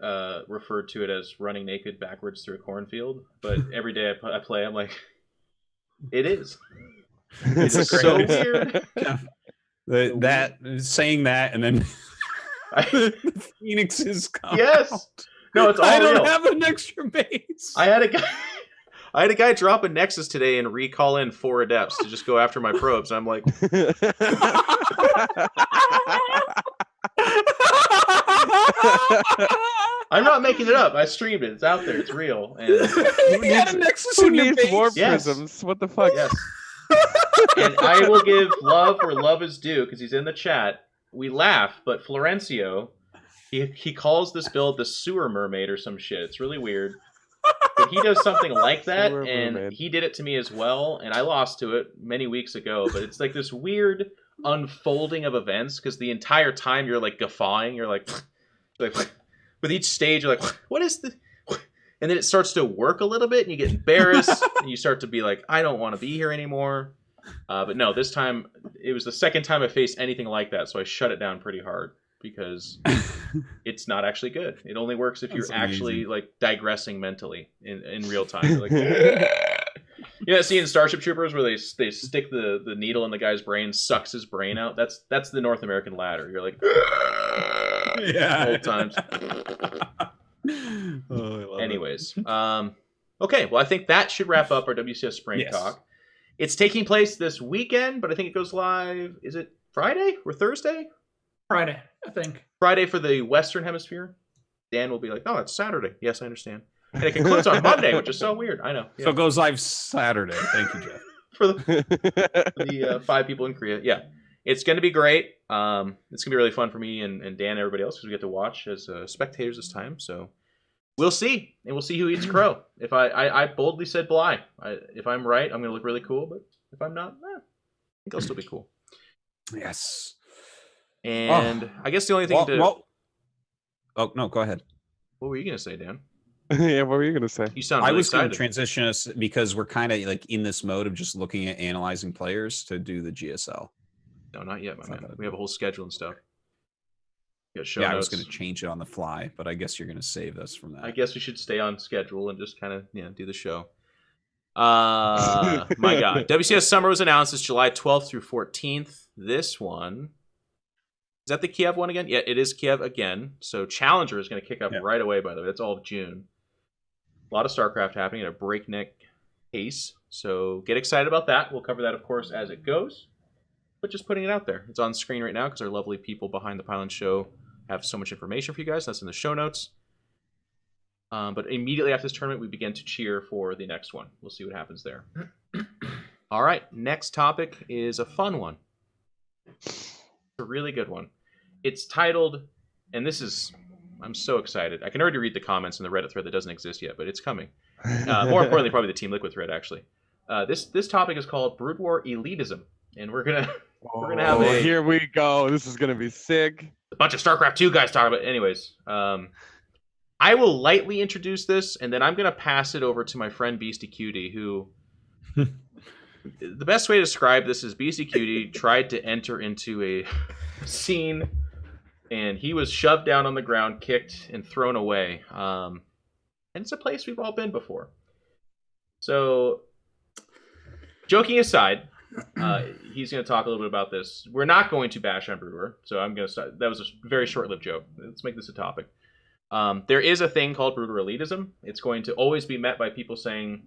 Speaker 1: referred to it as running naked backwards through a cornfield, but every day I play, I'm like, it is. It's so weird.
Speaker 2: That saying that, and then Phoenixes come.
Speaker 1: Yes.
Speaker 2: Out.
Speaker 1: No, it's all
Speaker 2: I don't
Speaker 1: real.
Speaker 2: have an extra base.
Speaker 1: I had a guy drop a Nexus today and recall in 4 Adepts to just go after my probes. I'm like, I'm not making it up. I streamed it. It's out there. It's real. And
Speaker 4: who needs war prisms? What the fuck?
Speaker 1: Yes. And I will give love where love is due because he's in the chat. We laugh, but Florencio, he calls this build the sewer mermaid or some shit. It's really weird. But he does something like that, and he did it to me as well, and I lost to it many weeks ago. But it's like this weird unfolding of events because the entire time you're like guffawing, you're like with each stage you're like, what is the? And then it starts to work a little bit, and you get embarrassed, and you start to be like, I don't want to be here anymore. But no, this time it was the second time I faced anything like that, so I shut it down pretty hard because it's not actually good. It only works if you're actually like digressing mentally in real time. You're like, you know, seeing Starship Troopers where they stick the needle in the guy's brain, sucks his brain out. That's the North American ladder. You're like,
Speaker 2: yeah,
Speaker 1: old times.
Speaker 2: Oh,
Speaker 1: anyways, okay. Well, I think that should wrap up our WCS Spring talk. It's taking place this weekend, but I think it goes live. Is it Friday or Thursday?
Speaker 3: Friday, I think.
Speaker 1: Friday for the Western Hemisphere. Dan will be like, "No, it's Saturday." Yes, I understand. And it concludes on Monday, which is so weird. I know. Yeah.
Speaker 2: So it goes live Saturday. Thank you, Jeff.
Speaker 1: For the 5 people in Korea. Yeah. It's going to be great. It's going to be really fun for me and Dan and everybody else because we get to watch as spectators this time. So we'll see. And we'll see who eats crow. If I boldly said Bly. If I'm right, I'm going to look really cool. But if I'm not, I think I'll still be cool.
Speaker 2: Yes.
Speaker 1: And I guess the only thing
Speaker 2: oh, no, go ahead.
Speaker 1: What were you going to say, Dan?
Speaker 4: Yeah, what were you going to say?
Speaker 1: You sound really
Speaker 2: I was
Speaker 1: excited.
Speaker 2: going to transition us because we're kind of like in this mode of just looking at analyzing players to do the GSL.
Speaker 1: No, not yet, my man. We have a whole schedule and stuff.
Speaker 2: Yeah, I was going to change it on the fly, but I guess you're going to save us from that.
Speaker 1: I guess we should stay on schedule and just kind of do the show. My God. WCS Summer was announced. It's July 12th through 14th. This one... Is that the Kiev one again? Yeah, it is Kiev again. So Challenger is going to kick up right away, by the way. That's all of June. A lot of Starcraft happening at a breakneck pace. So get excited about that. We'll cover that, of course, as it goes. But just putting it out there. It's on screen right now because our lovely people behind the Pylon show have so much information for you guys. That's in the show notes. But immediately after this tournament, we begin to cheer for the next one. We'll see what happens there. All right, next topic is a fun one. A really good one. It's titled, and this is, I'm so excited. I can already read the comments in the Reddit thread that doesn't exist yet, but it's coming. More importantly, probably the Team Liquid thread, actually. This topic is called Brood War Elitism, and we're gonna have a...
Speaker 4: Here we go. This is gonna be sick.
Speaker 1: A bunch of StarCraft 2 guys talking about. Anyways, I will lightly introduce this, and then I'm gonna pass it over to my friend Beastyqt, who. The best way to describe this is Beastyqt tried to enter into a scene, and he was shoved down on the ground, kicked, and thrown away. And it's a place we've all been before. So, joking aside, he's going to talk a little bit about this. We're not going to bash on Brood War, so I'm going to start. That was a very short-lived joke. Let's make this a topic. There is a thing called Brood War Elitism. It's going to always be met by people saying,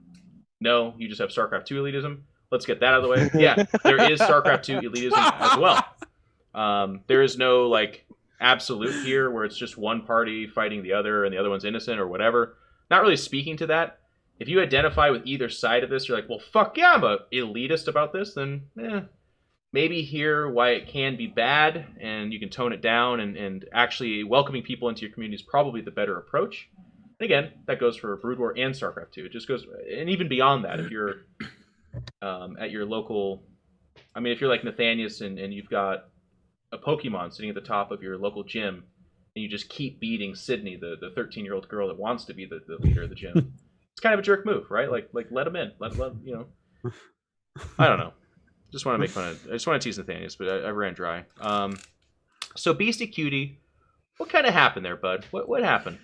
Speaker 1: no, you just have StarCraft 2 elitism. Let's get that out of the way. Yeah, there is StarCraft 2 elitism as well. There is no absolute here where it's just one party fighting the other and the other one's innocent or whatever. Not really speaking to that. If you identify with either side of this, you're like, well, fuck yeah, I'm an elitist about this, then maybe hear why it can be bad and you can tone it down and actually welcoming people into your community is probably the better approach. And again, that goes for Brood War and StarCraft 2. It just goes, and even beyond that, if you're at your local, I mean, if you're like Nathanius and you've got a Pokemon sitting at the top of your local gym, and you just keep beating Sydney, the 13-year-old girl that wants to be the leader of the gym. It's kind of a jerk move, right? Like let him in. Let you know. I don't know. Just want to make fun of. I just want to tease Nathanius, but I ran dry. So Beastyqt, what kind of happened there, bud? What happened?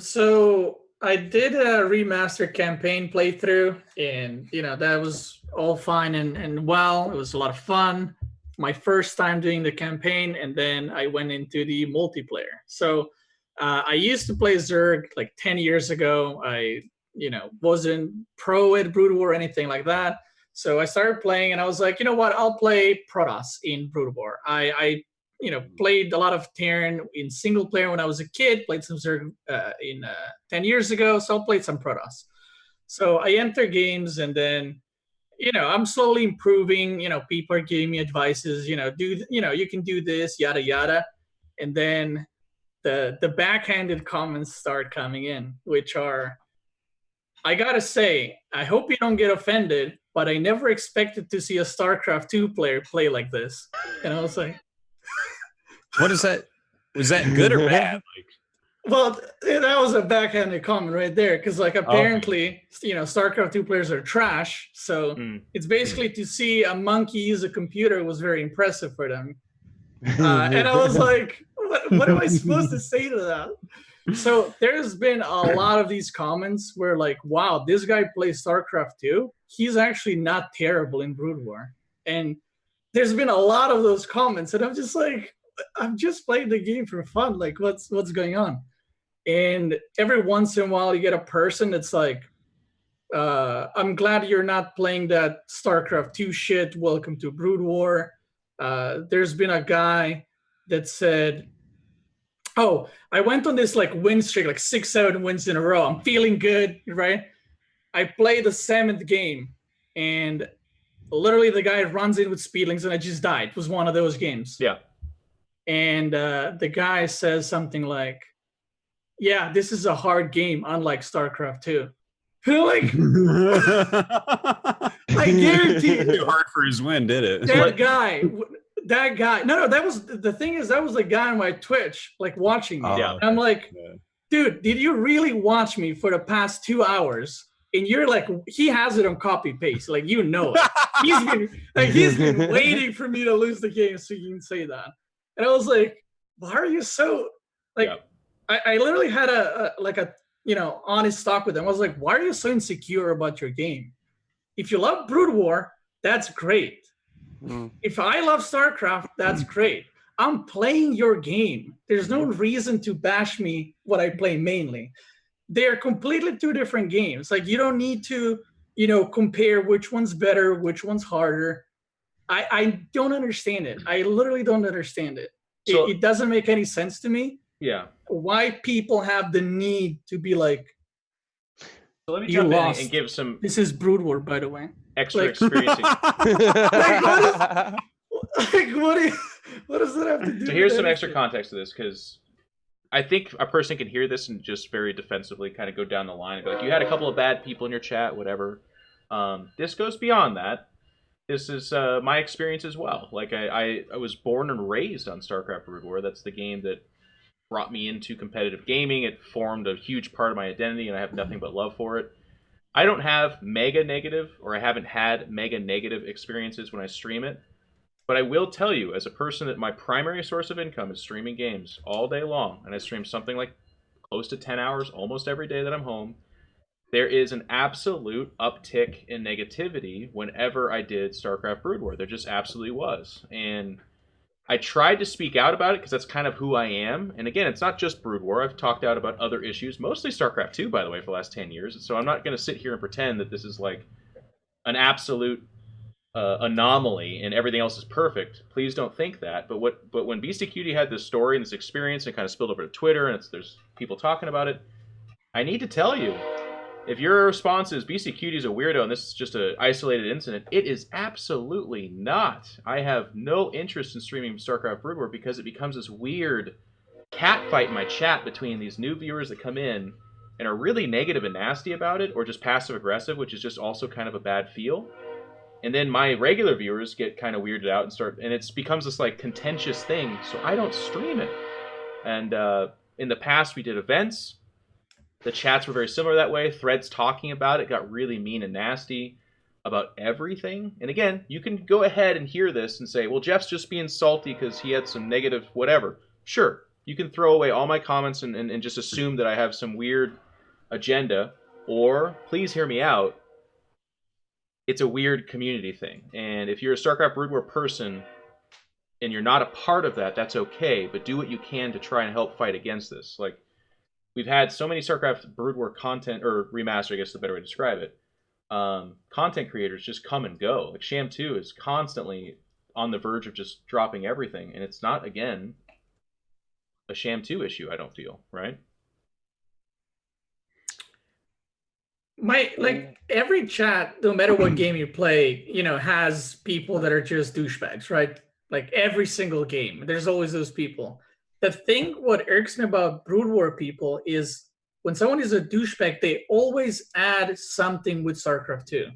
Speaker 3: So I did a remaster campaign playthrough, and that was all fine and well. It was a lot of fun. My first time doing the campaign, and then I went into the multiplayer. So I used to play Zerg like 10 years ago. I wasn't pro at Brood War or anything like that. So I started playing, and I was like, you know what? I'll play Protoss in Brood War. I played a lot of Terran in single player when I was a kid. Played some Zerg 10 years ago, so I played some Protoss. So I enter games, and then I'm slowly improving. People are giving me advices. You can do this, yada yada, and then the backhanded comments start coming in, which are, I gotta say, I hope you don't get offended, but I never expected to see a StarCraft 2 player play like this. And I was like,
Speaker 2: what is that? Was that good or bad?
Speaker 3: Well, that was a backhanded comment right there, because apparently, StarCraft 2 players are trash. So it's basically to see a monkey use a computer was very impressive for them. And I was like, what am I supposed to say to that? So there's been a lot of these comments where wow, this guy plays StarCraft 2. He's actually not terrible in Brood War. And there's been a lot of those comments, and I'm just like, I'm just playing the game for fun. What's going on? And every once in a while you get a person that's like, I'm glad you're not playing that StarCraft 2 shit. Welcome to Brood War. There's been a guy that said, oh, I went on this win streak, 6-7 wins in a row. I'm feeling good, right? I played the 7th game, and literally the guy runs in with speedlings, and I just died. It was one of those games.
Speaker 1: Yeah.
Speaker 3: And the guy says something like, yeah, this is a hard game, unlike StarCraft 2. And I'm like, I guarantee it.
Speaker 2: Too hard for his win, did it?
Speaker 3: That guy. No, that was the thing is that was the guy on my Twitch, watching me.
Speaker 1: Yeah.
Speaker 3: And I'm like, dude, did you really watch me for the past 2 hours? And you're like, he has it on copy paste, it. He's been waiting for me to lose the game so you can say that. And I was like, why are you so I literally had a honest talk with him. I was like, why are you so insecure about your game? If you love Brood War, that's great. If I love StarCraft, that's great. I'm playing your game. There's no reason to bash me what I play mainly. They're completely two different games. You don't need to, compare which one's better, which one's harder. I don't understand it. I literally don't understand it. So, it doesn't make any sense to me.
Speaker 1: Yeah.
Speaker 3: Why people have the need to be like,
Speaker 1: so let me jump in and give some.
Speaker 3: This is Brood War, by the way.
Speaker 1: Extra experience.
Speaker 3: What does that have to do?
Speaker 1: So here's some extra context to this, because I think a person can hear this and just very defensively kind of go down the line and be like, you had a couple of bad people in your chat, whatever. This goes beyond that. This is my experience as well. I was born and raised on StarCraft Brood War. That's the game that brought me into competitive gaming. It formed a huge part of my identity, and I have nothing but love for it. I don't have mega negative, or I haven't had mega negative experiences when I stream it. But I will tell you, as a person that my primary source of income is streaming games all day long, and I stream something like close to 10 hours almost every day that I'm home, there is an absolute uptick in negativity whenever I did StarCraft Brood War. There just absolutely was. And I tried to speak out about it because that's kind of who I am. And again, it's not just Brood War. I've talked out about other issues, mostly StarCraft 2, by the way, for the last 10 years. So I'm not going to sit here and pretend that this is an absolute anomaly and everything else is perfect. Please don't think that. But when Beastyqt had this story and this experience and kind of spilled over to Twitter, and there's people talking about it, I need to tell you, if your response is Beastyqt is a weirdo and this is just an isolated incident, it is absolutely not. I have no interest in streaming StarCraft Brood War because it becomes this weird catfight in my chat between these new viewers that come in and are really negative and nasty about it, or just passive aggressive, which is just also kind of a bad feel. And then my regular viewers get kind of weirded out and it becomes this like contentious thing. So I don't stream it. And in the past we did events. The chats were very similar that way. Threads talking about it got really mean and nasty about everything. And again, you can go ahead and hear this and say, well, Jeff's just being salty because he had some negative whatever. Sure, you can throw away all my comments and just assume that I have some weird agenda. Or please hear me out. It's a weird community thing. And if you're a StarCraft Brood War person and you're not a part of that, that's okay. But do what you can to try and help fight against this. Like, we've had so many StarCraft Brood War content, or remaster, I guess is the better way to describe it. Content creators just come and go. Like Sham 2 is constantly on the verge of just dropping everything. And it's not, again, a Sham 2 issue, I don't feel, right?
Speaker 3: Every chat, no matter what game you play, has people that are just douchebags, right? Like every single game, there's always those people. The thing, what irks me about Brood War people is when someone is a douchebag, they always add something with StarCraft 2.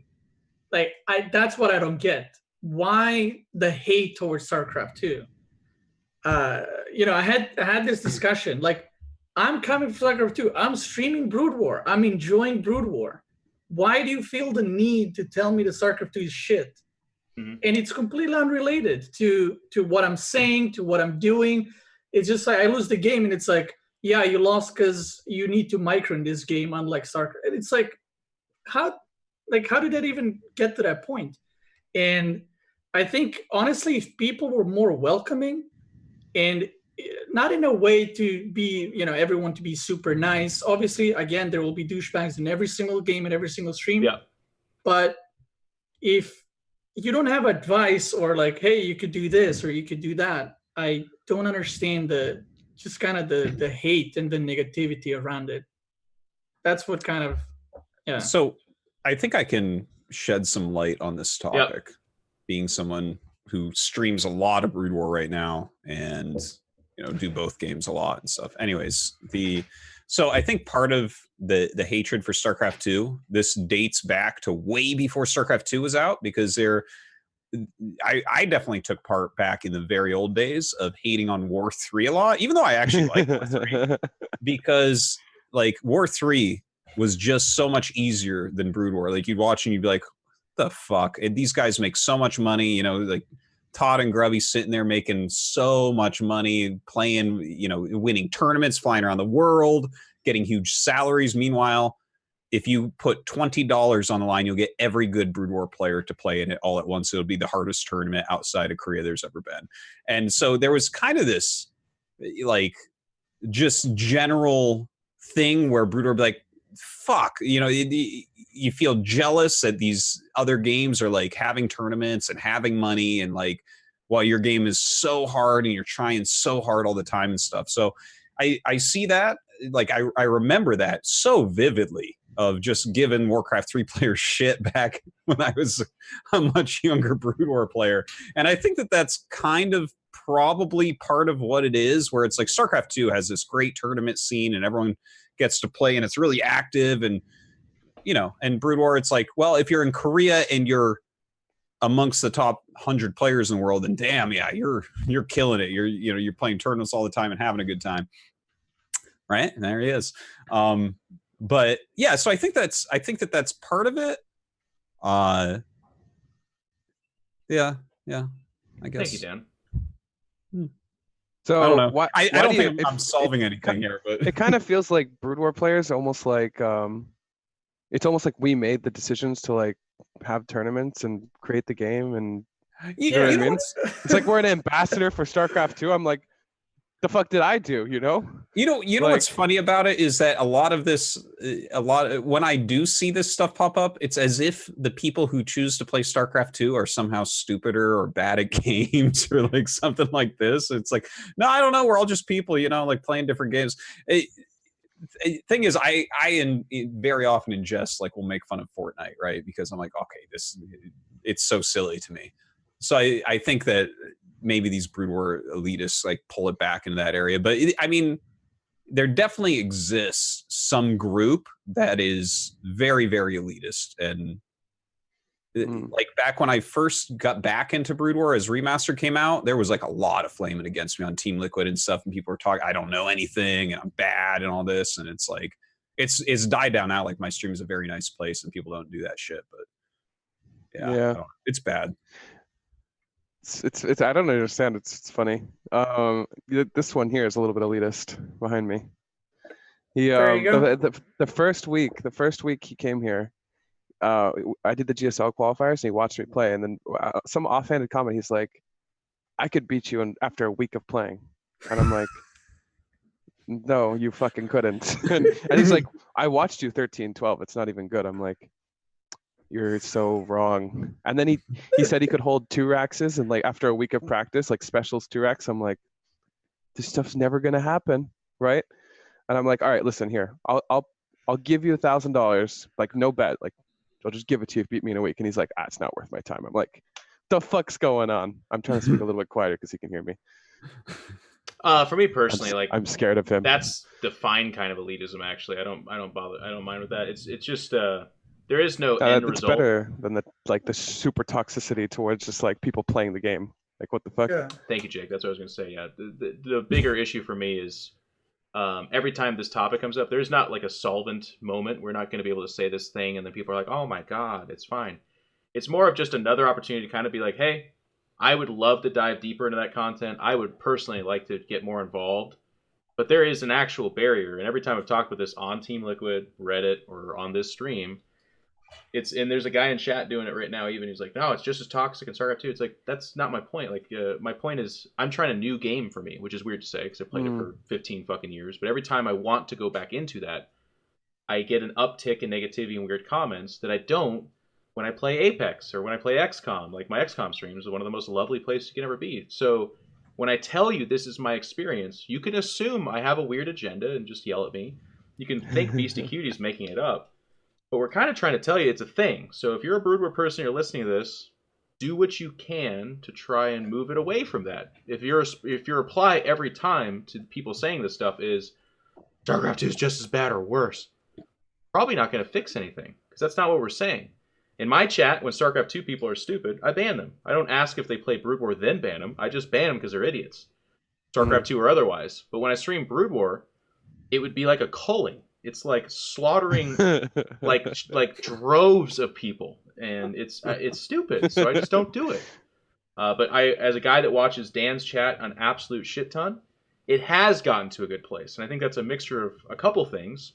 Speaker 3: That's what I don't get. Why the hate towards StarCraft 2? I had this discussion. Like, I'm coming for StarCraft 2. I'm streaming Brood War. I'm enjoying Brood War. Why do you feel the need to tell me the StarCraft 2 is shit? Mm-hmm. And it's completely unrelated to what I'm saying, to what I'm doing. It's just like I lose the game and it's like, yeah, you lost because you need to micro in this game, unlike StarCraft. And it's like, how did that even get to that point? And I think, honestly, if people were more welcoming and not in a way to be, everyone to be super nice. Obviously, again, there will be douchebags in every single game and every single stream. Yeah. But if you don't have advice or like, hey, you could do this or you could do that, I don't understand the hate and the negativity around it. That's what kind of, yeah.
Speaker 2: So I think I can shed some light on this topic, being someone who streams a lot of Brood War right now and do both games a lot and stuff. Anyways, so I think part of the hatred for StarCraft 2, this dates back to way before StarCraft 2 was out, because I definitely took part back in the very old days of hating on War 3 a lot, even though I actually like War 3, because like War 3 was just so much easier than Brood War. Like, you'd watch and you'd be like, the fuck? And these guys make so much money, like Todd and Grubby sitting there making so much money, playing, winning tournaments, flying around the world, getting huge salaries. Meanwhile, if you put $20 on the line, you'll get every good Brood War player to play in it all at once. It'll be the hardest tournament outside of Korea there's ever been. And so there was kind of this, like, just general thing where Brood War would be like, fuck, you feel jealous that these other games are like having tournaments and having money, and like, while your game is so hard and you're trying so hard all the time and stuff. So I see that, like, I remember that so vividly, of just giving Warcraft 3 players shit back when I was a much younger Brood War player. And I think that that's kind of probably part of what it is, where it's like StarCraft 2 has this great tournament scene and everyone gets to play and it's really active, and and Brood War, it's like, well, if you're in Korea and you're amongst the top 100 players in the world, then damn, yeah, you're killing it. You're playing tournaments all the time and having a good time, right? And there he is. But yeah, so I think that's part of it. Yeah, I guess.
Speaker 1: Thank you, Dan.
Speaker 4: So
Speaker 2: I don't know. I don't think I'm solving anything here, but
Speaker 4: it kind of feels like Brood War players almost like it's almost like we made the decisions to like have tournaments and create the game, and you know what I mean? It's like we're an ambassador for StarCraft 2. I'm like, the fuck did I do? You know
Speaker 2: what's funny about it is that a lot of when I do see this stuff pop up, it's as if the people who choose to play StarCraft 2 are somehow stupider or bad at games or like something like this. It's like, no, I don't know. We're all just people, like playing different games. Thing is, I very often in jest, like, will make fun of Fortnite, right? Because I'm like, okay, it's so silly to me. So I think that maybe these Brood War elitists like pull it back into that area. But I mean, there definitely exists some group that is very, very elitist. And like back when I first got back into Brood War as Remastered came out, there was like a lot of flaming against me on Team Liquid and stuff. And people were talking, I don't know anything and I'm bad and all this. And it's like, it's died down now. Like my stream is a very nice place and people don't do that shit. But yeah. It's bad.
Speaker 4: It's I don't understand. It's funny. This one here is a little bit elitist behind me. He
Speaker 3: There you go.
Speaker 4: the first week he came here, I did the GSL qualifiers and he watched me play, and then some offhanded comment, he's like, I could beat you after a week of playing. And I'm like, no, you fucking couldn't. And he's like, I watched you 13-12. It's not even good. I'm like, you're so wrong. And then he said he could hold 2 Raxes, and like after a week of practice, like specials 2 Rax. I'm like, this stuff's never gonna happen, right? And I'm like, all right, listen here, I'll give you $1,000, like no bet, like I'll just give it to you if you beat me in a week. And he's like, it's not worth my time. I'm like, the fuck's going on? I'm trying to speak a little bit quieter because he can hear me.
Speaker 1: For me personally,
Speaker 4: I'm scared of him.
Speaker 1: That's the fine kind of elitism. Actually, I don't mind with that. It's just there is no end result.
Speaker 4: It's better than the super toxicity towards just like people playing the game. Like what the fuck?
Speaker 3: Yeah.
Speaker 1: Thank you, Jake. That's what I was gonna say. Yeah, the bigger issue for me is every time this topic comes up, there's not like a solvent moment. We're not going to be able to say this thing and then people are like, oh my God, it's fine. It's more of just another opportunity to kind of be like, hey, I would love to dive deeper into that content. I would personally like to get more involved. But there is an actual barrier. And every time I've talked with this on Team Liquid, Reddit, or on this stream, and there's a guy in chat doing it right now even. He's like, no, it's just as toxic in StarCraft 2. It's like, that's not my point. Like, my point is I'm trying a new game for me, which is weird to say because I played it for 15 fucking years. But every time I want to go back into that, I get an uptick in negativity and weird comments that I don't when I play Apex or when I play XCOM. Like, my XCOM streams are one of the most lovely places you can ever be. So when I tell you this is my experience, you can assume I have a weird agenda and just yell at me. You can think Beastyqt is making it up. But we're kind of trying to tell you it's a thing. So if you're a Brood War person, you're listening to this, do what you can to try and move it away from that. If your reply every time to people saying this stuff is, StarCraft 2 is just as bad or worse, probably not going to fix anything, because that's not what we're saying. In my chat, when StarCraft 2 people are stupid, I ban them. I don't ask if they play Brood War, then ban them. I just ban them because they're idiots. StarCraft 2 or otherwise. But when I stream Brood War, it would be like a culling. It's like slaughtering like droves of people, and it's stupid. So I just don't do it. But as a guy that watches Dan's chat an absolute shit ton, it has gotten to a good place, and I think that's a mixture of a couple things.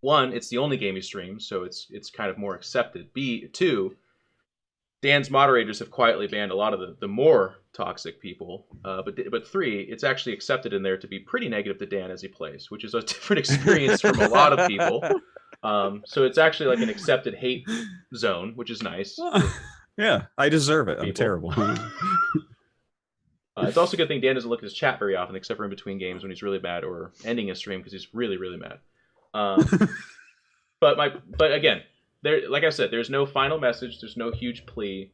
Speaker 1: One, it's the only game he streams, so it's kind of more accepted. Two, Dan's moderators have quietly banned a lot of the more toxic people. But three, it's actually accepted in there to be pretty negative to Dan as he plays, which is a different experience from a lot of people. So it's actually like an accepted hate zone, which is nice.
Speaker 2: Yeah, I deserve it. I'm terrible.
Speaker 1: It's also a good thing Dan doesn't look at his chat very often, except for in between games when he's really bad or ending his stream because he's really, really mad. But again, like I said, there's no final message. There's no huge plea.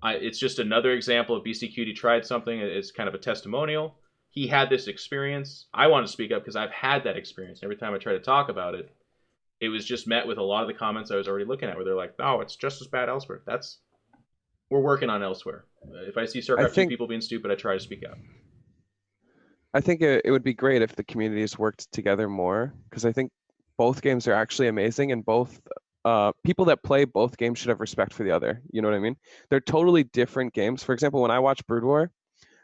Speaker 1: It's just another example of Beastyqt tried something. It's kind of a testimonial. He had this experience. I want to speak up because I've had that experience. Every time I try to talk about it, it was just met with a lot of the comments I was already looking at, where they're like, "Oh, it's just as bad elsewhere." We're working on elsewhere. If I see StarCraft 2 people being stupid, I try to speak out.
Speaker 4: I think it would be great if the communities worked together more, because I think both games are actually amazing, and both people that play both games should have respect for the other. You know what I mean? They're totally different games. For example, when I watch Brood War,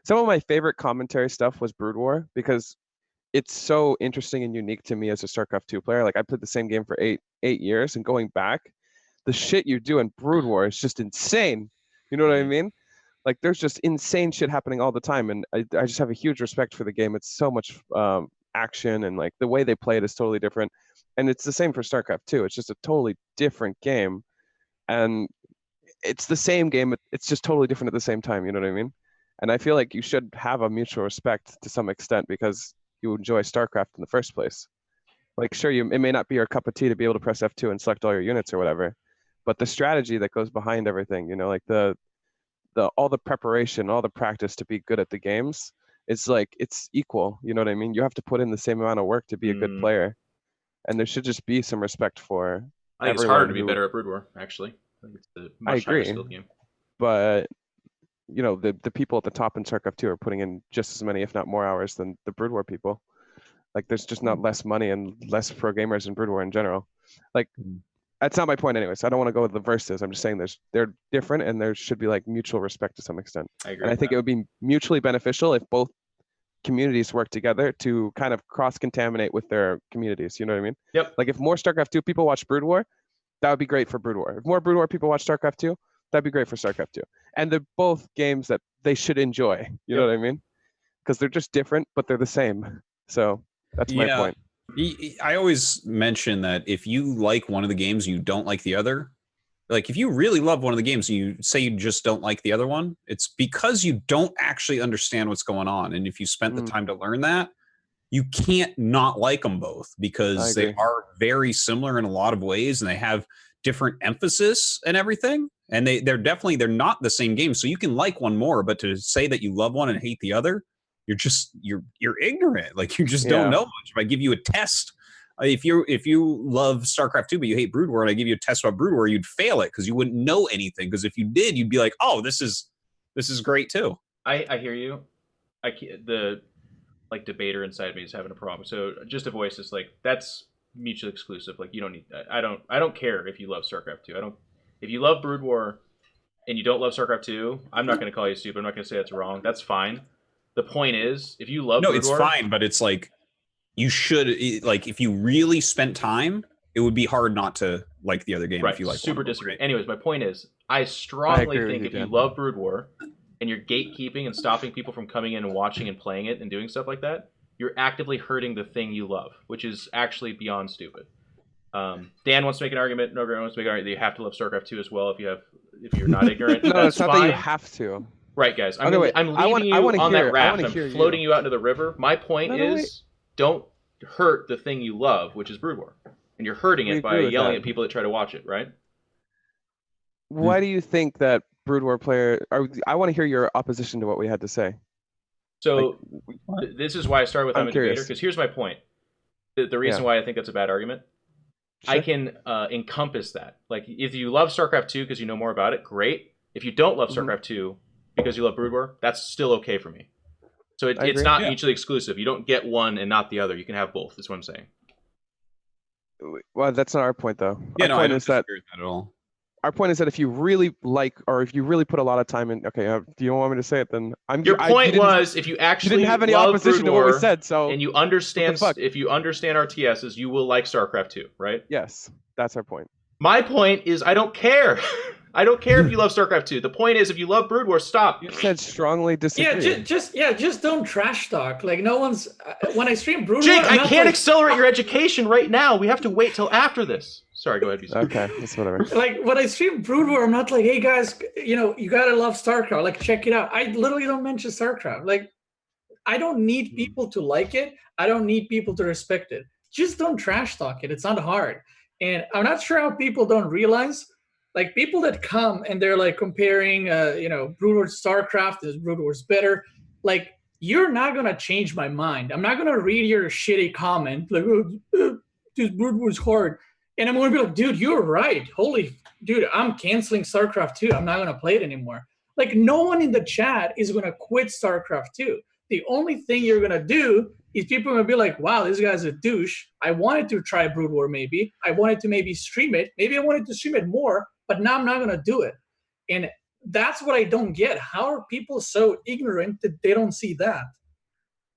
Speaker 4: some of my favorite commentary stuff was Brood War because it's so interesting and unique to me as a StarCraft 2 player. Like, I played the same game for eight years, and going back, the shit you do in Brood War is just insane. You know what I mean? Like, there's just insane shit happening all the time, and I just have a huge respect for the game. It's so much action, and like the way they play it is totally different. And it's the same for StarCraft 2. It's just a totally different game, and it's the same game. It's just totally different at the same time. You know what I mean? And I feel like you should have a mutual respect to some extent because you enjoy StarCraft in the first place. Like, sure, it may not be your cup of tea to be able to press F2 and select all your units or whatever, but the strategy that goes behind everything, you know, like the all the preparation, all the practice to be good at the games, it's like it's equal. You know what I mean? You have to put in the same amount of work to be a good player, and there should just be some respect for.
Speaker 1: I think it's harder to be better at Brood War, actually. I think it's a much higher skilled game.
Speaker 4: But you know, the people at the top in Starcraft 2 are putting in just as many, if not more, hours than the Brood War people. Like, there's just not less money and less pro gamers in Brood War in general. Like, that's not my point anyways. I don't want to go with the verses. I'm just saying they're different, and there should be like mutual respect to some extent.
Speaker 1: I agree.
Speaker 4: And I think it would be mutually beneficial if both communities work together to kind of cross-contaminate with their communities. You know what I mean?
Speaker 1: Yep.
Speaker 4: Like, if more Starcraft 2 people watch Brood War, that would be great for Brood War. If more Brood War people watch Starcraft 2, that'd be great for Starcraft 2. And they're both games that they should enjoy. You know what I mean? Because they're just different, but they're the same. So that's my point.
Speaker 2: I always mention that if you like one of the games, you don't like the other. Like, if you really love one of the games and you say you just don't like the other one, it's because you don't actually understand what's going on. And if you spent the time to learn that, you can't not like them both, because they are very similar in a lot of ways, and they have different emphasis and everything. And they're not the same game. So you can like one more, but to say that you love one and hate the other, you're ignorant. Like, you just don't know much. If I give you a test, if you love Starcraft 2 but you hate Brood War, and I give you a test about Brood War, you'd fail it because you wouldn't know anything. Because if you did, you'd be like, oh, this is great too.
Speaker 1: I hear you. The like debater inside me is having a problem. So just to voice this, like, that's mutually exclusive. Like, you don't need. I don't care if you love Starcraft 2. If you love Brood War and you don't love Starcraft 2, I'm not going to call you stupid. I'm not going to say that's wrong. That's fine. The point is, if you love Brood War,
Speaker 2: fine, but it's like, you should, like, if you really spent time, it would be hard not to like the other game if you like.
Speaker 1: Super disagree. Anyways, my point is, I strongly think if you love Brood War and you're gatekeeping and stopping people from coming in and watching and playing it and doing stuff like that, you're actively hurting the thing you love, which is actually beyond stupid. Dan wants to make an argument. NoRegret wants to make an argument that you have to love Starcraft 2 as well if you're not ignorant.
Speaker 4: No,
Speaker 1: that's
Speaker 4: it's not
Speaker 1: fine.
Speaker 4: that you have to.
Speaker 1: Right, guys. I'm leaving you on that raft. I'm floating you out into the river. My point is, don't hurt the thing you love, which is Brood War. And you're hurting it by yelling at people that try to watch it, right?
Speaker 4: Why do you think that Brood War I want to hear your opposition to what we had to say.
Speaker 1: So this is why I started with I'm a debater, because here's my point. The reason why I think that's a bad argument. Sure. I can encompass that. Like, if you love StarCraft 2 because you know more about it, great. If you don't love StarCraft 2 because you love Brood War, that's still okay for me. So it's not mutually exclusive. You don't get one and not the other. You can have both. That's what I'm saying.
Speaker 4: Well, that's not our point, though.
Speaker 2: Yeah, I don't disagree with that at all.
Speaker 4: Our point is that if you really like, or if you really put a lot of time in, okay, do you want me to say it then?
Speaker 1: Your point was, if you actually
Speaker 4: didn't have any opposition to what we said, so
Speaker 1: and you understand, if you understand RTSs, you will like StarCraft 2, right?
Speaker 4: Yes, that's our point.
Speaker 1: My point is, I don't care. I don't care if you love StarCraft 2. The point is, if you love Brood War, stop.
Speaker 4: You said strongly disagree.
Speaker 3: Just don't trash talk. Like, no one's when I stream Brood
Speaker 1: Jake,
Speaker 3: War,
Speaker 1: I can't accelerate your education right now. We have to wait till after this. Sorry, go ahead. Beastyqt.
Speaker 4: Okay, that's whatever.
Speaker 3: Like, when I stream Brood War, I'm not like, hey guys, you gotta love StarCraft. Like, check it out. I literally don't mention StarCraft. Like, I don't need people to like it. I don't need people to respect it. Just don't trash talk it. It's not hard. And I'm not sure how people don't realize. Like, people that come and they're like comparing, Brood War to StarCraft, is Brood War's better. Like, you're not gonna change my mind. I'm not gonna read your shitty comment like, this Brood War's hard, and I'm gonna be like, dude, you're right. Holy, dude, I'm canceling StarCraft 2. I'm not gonna play it anymore. Like, no one in the chat is gonna quit StarCraft 2. The only thing you're gonna do is people are gonna be like, wow, this guy's a douche. I wanted to try Brood War maybe. I wanted to maybe stream it. Maybe I wanted to stream it more. But now I'm not going to do it. And that's what I don't get. How are people so ignorant that they don't see that?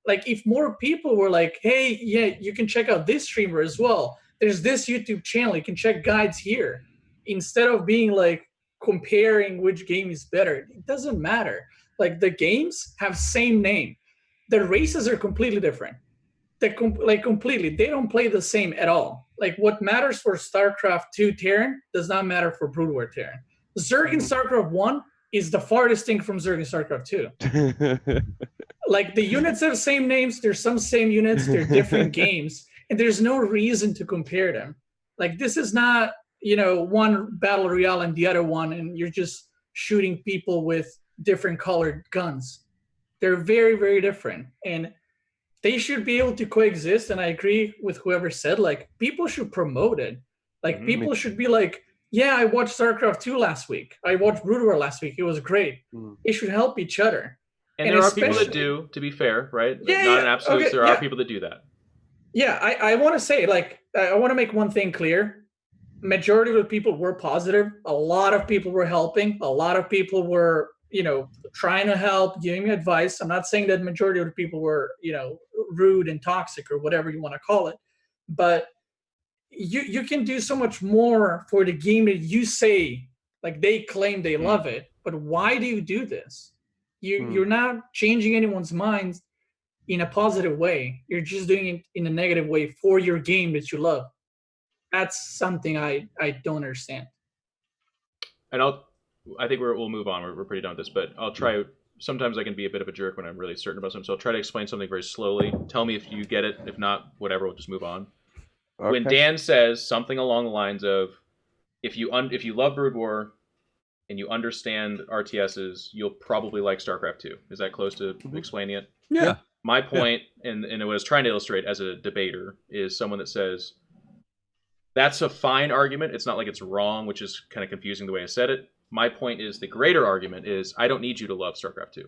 Speaker 3: Like, if more people were like, hey, yeah, you can check out this streamer as well. There's this YouTube channel. You can check guides here. Instead of being like comparing which game is better. It doesn't matter. Like, the games have same name. The races are completely different. Completely. They don't play the same at all. Like, what matters for StarCraft 2 Terran does not matter for Brood War Terran. Zerg in StarCraft 1 is the farthest thing from Zerg in StarCraft 2. Like, the units have same names. There's some same units. They're different games. And there's no reason to compare them. Like, this is not, one battle royale and the other one, and you're just shooting people with different colored guns. They're very, very different. And they should be able to coexist. And I agree with whoever said, like, people should promote it. Like, people should be like, yeah, I watched Starcraft 2 last week. I watched Brood War last week. It was great. It should help each other.
Speaker 1: And there are people that do, to be fair, right?
Speaker 3: Yeah,
Speaker 1: Not an absolute. There are people that do that.
Speaker 3: Yeah, I want to say, like, I want to make one thing clear. Majority of the people were positive. A lot of people were helping. A lot of people were, you know, trying to help, giving me advice. I'm not saying that majority of the people were, you know, rude and toxic or whatever you want to call it. But you can do so much more for the game that you say, like, they claim they love it. But why do you do this? You're not changing anyone's minds in a positive way. You're just doing it in a negative way for your game that you love. That's something I don't understand.
Speaker 1: And I think we'll move on. We're pretty done with this, but I'll try. Sometimes I can be a bit of a jerk when I'm really certain about something, so I'll try to explain something very slowly. Tell me if you get it. If not, whatever, we'll just move on. Okay. When Dan says something along the lines of, if you love Brood War and you understand RTSs, you'll probably like StarCraft 2. Is that close to explaining it?
Speaker 2: Yeah.
Speaker 1: My point, and what I was trying to illustrate as a debater, is someone that says, that's a fine argument. It's not like it's wrong, which is kind of confusing the way I said it. My point is, the greater argument is, I don't need you to love StarCraft 2.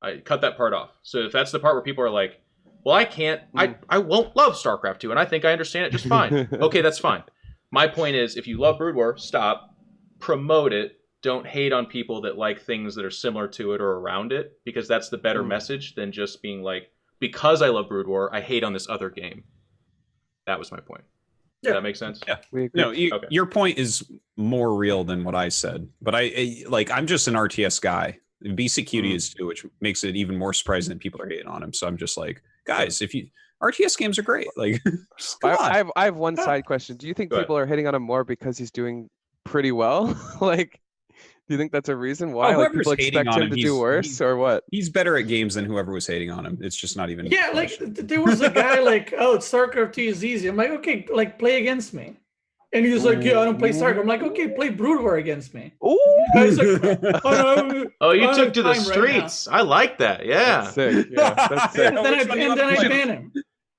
Speaker 1: I cut that part off. So if that's the part where people are like, well, I can't, I won't love StarCraft 2, and I think I understand it just fine. Okay, that's fine. My point is, if you love Brood War, stop, promote it. Don't hate on people that like things that are similar to it or around it, because that's the better message than just being like, because I love Brood War, I hate on this other game. That was my point. Does that make sense?
Speaker 2: Yeah. No, your point is more real than what I said. But I'm just an RTS guy. Beastyqt is too, which makes it even more surprising that people are hating on him. So I'm just like, guys, if you RTS games are great. Like,
Speaker 4: I have one side question. Do you think people are hitting on him more because he's doing pretty well? Like, do you think that's a reason why people expect him to do worse, or what?
Speaker 2: He's better at games than whoever was hating on him. It's just not even.
Speaker 3: Yeah, like there was a guy like, oh, StarCraft 2 is easy. I'm like, okay, like, play against me. And he was like, yeah, I don't play StarCraft. I'm like, okay, play Brood War against me.
Speaker 4: Ooh.
Speaker 3: Like,
Speaker 1: oh, you took to the streets. Right, I like that. Yeah.
Speaker 4: That's sick. Yeah, that's sick.
Speaker 3: and then I ban him.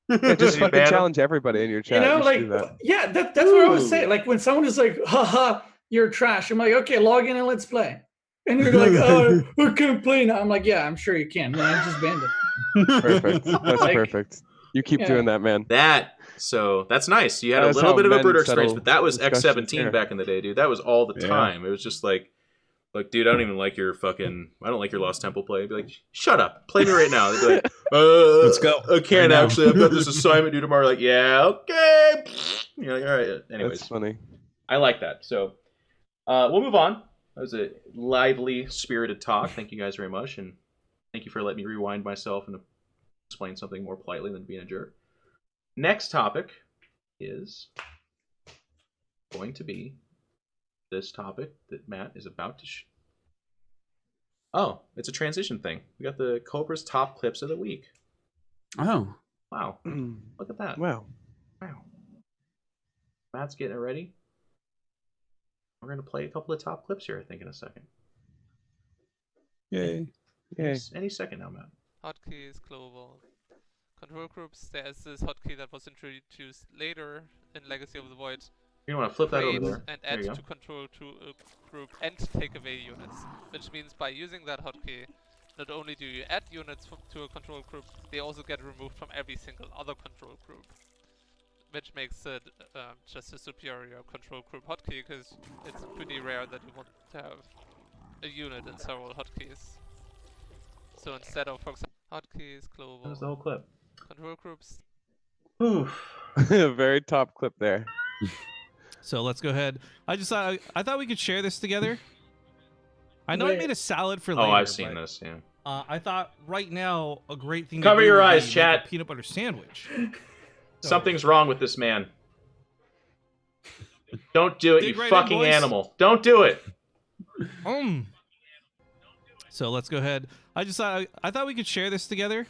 Speaker 4: Yeah, just fucking challenge everybody in your chat.
Speaker 3: You know, like, yeah, that's what I was saying. Like, when someone is like, haha, you're trash. I'm like, okay, log in and let's play. And they're like, oh, I can't play now. I'm like, yeah, I'm sure you can. Man, I just banned it.
Speaker 4: Perfect. That's like, perfect. You keep doing that, man.
Speaker 1: So that's nice. You had a little bit of a Brooder experience, but that was X17 back in the day, dude. That was all the time. It was just like, dude, I don't even like your fucking, I don't like your Lost Temple play. I'd be like, shut up, play me right now. They'd be like,
Speaker 2: let's go.
Speaker 1: I can't actually. I've got this assignment due tomorrow. Like, yeah, okay. You're like, all right. Anyways,
Speaker 4: that's funny.
Speaker 1: I like that. So we'll move on. That was a lively, spirited talk. Thank you guys very much, and thank you for letting me rewind myself and explain something more politely than being a jerk. Next topic is going to be this topic that Matt is about to oh, it's a transition thing. We got the Cobra's top clips of the week.
Speaker 2: Oh.
Speaker 1: Wow. Look at that.
Speaker 4: Wow.
Speaker 1: Matt's getting it ready. We're going to play a couple of top clips here, I think, in a second.
Speaker 2: Yay.
Speaker 1: Any second now, Matt.
Speaker 8: Hotkeys, global. Control groups, there's this hotkey that was introduced later in Legacy of the Void.
Speaker 1: You want to flip that over there.
Speaker 8: And add to control to a group and take away units. Which means by using that hotkey, not only do you add units to a control group, they also get removed from every single other control group. Which makes it just a superior control group hotkey, because it's pretty rare that you want to have a unit in several hotkeys. So instead of, for example, hotkeys, global.
Speaker 1: That was the whole clip.
Speaker 8: Control groups.
Speaker 1: Oof.
Speaker 4: Very top clip there.
Speaker 9: So let's go ahead. I thought we could share this together. I know I made a salad for later.
Speaker 1: Oh, I've seen this, yeah.
Speaker 9: I thought right now a great thing
Speaker 1: Cover
Speaker 9: to do
Speaker 1: your
Speaker 9: would
Speaker 1: eyes,
Speaker 9: be
Speaker 1: chat.
Speaker 9: make a peanut butter sandwich.
Speaker 1: Something's wrong with this man. Don't do it, you fucking animal. Don't do it.
Speaker 9: So let's go ahead. I thought we could share this together.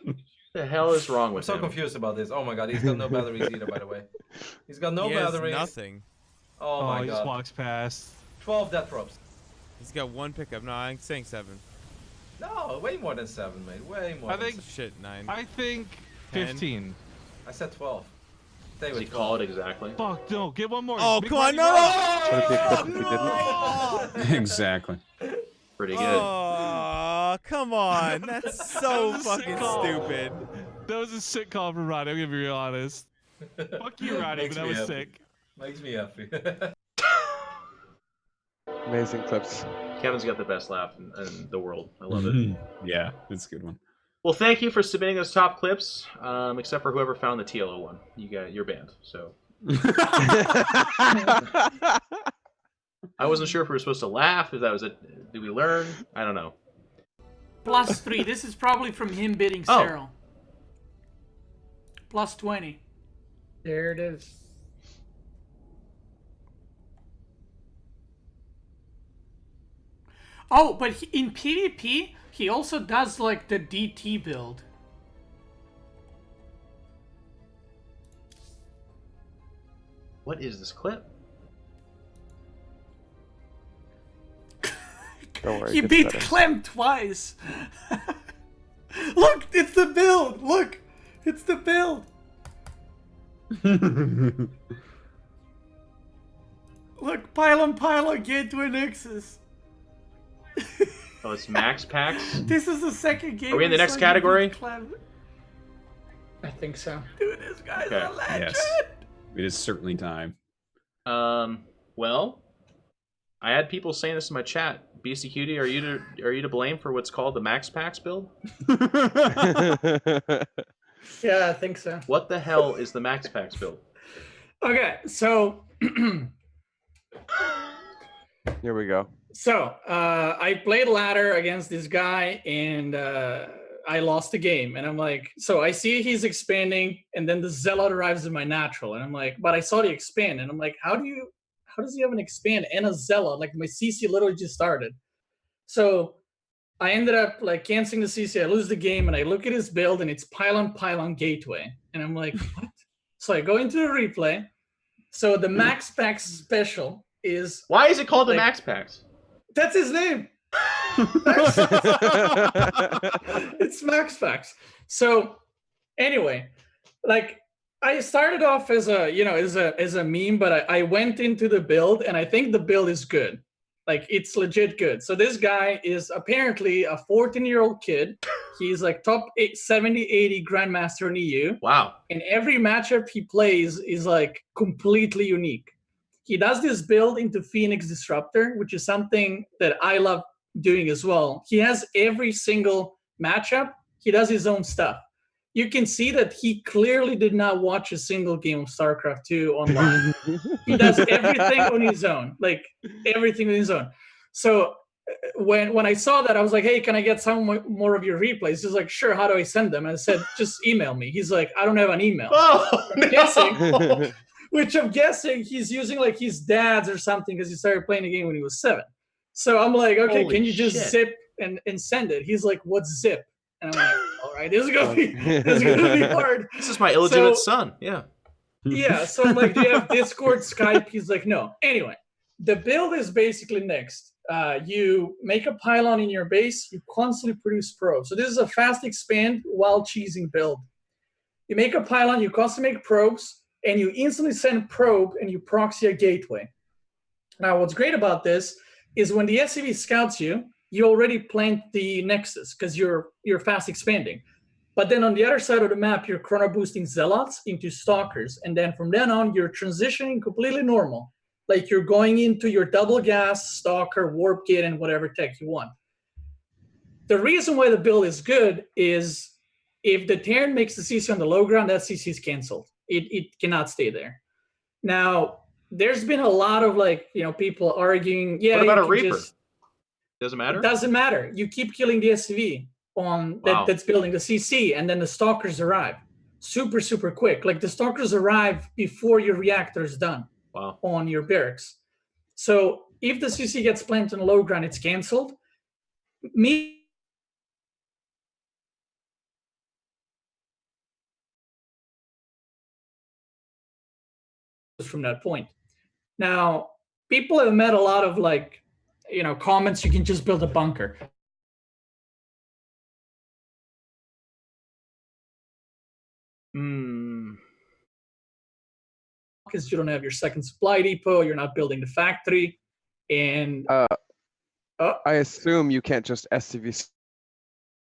Speaker 1: What the hell is wrong with him?
Speaker 10: I'm so confused about this. Oh my god, he's got no batteries either, by the way. He's got no batteries.
Speaker 9: Nothing.
Speaker 10: Oh my god.
Speaker 9: He just walks past.
Speaker 10: 12 death drops.
Speaker 11: He's got 1 pickup. No, I'm saying 7.
Speaker 10: No, way more than 7, mate. Way more.
Speaker 9: I think
Speaker 11: shit 9.
Speaker 9: I think
Speaker 11: 10.
Speaker 9: 15.
Speaker 10: I said 12. Stay
Speaker 1: Does
Speaker 10: with
Speaker 1: he call it exactly?
Speaker 9: Fuck, no, get one more.
Speaker 11: Oh,
Speaker 9: Make
Speaker 11: come on,
Speaker 9: Marty
Speaker 11: no!
Speaker 9: run.
Speaker 2: Exactly.
Speaker 1: Pretty good.
Speaker 11: Oh, come on. That's so
Speaker 9: That was a sick
Speaker 11: fucking
Speaker 9: call.
Speaker 11: stupid.
Speaker 9: That was a sick call from Roddy. I'm gonna be real honest. Fuck you, Roddy,
Speaker 10: Makes
Speaker 9: but that
Speaker 10: me
Speaker 9: was
Speaker 10: happy.
Speaker 9: sick.
Speaker 10: Makes me happy.
Speaker 4: Amazing clips.
Speaker 1: Kevin's got the best laugh in the world. I love it.
Speaker 2: Yeah, that's a good one.
Speaker 1: Well, thank you for submitting those top clips, except for whoever found the TLO one. You're banned, so. I wasn't sure if we were supposed to laugh, if that was it. Did we learn? I don't know.
Speaker 3: +3. This is probably from him bidding Cyril. +20. There it is. Oh, but in PvP, he also does like the DT build.
Speaker 1: What is this clip?
Speaker 4: Don't worry.
Speaker 3: He beat Clem twice. Look, it's the build. Look, it's the build. Look, Pylon, Gateway Nexus.
Speaker 1: Oh, it's MaxPax?
Speaker 3: This is the second game.
Speaker 1: Are we in the next category?
Speaker 3: I think so. Dude, this guy's
Speaker 1: Okay.
Speaker 3: a legend.
Speaker 2: Yes. It is certainly time.
Speaker 1: Well, I had people saying this in my chat. Beastyqt, are you to blame for what's called the MaxPax build?
Speaker 3: Yeah, I think so.
Speaker 1: What the hell is the MaxPax build?
Speaker 3: Okay, so
Speaker 4: Here we go.
Speaker 3: So I played ladder against this guy, and I lost the game. And I'm like, so I see he's expanding, and then the zealot arrives in my natural, and I'm like, but I saw the expand, and I'm like, how does he have an expand and a zealot? Like my CC literally just started. So I ended up like canceling the CC. I lose the game, and I look at his build, and it's Pylon Gateway, and I'm like, what? So I go into the replay. So the MaxPax special is.
Speaker 1: Why is it called the MaxPax?
Speaker 3: That's his name. It's MaxPax. So anyway, like I started off as a meme, but I went into the build, and I think the build is good. Like it's legit good. So this guy is apparently a 14-year-old kid. He's like top 70, 80 grandmaster in EU.
Speaker 1: Wow.
Speaker 3: And every matchup he plays is like completely unique. He does this build into Phoenix Disruptor, which is something that I love doing as well. He has every single matchup. He does his own stuff. You can see that he clearly did not watch a single game of StarCraft 2 online. He does everything on his own, like everything on his own. So when I saw that, I was like, hey, can I get some more of your replays? He's like, sure, how do I send them? And I said, just email me. He's like, I don't have an email.
Speaker 1: Oh,
Speaker 3: no. Which I'm guessing he's using like his dad's or something because he started playing the game when he was 7. So I'm like, okay,
Speaker 1: Holy
Speaker 3: can you just
Speaker 1: shit.
Speaker 3: zip and send it? He's like, what's zip? And I'm like, all right, this is gonna be hard.
Speaker 1: This is my illegitimate son. Yeah.
Speaker 3: Yeah, so I'm like, do you have Discord, Skype? He's like, no. Anyway, the build is basically next. You make a pylon in your base, you constantly produce probes. So this is a fast expand while cheesing build. You make a pylon, you constantly make probes, and you instantly send probe and you proxy a gateway. Now, what's great about this is when the SCV scouts you, you already plant the nexus because you're fast expanding. But then on the other side of the map, you're chrono boosting zealots into stalkers. And then from then on, you're transitioning completely normal. Like you're going into your double gas, stalker, warp gate, and whatever tech you want. The reason why the build is good is if the Terran makes the CC on the low ground, that CC is canceled. It cannot stay there. Now, there's been a lot of people arguing, yeah,
Speaker 1: what about a Reaper? Doesn't matter?
Speaker 3: It doesn't matter. You keep killing the SCV on that's building the CC, and then the stalkers arrive. Super, super quick. Like the stalkers arrive before your reactor is done on your barracks. So if the CC gets planted on low ground, it's canceled. From that point. Now, people have met a lot of comments, you can just build a bunker. Because you don't have your second supply depot, you're not building the factory, and
Speaker 4: I assume you can't just SCV